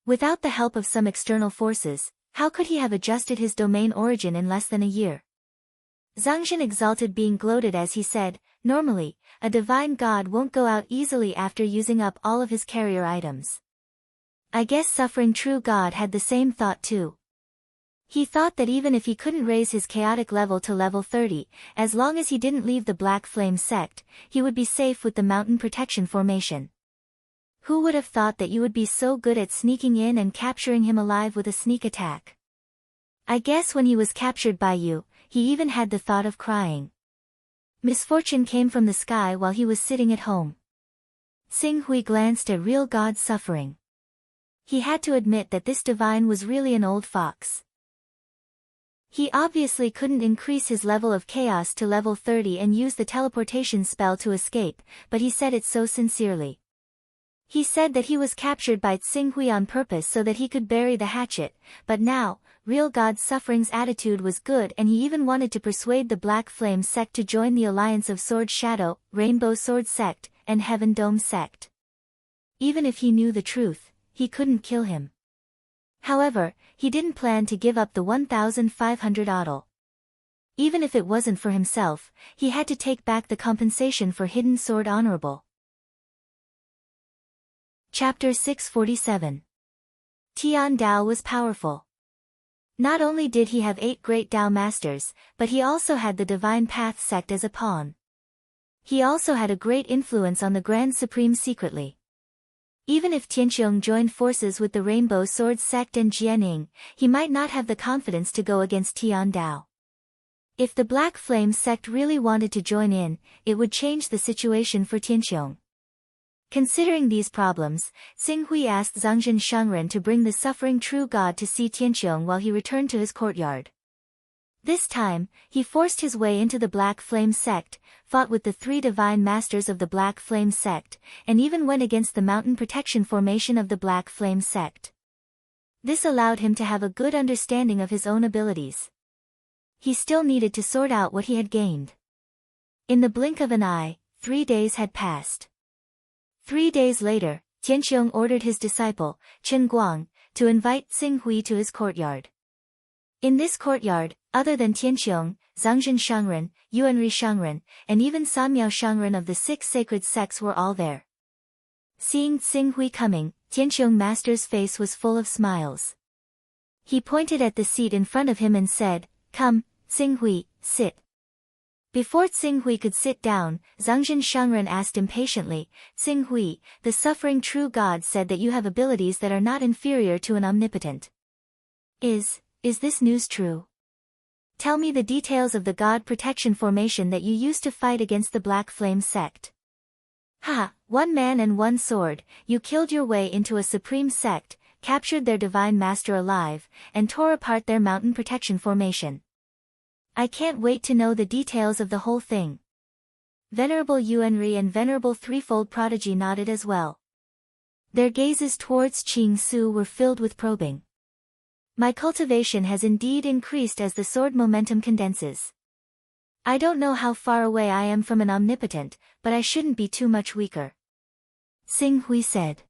Without the help of some external forces, how could he have adjusted his domain origin in less than a year? Zhangzhen exulted being gloated as he said, normally, a divine god won't go out easily after using up all of his carrier items. I guess Suffering True God had the same thought too. He thought that even if he couldn't raise his chaotic level to level 30, as long as he didn't leave the Black Flame sect, he would be safe with the Mountain Protection Formation. Who would have thought that you would be so good at sneaking in and capturing him alive with a sneak attack? I guess when he was captured by you, he even had the thought of crying. Misfortune came from the sky while he was sitting at home. Xing Hui glanced at Real God's Suffering. He had to admit that this divine was really an old fox. He obviously couldn't increase his level of chaos to level 30 and use the teleportation spell to escape, but he said it so sincerely. He said that he was captured by Xing Hui on purpose so that he could bury the hatchet, but now, Real God's Suffering's attitude was good and he even wanted to persuade the Black Flame sect to join the alliance of Sword Shadow, Rainbow Sword sect, and Heaven Dome sect. Even if he knew the truth, he couldn't kill him. However, he didn't plan to give up the 1,500 odal. Even if it wasn't for himself, he had to take back the compensation for Hidden Sword Honorable. Chapter 647. Tian Dao was powerful. Not only did he have 8 great Dao masters, but he also had the Divine Path sect as a pawn. He also had a great influence on the Grand Supreme secretly. Even if Tianqiong joined forces with the Rainbow Sword sect and Jianing, he might not have the confidence to go against Tian Dao. If the Black Flame sect really wanted to join in, it would change the situation for Tianqiong. Considering these problems, Xing Hui asked Zhangzhen Shengren to bring the suffering true god to see Tianqiong while he returned to his courtyard. This time, he forced his way into the Black Flame sect, fought with the 3 divine masters of the Black Flame sect, and even went against the Mountain Protection Formation of the Black Flame sect. This allowed him to have a good understanding of his own abilities. He still needed to sort out what he had gained. In the blink of an eye, 3 days had passed. 3 days later, Tianqiong ordered his disciple, Chen Guang, to invite Xing Hui to his courtyard. In this courtyard, other than Tianqiong, Zhangzhen Shangren, Yuanri Shangren, and even Sanmiao Shangren of the 6 sacred sects were all there. Seeing Xing Hui coming, Tianqiong master's face was full of smiles. He pointed at the seat in front of him and said, "Come, Xing Hui, sit." Before Xing Hui could sit down, Zhangzhen Shangren asked impatiently, "Xing Hui, the suffering true God said that you have abilities that are not inferior to an omnipotent. Is this news true? Tell me the details of the God protection formation that you used to fight against the Black Flame sect." "Ha, 1 man and 1 sword, you killed your way into a supreme sect, captured their divine master alive, and tore apart their mountain protection formation. I can't wait to know the details of the whole thing." Venerable Yuanri and Venerable Threefold Prodigy nodded as well. Their gazes towards Qing Su were filled with probing. "My cultivation has indeed increased as the sword momentum condenses. I don't know how far away I am from an omnipotent, but I shouldn't be too much weaker," Xing Hui said.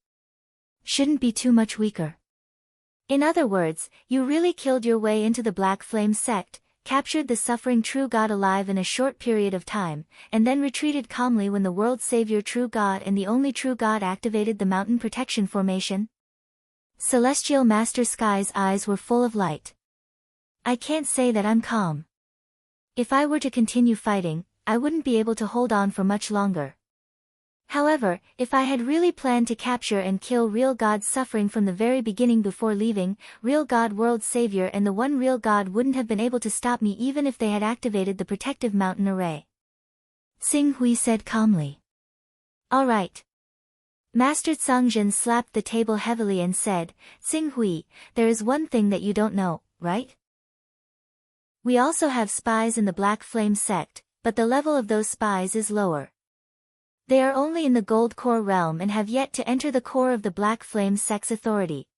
"Shouldn't be too much weaker. In other words, you really killed your way into the Black Flame sect, captured the suffering true God alive in a short period of time, and then retreated calmly when the world's savior true God and the only true God activated the mountain protection formation?" Celestial Master Sky's eyes were full of light. "I can't say that I'm calm. If I were to continue fighting, I wouldn't be able to hold on for much longer. However, if I had really planned to capture and kill real God suffering from the very beginning before leaving, real God world savior and the one real God wouldn't have been able to stop me even if they had activated the protective mountain array," Xing Hui said calmly. "All right." Master Zhangzhen slapped the table heavily and said, "Xing Hui, there is one thing that you don't know, right? We also have spies in the Black Flame sect, but the level of those spies is lower. They are only in the Gold Core realm and have yet to enter the core of the Black Flame sect's authority.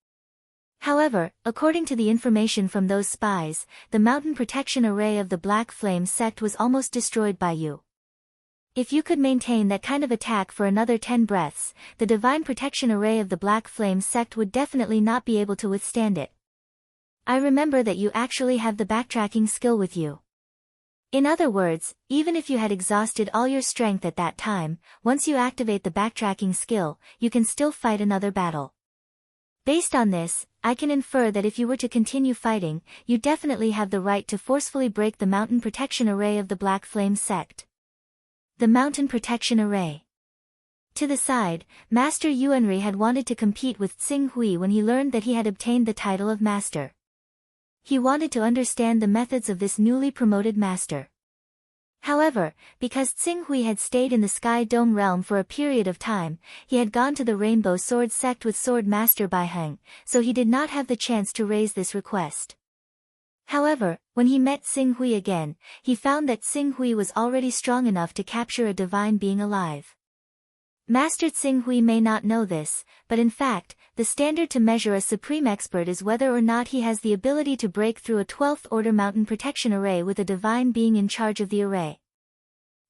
However, according to the information from those spies, the mountain protection array of the Black Flame sect was almost destroyed by you. If you could maintain that kind of attack for another 10 breaths, the divine protection array of the Black Flame sect would definitely not be able to withstand it. I remember that you actually have the backtracking skill with you. In other words, even if you had exhausted all your strength at that time, once you activate the backtracking skill, you can still fight another battle. Based on this, I can infer that if you were to continue fighting, you definitely have the right to forcefully break the mountain protection array of the Black Flame sect." The mountain protection array. To the side, Master Yuanri had wanted to compete with Xing Hui when he learned that he had obtained the title of Master. He wanted to understand the methods of this newly promoted master. However, because Xing Hui had stayed in the Sky Dome realm for a period of time, he had gone to the Rainbow Sword sect with Sword Master Bai Heng, so he did not have the chance to raise this request. However, when he met Xing Hui again, he found that Xing Hui was already strong enough to capture a divine being alive. Master Xing Hui may not know this, but in fact, the standard to measure a supreme expert is whether or not he has the ability to break through a 12th order mountain protection array with a divine being in charge of the array.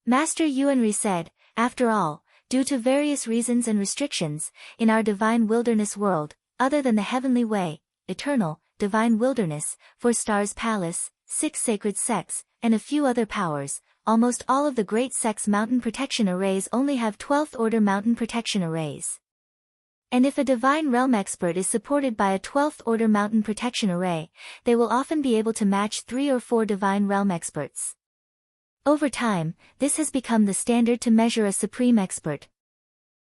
Master Yuanri said, "After all, due to various reasons and restrictions, in our divine wilderness world, other than the heavenly way, eternal, divine wilderness, 4 stars palace, 6 sacred sects, and a few other powers, almost all of the great sects' mountain protection arrays only have 12th order mountain protection arrays. And if a divine realm expert is supported by a 12th order mountain protection array, they will often be able to match 3 or 4 divine realm experts. Over time, this has become the standard to measure a supreme expert."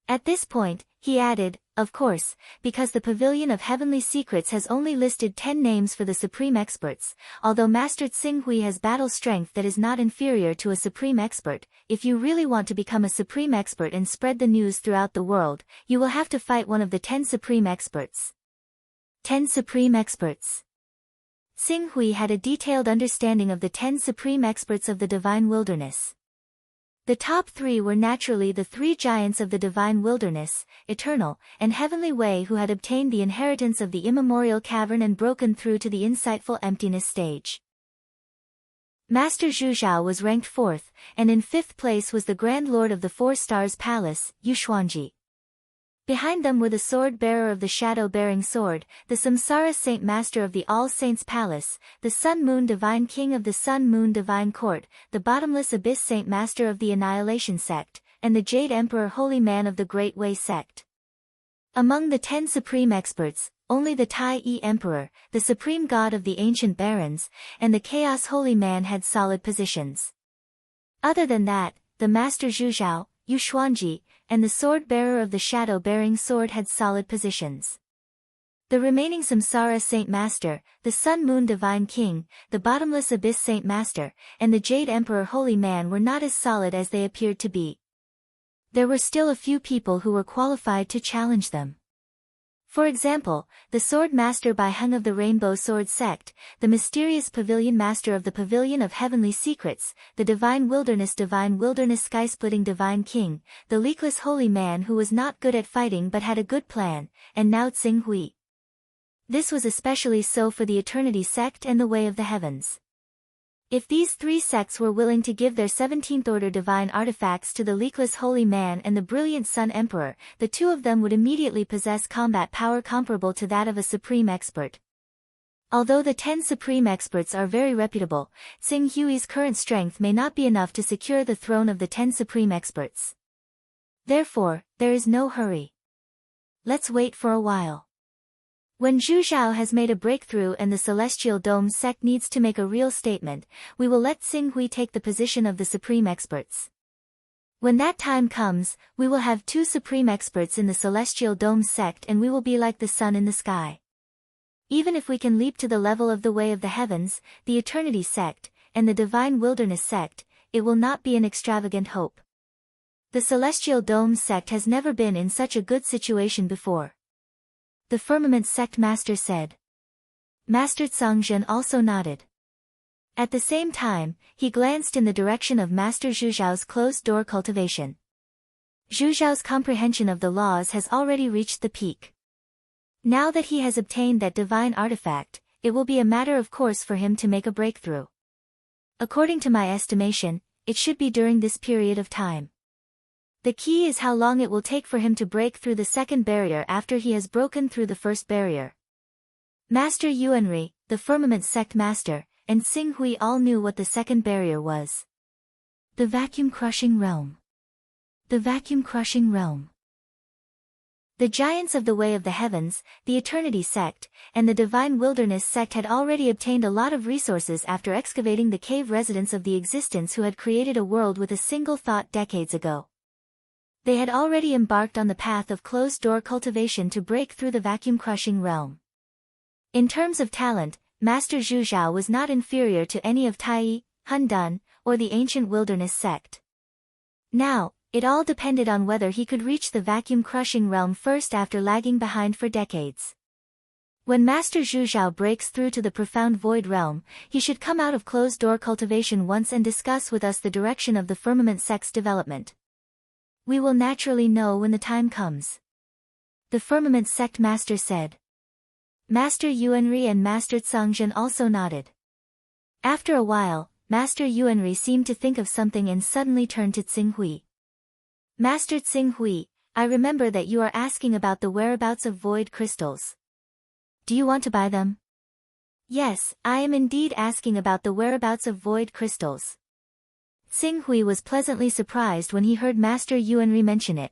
At this point, he added, "Of course, because the Pavilion of Heavenly Secrets has only listed 10 names for the supreme experts, although Master Xing Hui has battle strength that is not inferior to a supreme expert. If you really want to become a supreme expert and spread the news throughout the world, you will have to fight one of the 10 supreme experts." 10 supreme experts. Xing Hui had a detailed understanding of the 10 supreme experts of the divine wilderness. The top three were naturally the three giants of the divine wilderness, eternal, and heavenly way who had obtained the inheritance of the immemorial cavern and broken through to the insightful emptiness stage. Master Zhuzhao was ranked fourth, and in fifth place was the Grand Lord of the Four Stars Palace, Yuxuanji. Behind them were the sword-bearer of the shadow-bearing sword, the Samsara Saint Master of the All Saints Palace, the Sun-Moon Divine King of the Sun-Moon Divine Court, the Bottomless Abyss Saint Master of the Annihilation Sect, and the Jade Emperor Holy Man of the Great Way Sect. Among the 10 supreme experts, only the Tai-E Emperor, the supreme god of the ancient barons, and the Chaos Holy Man had solid positions. Other than that, the Master Zhuzhao, Yuxuanji, and the sword-bearer of the shadow-bearing sword had solid positions. The remaining Samsara Saint Master, the Sun-Moon Divine King, the Bottomless Abyss Saint Master, and the Jade Emperor Holy Man were not as solid as they appeared to be. There were still a few people who were qualified to challenge them. For example, the Sword Master Bai Heng of the Rainbow Sword Sect, the mysterious Pavilion Master of the Pavilion of Heavenly Secrets, the Divine Wilderness Sky-Splitting Divine King, the Leakless Holy Man who was not good at fighting but had a good plan, and Nao Tsing Hui. This was especially so for the Eternity Sect and the Way of the Heavens. If these three sects were willing to give their 17th order divine artifacts to the Leakless Holy Man and the Brilliant Sun Emperor, the two of them would immediately possess combat power comparable to that of a supreme expert. Although the 10 supreme experts are very reputable, Tsing Hui's current strength may not be enough to secure the throne of the 10 supreme experts. Therefore, there is no hurry. Let's wait for a while. When Zhuzhao has made a breakthrough and the Celestial Dome sect needs to make a real statement, we will let Tsing Hui take the position of the supreme experts. When that time comes, we will have 2 supreme experts in the Celestial Dome sect and we will be like the sun in the sky. Even if we can leap to the level of the Way of the Heavens, the Eternity sect, and the Divine Wilderness sect, it will not be an extravagant hope. The Celestial Dome sect has never been in such a good situation before. The Firmament Sect Master said. Master Tsangzhen also nodded. At the same time, he glanced in the direction of Master Zhuzhao's closed-door cultivation. Zhuzhao's comprehension of the laws has already reached the peak. Now that he has obtained that divine artifact, it will be a matter of course for him to make a breakthrough. According to my estimation, it should be during this period of time. The key is how long it will take for him to break through the second barrier after he has broken through the first barrier. Master Yuanri, the Firmament Sect Master, and Tsing Hui all knew what the second barrier was. The Vacuum-Crushing Realm. The Vacuum-Crushing Realm. The giants of the Way of the Heavens, the Eternity Sect, and the Divine Wilderness Sect had already obtained a lot of resources after excavating the cave residents of the existence who had created a world with a single thought decades ago. They had already embarked on the path of closed-door cultivation to break through the vacuum-crushing realm. In terms of talent, Master Zhuzhao was not inferior to any of Tai, Han Dun, or the ancient wilderness sect. Now, it all depended on whether he could reach the vacuum-crushing realm first after lagging behind for decades. When Master Zhuzhao breaks through to the profound void realm, he should come out of closed-door cultivation once and discuss with us the direction of the Firmament Sect's development. We will naturally know when the time comes. The Firmament Sect Master said. Master Yuanri and Master Tsangzhen also nodded. After a while, Master Yuanri seemed to think of something and suddenly turned to Tsing Hui. Master Tsing Hui, I remember that you are asking about the whereabouts of void crystals. Do you want to buy them? Yes, I am indeed asking about the whereabouts of void crystals. Tsing Hui was pleasantly surprised when he heard Master Yuanri mention it.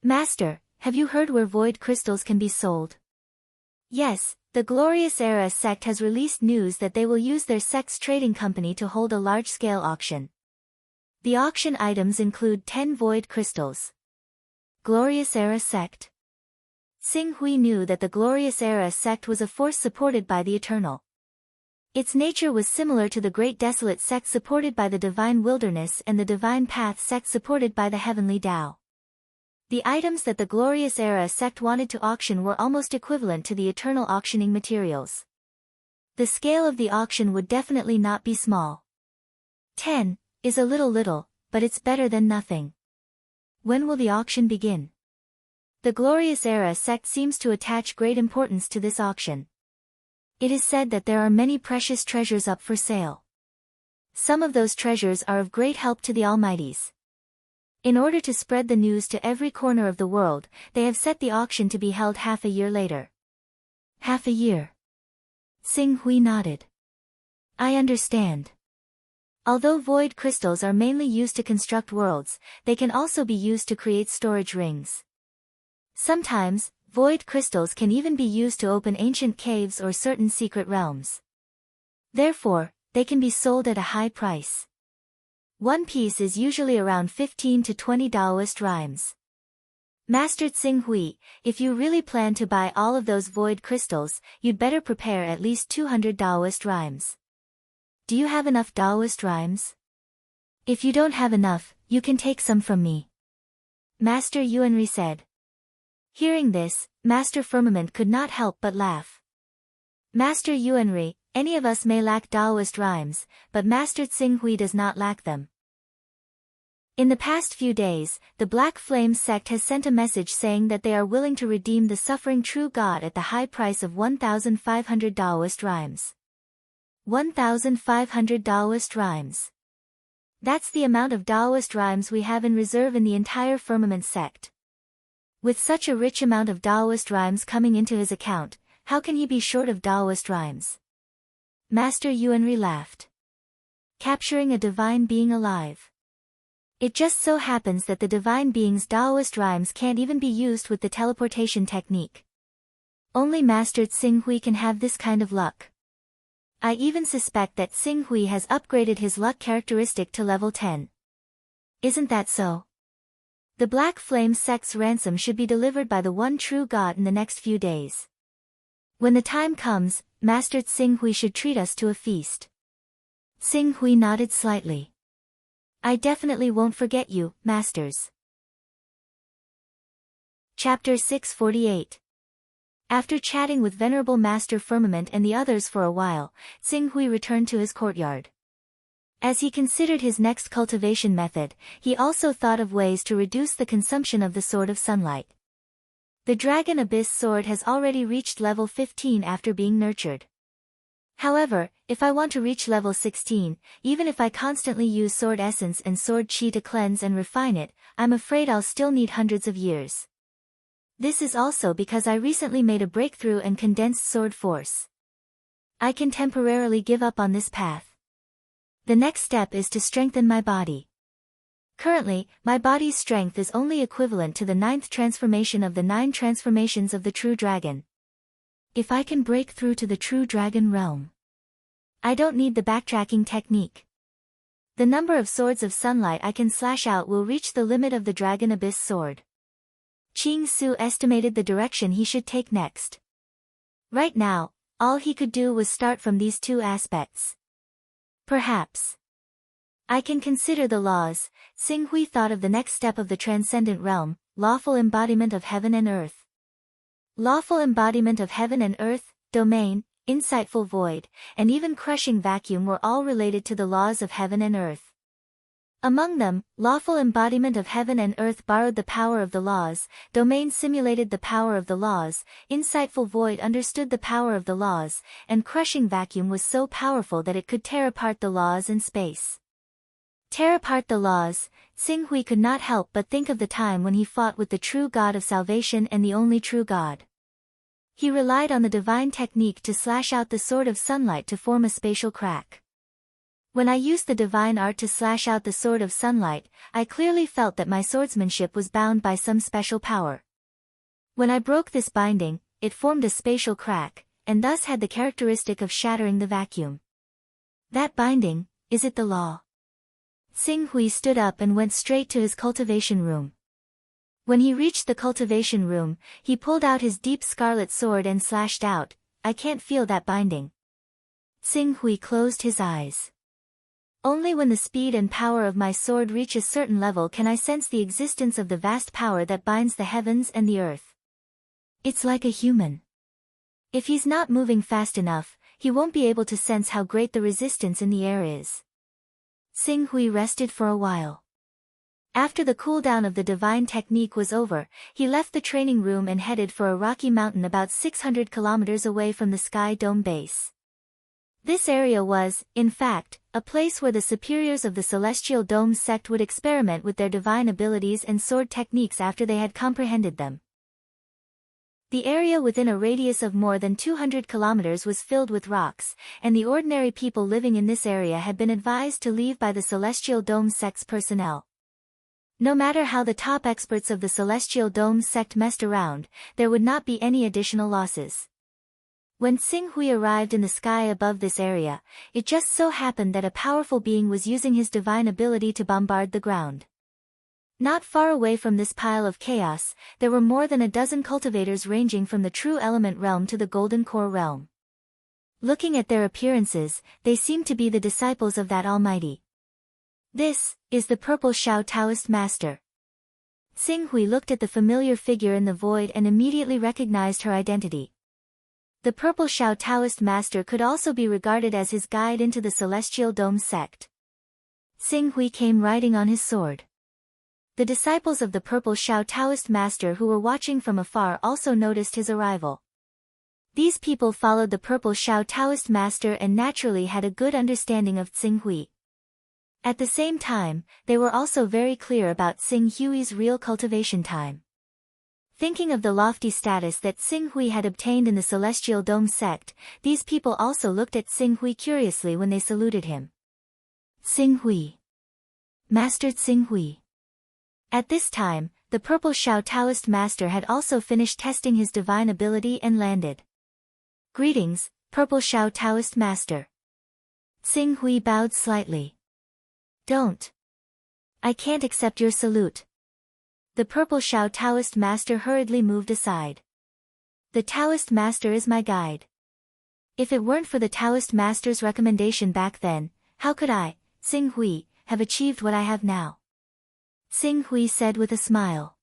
Master, have you heard where void crystals can be sold? Yes, the Glorious Era sect has released news that they will use their sect's trading company to hold a large-scale auction. The auction items include 10 void crystals. Glorious Era sect. Tsing Hui knew that the Glorious Era sect was a force supported by the Eternal. Its nature was similar to the Great Desolate sect supported by the Divine Wilderness and the Divine Path sect supported by the Heavenly Tao. The items that the Glorious Era sect wanted to auction were almost equivalent to the Eternal auctioning materials. The scale of the auction would definitely not be small. 10 is a little, but it's better than nothing. When will the auction begin? The Glorious Era sect seems to attach great importance to this auction. It is said that there are many precious treasures up for sale. Some of those treasures are of great help to the Almighties. In order to spread the news to every corner of the world, they have set the auction to be held half a year later. Half a year. Xing Hui nodded. I understand. Although void crystals are mainly used to construct worlds, they can also be used to create storage rings. Sometimes, void crystals can even be used to open ancient caves or certain secret realms. Therefore, they can be sold at a high price. One piece is usually around 15 to 20 Taoist rhymes. Master Xing Hui, if you really plan to buy all of those void crystals, you'd better prepare at least 200 Taoist rhymes. Do you have enough Taoist rhymes? If you don't have enough, you can take some from me. Master Yuanri said. Hearing this, Master Firmament could not help but laugh. Master Yuanri, any of us may lack Taoist rhymes, but Master Xing Hui does not lack them. In the past few days, the Black Flame sect has sent a message saying that they are willing to redeem the suffering true God at the high price of 1,500 Taoist rhymes. 1,500 Taoist rhymes. That's the amount of Taoist rhymes we have in reserve in the entire Firmament sect. With such a rich amount of Taoist rhymes coming into his account, how can he be short of Taoist rhymes? Master Yuanri laughed. Capturing a divine being alive. It just so happens that the divine being's Taoist rhymes can't even be used with the teleportation technique. Only Master Xing Hui can have this kind of luck. I even suspect that Xing Hui has upgraded his luck characteristic to level 10. Isn't that so? The Black Flame sect's ransom should be delivered by the one true God in the next few days. When the time comes, Master Xing Hui should treat us to a feast. Xing Hui nodded slightly. I definitely won't forget you, Masters. Chapter 648. After chatting with Venerable Master Firmament and the others for a while, Xing Hui returned to his courtyard. As he considered his next cultivation method, he also thought of ways to reduce the consumption of the Sword of Sunlight. The Dragon Abyss sword has already reached level 15 after being nurtured. However, if I want to reach level 16, even if I constantly use sword essence and sword chi to cleanse and refine it, I'm afraid I'll still need hundreds of years. This is also because I recently made a breakthrough and condensed sword force. I can temporarily give up on this path. The next step is to strengthen my body. Currently, my body's strength is only equivalent to the 9th transformation of the 9 transformations of the True Dragon. If I can break through to the True Dragon realm, I don't need the backtracking technique. The number of swords of sunlight I can slash out will reach the limit of the Dragon Abyss sword. Qing Su estimated the direction he should take next. Right now, all he could do was start from these two aspects. Perhaps I can consider the laws. Xing Hui thought of the next step of the transcendent realm, lawful embodiment of heaven and earth. Lawful embodiment of heaven and earth, domain, insightful void, and even crushing vacuum were all related to the laws of heaven and earth. Among them, lawful embodiment of heaven and earth borrowed the power of the laws, domain simulated the power of the laws, insightful void understood the power of the laws, and crushing vacuum was so powerful that it could tear apart the laws and space. Tear apart the laws. Xing Hui could not help but think of the time when he fought with the true God of salvation and the only true God. He relied on the divine technique to slash out the sword of sunlight to form a spatial crack. When I used the divine art to slash out the sword of sunlight, I clearly felt that my swordsmanship was bound by some special power. When I broke this binding, it formed a spatial crack, and thus had the characteristic of shattering the vacuum. That binding, is it the law? Xing Hui stood up and went straight to his cultivation room. When he reached the cultivation room, he pulled out his deep scarlet sword and slashed out. I can't feel that binding. Xing Hui closed his eyes. Only when the speed and power of my sword reach a certain level can I sense the existence of the vast power that binds the heavens and the earth. It's like a human. If he's not moving fast enough, he won't be able to sense how great the resistance in the air is. Xing Hui rested for a while. After the cooldown of the divine technique was over, he left the training room and headed for a rocky mountain about 600 kilometers away from the Sky Dome base. This area was, in fact, a place where the superiors of the Celestial Dome sect would experiment with their divine abilities and sword techniques after they had comprehended them. The area within a radius of more than 200 kilometers was filled with rocks, and the ordinary people living in this area had been advised to leave by the Celestial Dome sect's personnel. No matter how the top experts of the Celestial Dome sect messed around, there would not be any additional losses. When Xinghui arrived in the sky above this area, it just so happened that a powerful being was using his divine ability to bombard the ground. Not far away from this pile of chaos, there were more than a dozen cultivators ranging from the True Element realm to the Golden Core realm. Looking at their appearances, they seemed to be the disciples of that Almighty. This is the Purple Shao Taoist Master. Xinghui looked at the familiar figure in the void and immediately recognized her identity. The Purple Shao Taoist Master could also be regarded as his guide into the Celestial Dome sect. Xinghui came riding on his sword. The disciples of the Purple Shao Taoist Master who were watching from afar also noticed his arrival. These people followed the Purple Shao Taoist Master and naturally had a good understanding of Xinghui. At the same time, they were also very clear about Xinghui's real cultivation time. Thinking of the lofty status that Xinghui had obtained in the Celestial Dome sect, these people also looked at Xinghui curiously when they saluted him. Xinghui. Master Xinghui. At this time, the Purple Shao Taoist Master had also finished testing his divine ability and landed. Greetings, Purple Shao Taoist Master. Xinghui bowed slightly. Don't. I can't accept your salute. The Purple Shao Taoist Master hurriedly moved aside. The Taoist Master is my guide. If it weren't for the Taoist Master's recommendation back then, how could I, Xinghui, have achieved what I have now? Xinghui said with a smile.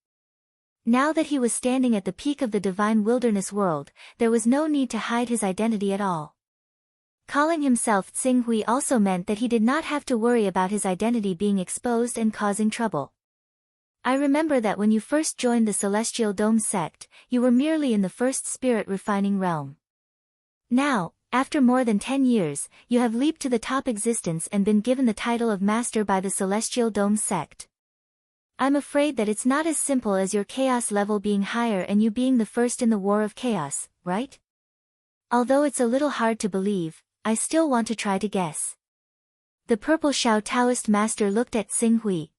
Now that he was standing at the peak of the divine wilderness world, there was no need to hide his identity at all. Calling himself Xinghui also meant that he did not have to worry about his identity being exposed and causing trouble. I remember that when you first joined the Celestial Dome sect, you were merely in the first spirit refining realm. Now, after more than 10 years, you have leaped to the top existence and been given the title of Master by the Celestial Dome sect. I'm afraid that it's not as simple as your chaos level being higher and you being the first in the war of chaos, right? Although it's a little hard to believe, I still want to try to guess. The Purple Shao Taoist Master looked at Xinghui.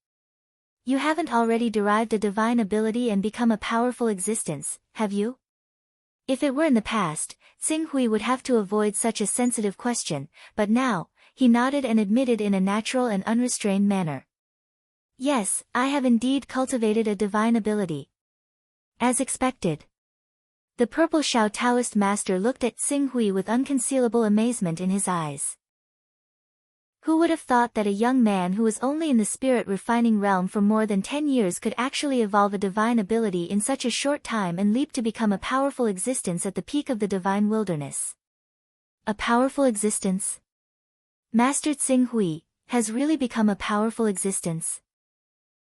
You haven't already derived a divine ability and become a powerful existence, have you? If it were in the past, Xinghui would have to avoid such a sensitive question, but now, he nodded and admitted in a natural and unrestrained manner. Yes, I have indeed cultivated a divine ability. As expected. The Purple Shao Taoist Master looked at Xinghui with unconcealable amazement in his eyes. Who would have thought that a young man who was only in the spirit refining realm for more than 10 years could actually evolve a divine ability in such a short time and leap to become a powerful existence at the peak of the divine wilderness? A powerful existence? Master Xinghui has really become a powerful existence.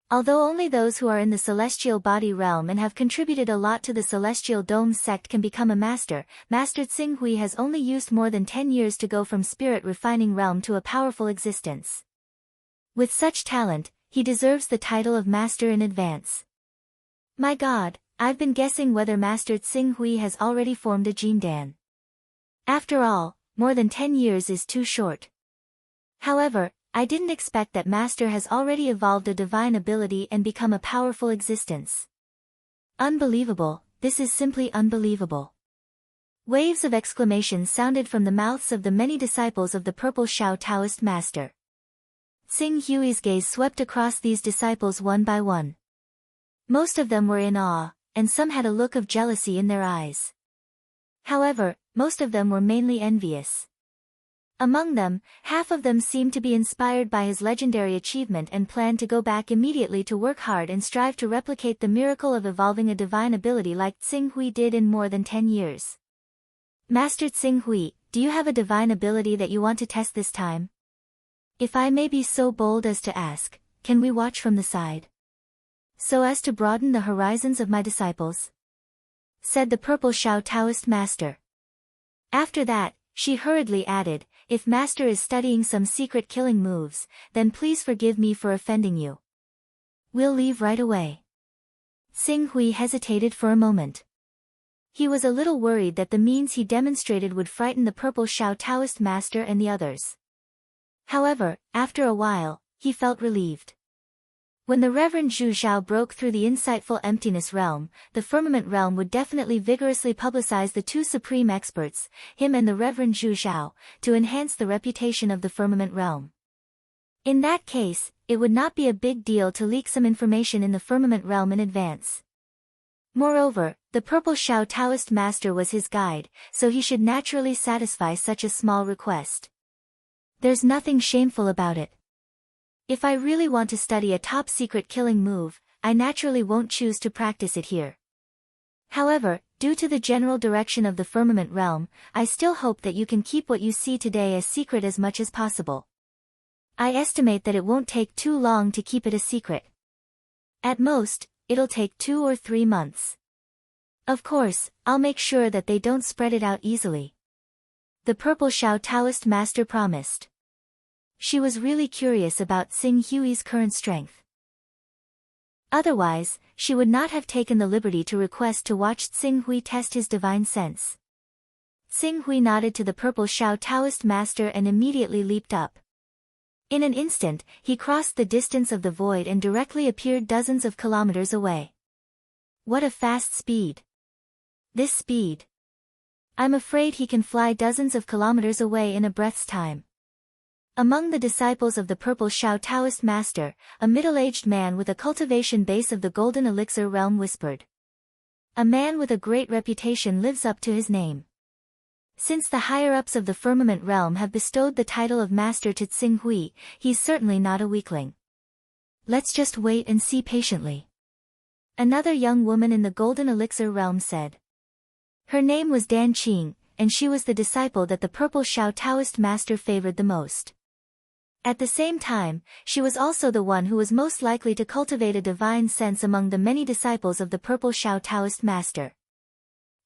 Although only those who are in the celestial body realm and have contributed a lot to the Celestial Dome sect can become a master, Master Xinghui has only used more than 10 years to go from spirit refining realm to a powerful existence. With such talent, he deserves the title of master in advance. My God, I've been guessing whether Master Xinghui has already formed a Jindan. After all, more than 10 years is too short. However, I didn't expect that Master has already evolved a divine ability and become a powerful existence. Unbelievable, this is simply unbelievable. Waves of exclamations sounded from the mouths of the many disciples of the Purple Shao Taoist Master. Xinghui's gaze swept across these disciples one by one. Most of them were in awe, and some had a look of jealousy in their eyes. However, most of them were mainly envious. Among them, half of them seemed to be inspired by his legendary achievement and planned to go back immediately to work hard and strive to replicate the miracle of evolving a divine ability like Xinghui did in more than 10 years. Master Xinghui, do you have a divine ability that you want to test this time? If I may be so bold as to ask, can we watch from the side? So as to broaden the horizons of my disciples," said the purple Shao Taoist master. After that, she hurriedly added, "If master is studying some secret killing moves, then please forgive me for offending you. We'll leave right away." Xing Hui hesitated for a moment. He was a little worried that the means he demonstrated would frighten the purple Shao Taoist master and the others. However, after a while, he felt relieved. When the Reverend Zhu Zhao broke through the insightful emptiness realm, the firmament realm would definitely vigorously publicize the two supreme experts, him and the Reverend Zhu Zhao, to enhance the reputation of the firmament realm. In that case, it would not be a big deal to leak some information in the firmament realm in advance. Moreover, the purple Shao Taoist master was his guide, so he should naturally satisfy such a small request. There's nothing shameful about it. If I really want to study a top-secret killing move, I naturally won't choose to practice it here. However, due to the general direction of the firmament realm, I still hope that you can keep what you see today as secret as much as possible. I estimate that it won't take too long to keep it a secret. At most, it'll take 2 or 3 months. Of course, I'll make sure that they don't spread it out easily," the purple Shao Taoist master promised. She was really curious about Xing Hui's current strength. Otherwise, she would not have taken the liberty to request to watch Xing Hui test his divine sense. Xing Hui nodded to the purple Shao Taoist master and immediately leaped up. In an instant, he crossed the distance of the void and directly appeared dozens of kilometers away. What a fast speed! This speed! I'm afraid he can fly dozens of kilometers away in a breath's time. Among the disciples of the purple Shao Taoist master, a middle-aged man with a cultivation base of the golden elixir realm whispered. A man with a great reputation lives up to his name. Since the higher-ups of the firmament realm have bestowed the title of master to Xing Hui, he's certainly not a weakling. Let's just wait and see patiently," another young woman in the golden elixir realm said. Her name was Dan Qing, and she was the disciple that the purple Shao Taoist master favored the most. At the same time, she was also the one who was most likely to cultivate a divine sense among the many disciples of the purple Shao Taoist master.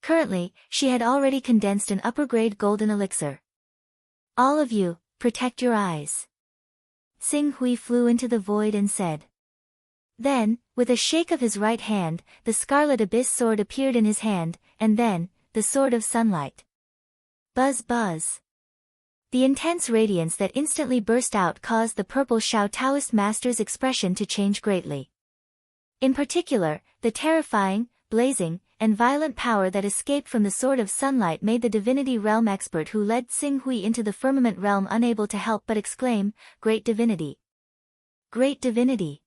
Currently, she had already condensed an upper-grade golden elixir. "All of you, protect your eyes." Xing Hui flew into the void and said. Then, with a shake of his right hand, the scarlet abyss sword appeared in his hand, and then, the sword of sunlight. Buzz buzz. The intense radiance that instantly burst out caused the purple Shao Taoist master's expression to change greatly. In particular, the terrifying, blazing, and violent power that escaped from the sword of sunlight made the divinity realm expert who led Xing Hui into the firmament realm unable to help but exclaim, "Great divinity! Great divinity!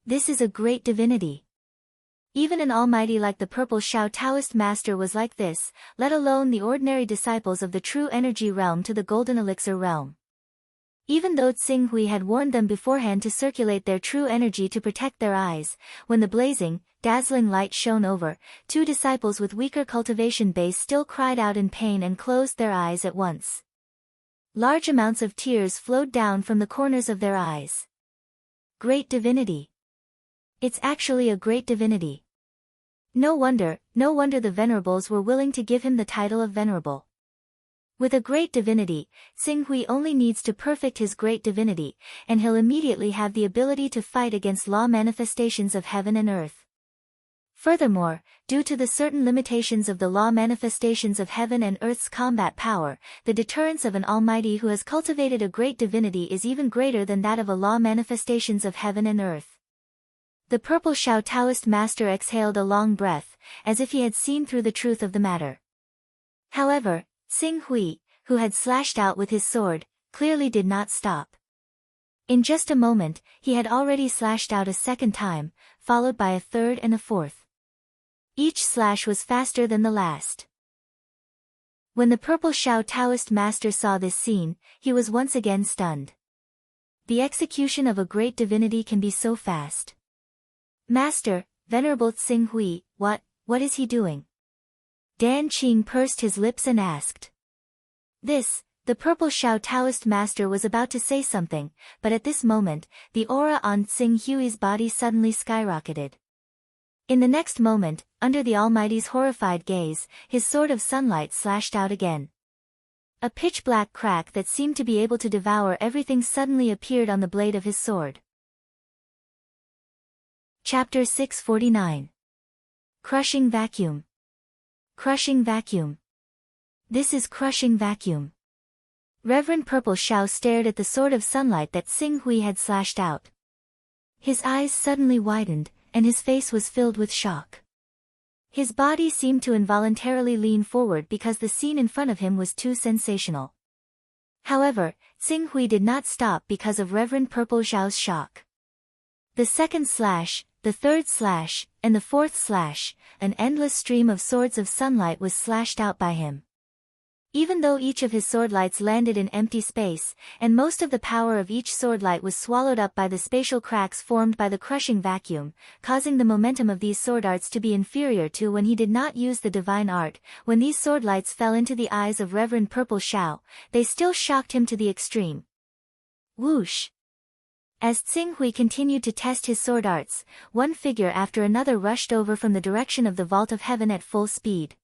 This is a great divinity!" Even an almighty like the purple Shao Taoist master was like this, let alone the ordinary disciples of the true energy realm to the golden elixir realm. Even though Xing Hui had warned them beforehand to circulate their true energy to protect their eyes, when the blazing, dazzling light shone over, 2 disciples with weaker cultivation base still cried out in pain and closed their eyes at once. Large amounts of tears flowed down from the corners of their eyes. Great divinity! It's actually a great divinity. No wonder the venerables were willing to give him the title of venerable. With a great divinity, Xing Hui only needs to perfect his great divinity, and he'll immediately have the ability to fight against law manifestations of heaven and earth. Furthermore, due to the certain limitations of the law manifestations of heaven and earth's combat power, the deterrence of an almighty who has cultivated a great divinity is even greater than that of a law manifestations of heaven and earth. The purple Shao Taoist master exhaled a long breath, as if he had seen through the truth of the matter. However, Xing Hui, who had slashed out with his sword, clearly did not stop. In just a moment, he had already slashed out a second time, followed by a third and a fourth. Each slash was faster than the last. When the purple Shao Taoist master saw this scene, he was once again stunned. The execution of a great divinity can be so fast. "Master, Venerable Xing Hui, what is he doing?" Dan Qing pursed his lips and asked. This The purple Shao Taoist master was about to say something, but at this moment, the aura on Tsing Hui's body suddenly skyrocketed. In the next moment, under the Almighty's horrified gaze, his sword of sunlight slashed out again. A pitch-black crack that seemed to be able to devour everything suddenly appeared on the blade of his sword. Chapter 649. Crushing Vacuum. Crushing Vacuum. This is crushing vacuum. Reverend Purple Shao stared at the sword of sunlight that Tsing Hui had slashed out. His eyes suddenly widened, and his face was filled with shock. His body seemed to involuntarily lean forward because the scene in front of him was too sensational. However, Tsing Hui did not stop because of Reverend Purple Zhao's shock. The second slash, the third slash, and the fourth slash, an endless stream of swords of sunlight was slashed out by him. Even though each of his swordlights landed in empty space, and most of the power of each swordlight was swallowed up by the spatial cracks formed by the crushing vacuum, causing the momentum of these sword arts to be inferior to when he did not use the divine art, when these swordlights fell into the eyes of Reverend Purple Shao, they still shocked him to the extreme. Whoosh! As Tsing Hui continued to test his sword arts, one figure after another rushed over from the direction of the vault of heaven at full speed.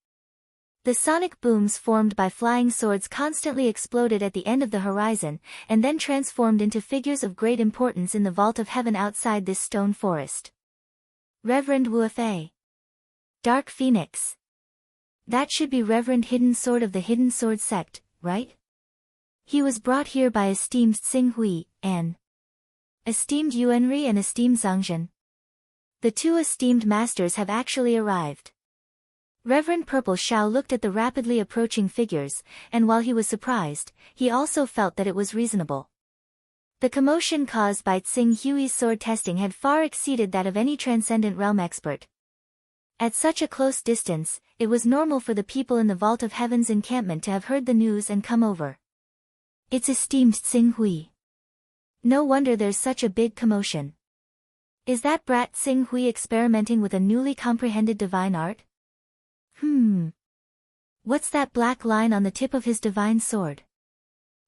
The sonic booms formed by flying swords constantly exploded at the end of the horizon, and then transformed into figures of great importance in the vault of heaven outside this stone forest. Reverend Wu Fei. Dark Phoenix. That should be Reverend Hidden Sword of the Hidden Sword sect, right? He was brought here by esteemed Tsing Hui, and esteemed Yuanri and esteemed Zhangzhen. The two esteemed masters have actually arrived. Reverend Purple Shao looked at the rapidly approaching figures, and while he was surprised, he also felt that it was reasonable. The commotion caused by Tsing Hui's sword testing had far exceeded that of any transcendent realm expert. At such a close distance, it was normal for the people in the Vault of Heaven's encampment to have heard the news and come over. It's esteemed Tsing Hui. No wonder there's such a big commotion. Is that brat Tsing Hui experimenting with a newly comprehended divine art? What's that black line on the tip of his divine sword?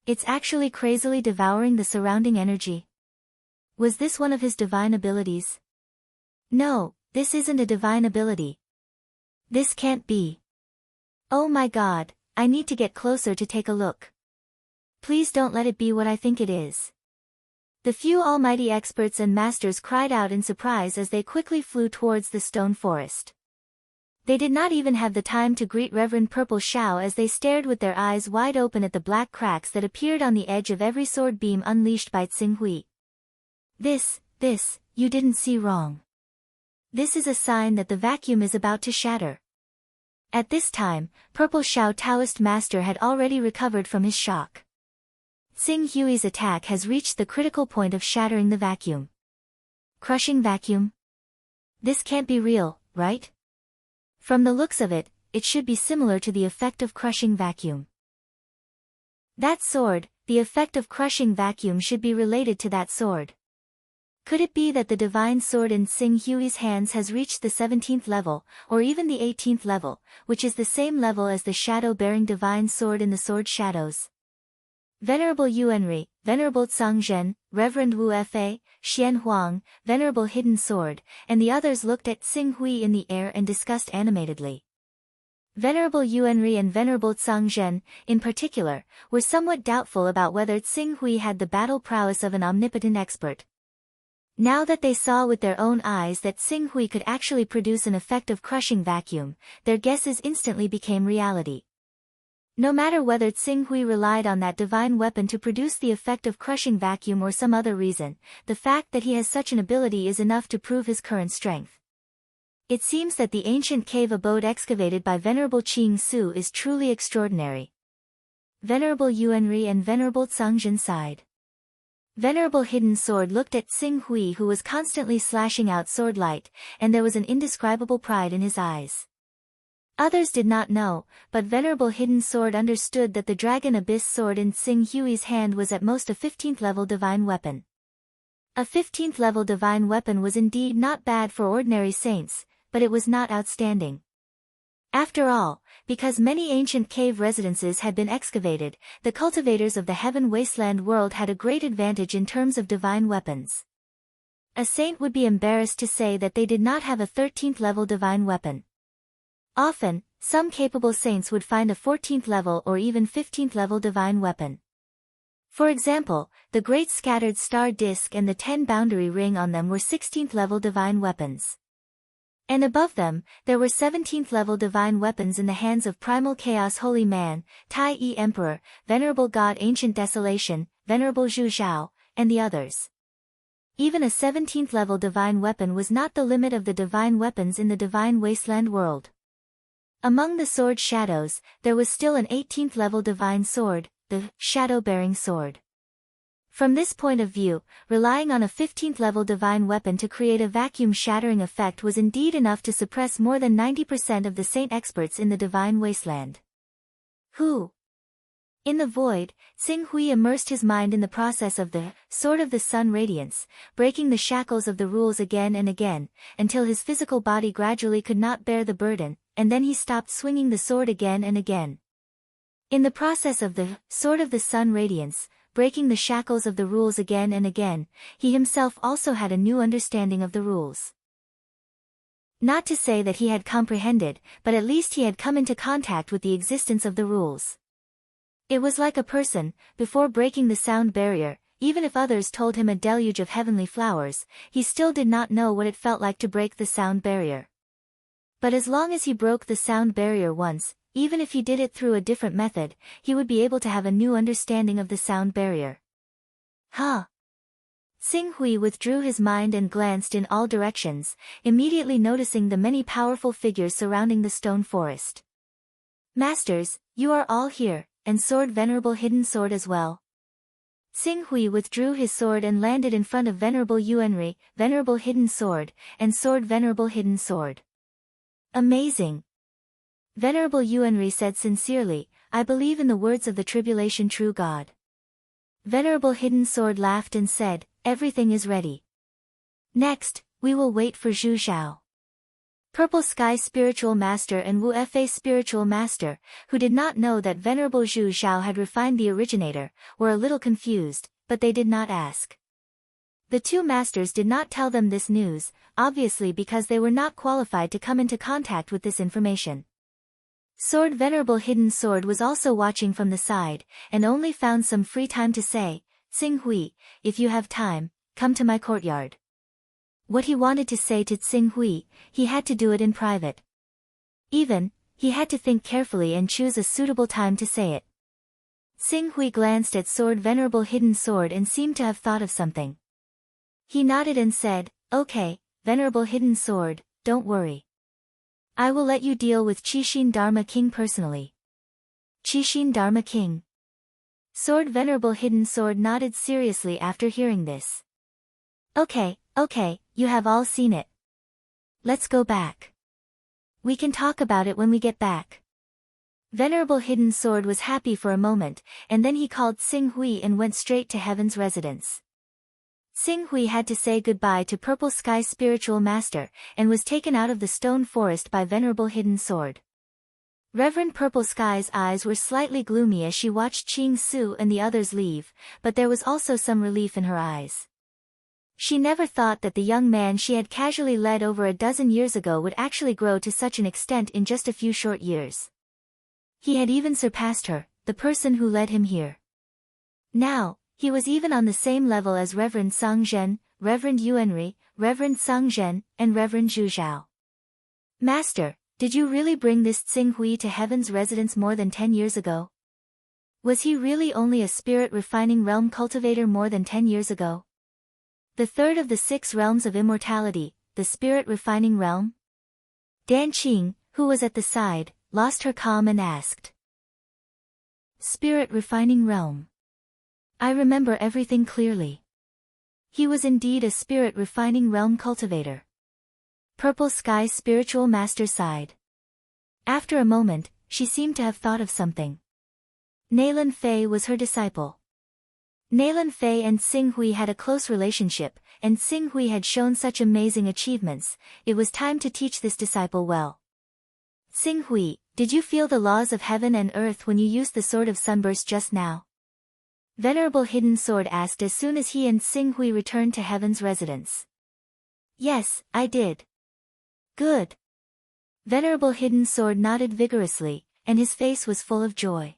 It's actually crazily devouring the surrounding energy. Was this one of his divine abilities? No, this isn't a divine ability. This can't be. Oh my God, I need to get closer to take a look. Please don't let it be what I think it is. The few almighty experts and masters cried out in surprise as they quickly flew towards the stone forest. They did not even have the time to greet Reverend Purple Shao as they stared with their eyes wide open at the black cracks that appeared on the edge of every sword beam unleashed by Tsing Hui. This, you didn't see wrong. This is a sign that the vacuum is about to shatter. At this time, Purple Shao Taoist Master had already recovered from his shock. Tsing Hui's attack has reached the critical point of shattering the vacuum. Crushing vacuum? This can't be real, right? From the looks of it, it should be similar to the effect of crushing vacuum. That sword, the effect of crushing vacuum should be related to that sword. Could it be that the divine sword in Tsing Hui's hands has reached the 17th level, or even the 18th level, which is the same level as the shadow-bearing divine sword in the Sword Shadows? Venerable Yuanri, Venerable Zhangzhen, Reverend Wu Fei, Xian Huang, Venerable Hidden Sword, and the others looked at Tsing Hui in the air and discussed animatedly. Venerable Yuanri and Venerable Zhangzhen, in particular, were somewhat doubtful about whether Tsing Hui had the battle prowess of an omnipotent expert. Now that they saw with their own eyes that Tsing Hui could actually produce an effect of crushing vacuum, their guesses instantly became reality. No matter whether Tsing Hui relied on that divine weapon to produce the effect of crushing vacuum or some other reason, the fact that he has such an ability is enough to prove his current strength. It seems that the ancient cave abode excavated by Venerable Qing Su is truly extraordinary. Venerable Yuanri and Venerable Zhangzhen sighed. Venerable Hidden Sword looked at Tsing Hui, who was constantly slashing out sword light, and there was an indescribable pride in his eyes. Others did not know, but Venerable Hidden Sword understood that the Dragon Abyss sword in Tsing Hui's hand was at most a 15th level divine weapon. A 15th level divine weapon was indeed not bad for ordinary saints, but it was not outstanding. After all, because many ancient cave residences had been excavated, the cultivators of the heaven wasteland world had a great advantage in terms of divine weapons. A saint would be embarrassed to say that they did not have a 13th level divine weapon. Often, some capable saints would find a 14th level or even 15th level divine weapon. For example, the Great Scattered Star Disc and the 10 Boundary Ring on them were 16th level divine weapons. And above them, there were 17th level divine weapons in the hands of Primal Chaos Holy Man, Tai Yi Emperor, Venerable God Ancient Desolation, Venerable Zhu Zhao, and the others. Even a 17th level divine weapon was not the limit of the divine weapons in the divine wasteland world. Among the sword shadows, there was still an 18th level divine sword, the Shadow-Bearing Sword. From this point of view, relying on a 15th level divine weapon to create a vacuum-shattering effect was indeed enough to suppress more than 90% of the saint experts in the divine wasteland. Who? In the void, Xing Hui immersed his mind in the process of the Sword of the Sun Radiance, breaking the shackles of the rules again and again, until his physical body gradually could not bear the burden, and then he stopped swinging the sword again and again. In the process of the Sword of the Sun Radiance, breaking the shackles of the rules again and again, he himself also had a new understanding of the rules. Not to say that he had comprehended, but at least he had come into contact with the existence of the rules. It was like a person, before breaking the sound barrier, even if others told him a deluge of heavenly flowers, he still did not know what it felt like to break the sound barrier. But as long as he broke the sound barrier once, even if he did it through a different method, he would be able to have a new understanding of the sound barrier. Xing Hui withdrew his mind and glanced in all directions, immediately noticing the many powerful figures surrounding the stone forest. Masters, you are all here, and Sword Venerable Hidden Sword as well. Xing Hui withdrew his sword and landed in front of Venerable Yuanri, Venerable Hidden Sword, and Sword Venerable Hidden Sword. Amazing! Venerable Yuanri said sincerely, I believe in the words of the Tribulation True God. Venerable Hidden Sword laughed and said, everything is ready. Next, we will wait for Zhu Zhao. Purple Sky Spiritual Master and Wu Fa Spiritual Master, who did not know that Venerable Zhu Zhao had refined the originator, were a little confused, but they did not ask. The two masters did not tell them this news, obviously because they were not qualified to come into contact with this information. Sword Venerable Hidden Sword was also watching from the side, and only found some free time to say, Xing Hui, if you have time, come to my courtyard. What he wanted to say to Xing Hui, he had to do it in private. He had to think carefully and choose a suitable time to say it. Xing Hui glanced at Sword Venerable Hidden Sword and seemed to have thought of something. He nodded and said, okay, Venerable Hidden Sword, don't worry. I will let you deal with Qixin Dharma King personally. Qixin Dharma King. Sword Venerable Hidden Sword nodded seriously after hearing this. Okay, you have all seen it. Let's go back. We can talk about it when we get back. Venerable Hidden Sword was happy for a moment, and then he called Xing Hui and went straight to Heaven's residence. Xing Hui had to say goodbye to Purple Sky Spiritual Master, and was taken out of the stone forest by Venerable Hidden Sword. Reverend Purple Sky's eyes were slightly gloomy as she watched Qing Su and the others leave, but there was also some relief in her eyes. She never thought that the young man she had casually led over a dozen years ago would actually grow to such an extent in just a few short years. He had even surpassed her, the person who led him here. Now, he was even on the same level as Reverend Sang Zhen, Reverend Yuanri, Reverend Sang Zhen, and Reverend Zhu Zhao. Master, did you really bring this Xing Hui to Heaven's residence more than 10 years ago? Was he really only a spirit refining realm cultivator more than 10 years ago? The third of the 6 realms of immortality, the spirit refining realm? Dan Qing, who was at the side, lost her calm and asked. Spirit refining realm. I remember everything clearly. He was indeed a spirit refining realm cultivator. Purple Sky Spiritual Master sighed. After a moment, she seemed to have thought of something. Naylan Fei was her disciple. Naylan Fei and Xing Hui had a close relationship, and Xing Hui had shown such amazing achievements, it was time to teach this disciple well. Xing Hui, Did you feel the laws of heaven and earth when you used the Sword of Sunburst just now? Venerable Hidden Sword asked as soon as he and Xing Hui returned to Heaven's residence. Yes, I did. Good. Venerable Hidden Sword nodded vigorously, and his face was full of joy.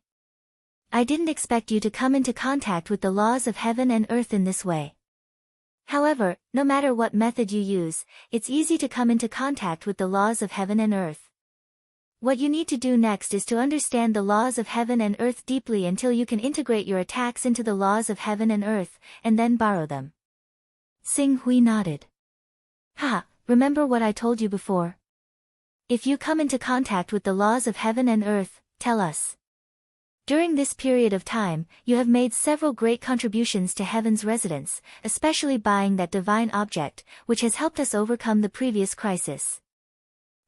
I didn't expect you to come into contact with the laws of heaven and earth in this way. However, no matter what method you use, it's easy to come into contact with the laws of heaven and earth. What you need to do next is to understand the laws of heaven and earth deeply until you can integrate your attacks into the laws of heaven and earth, and then borrow them. Xing Hui nodded. Remember what I told you before? If you come into contact with the laws of heaven and earth, tell us. During this period of time, you have made several great contributions to Heaven's residence, especially buying that divine object, which has helped us overcome the previous crisis.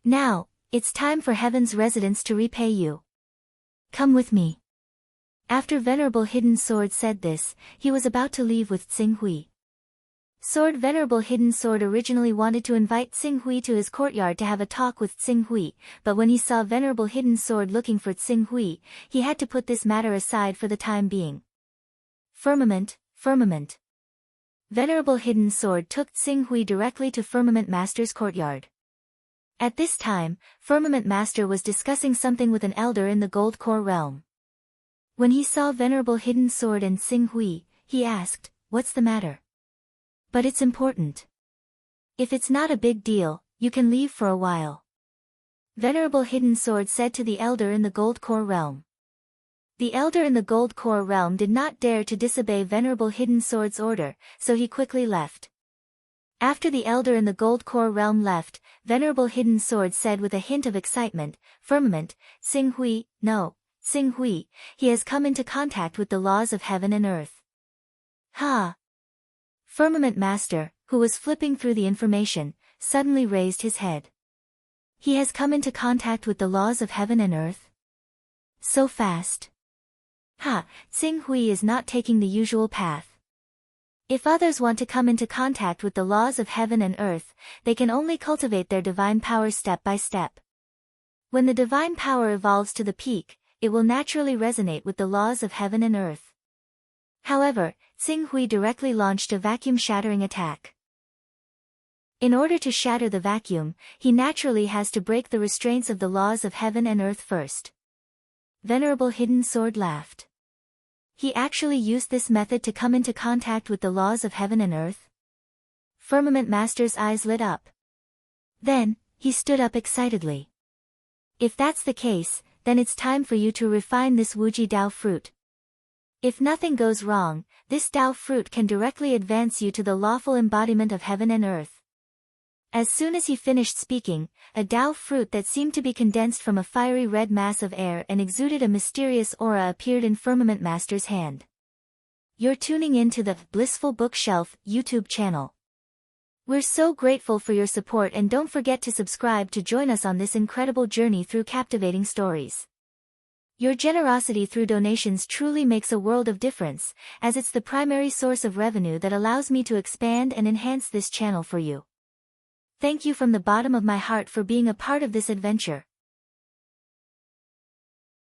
Now, it's time for Heaven's residence to repay you. Come with me. After Venerable Hidden Sword said this, he was about to leave with Xing Hui. Venerable Hidden Sword originally wanted to invite Xing Hui to his courtyard to have a talk with Xing Hui, but when he saw Venerable Hidden Sword looking for Xing Hui, he had to put this matter aside for the time being. Firmament. Venerable Hidden Sword took Xing Hui directly to Firmament Master's courtyard. At this time, Firmament Master was discussing something with an elder in the Gold Core realm. When he saw Venerable Hidden Sword and Xing Hui, he asked, "What's the matter?" "But it's important. If it's not a big deal, you can leave for a while," Venerable Hidden Sword said to the elder in the Gold Core realm. The elder in the Gold Core realm did not dare to disobey Venerable Hidden Sword's order, so he quickly left. After the elder in the Gold Core realm left, Venerable Hidden Sword said with a hint of excitement, "Firmament, Xing Hui, no, Xing Hui, he has come into contact with the laws of heaven and earth." Firmament Master, who was flipping through the information, suddenly raised his head. He has come into contact with the laws of heaven and earth? So fast. Xing Hui is not taking the usual path. If others want to come into contact with the laws of heaven and earth, they can only cultivate their divine power step by step. When the divine power evolves to the peak, it will naturally resonate with the laws of heaven and earth. However, Xing Hui directly launched a vacuum-shattering attack. In order to shatter the vacuum, he naturally has to break the restraints of the laws of heaven and earth first. Venerable Hidden Sword laughed. He actually used this method to come into contact with the laws of heaven and earth? Firmament Master's eyes lit up. Then, he stood up excitedly. If that's the case, then it's time for you to refine this Wuji Dao fruit. If nothing goes wrong, this Dao fruit can directly advance you to the lawful embodiment of heaven and earth. As soon as he finished speaking, a Dao fruit that seemed to be condensed from a fiery red mass of air and exuded a mysterious aura appeared in Firmament Master's hand. You're tuning in to the Blissful Bookshelf YouTube channel. We're so grateful for your support, and don't forget to subscribe to join us on this incredible journey through captivating stories. Your generosity through donations truly makes a world of difference, as it's the primary source of revenue that allows me to expand and enhance this channel for you. Thank you from the bottom of my heart for being a part of this adventure.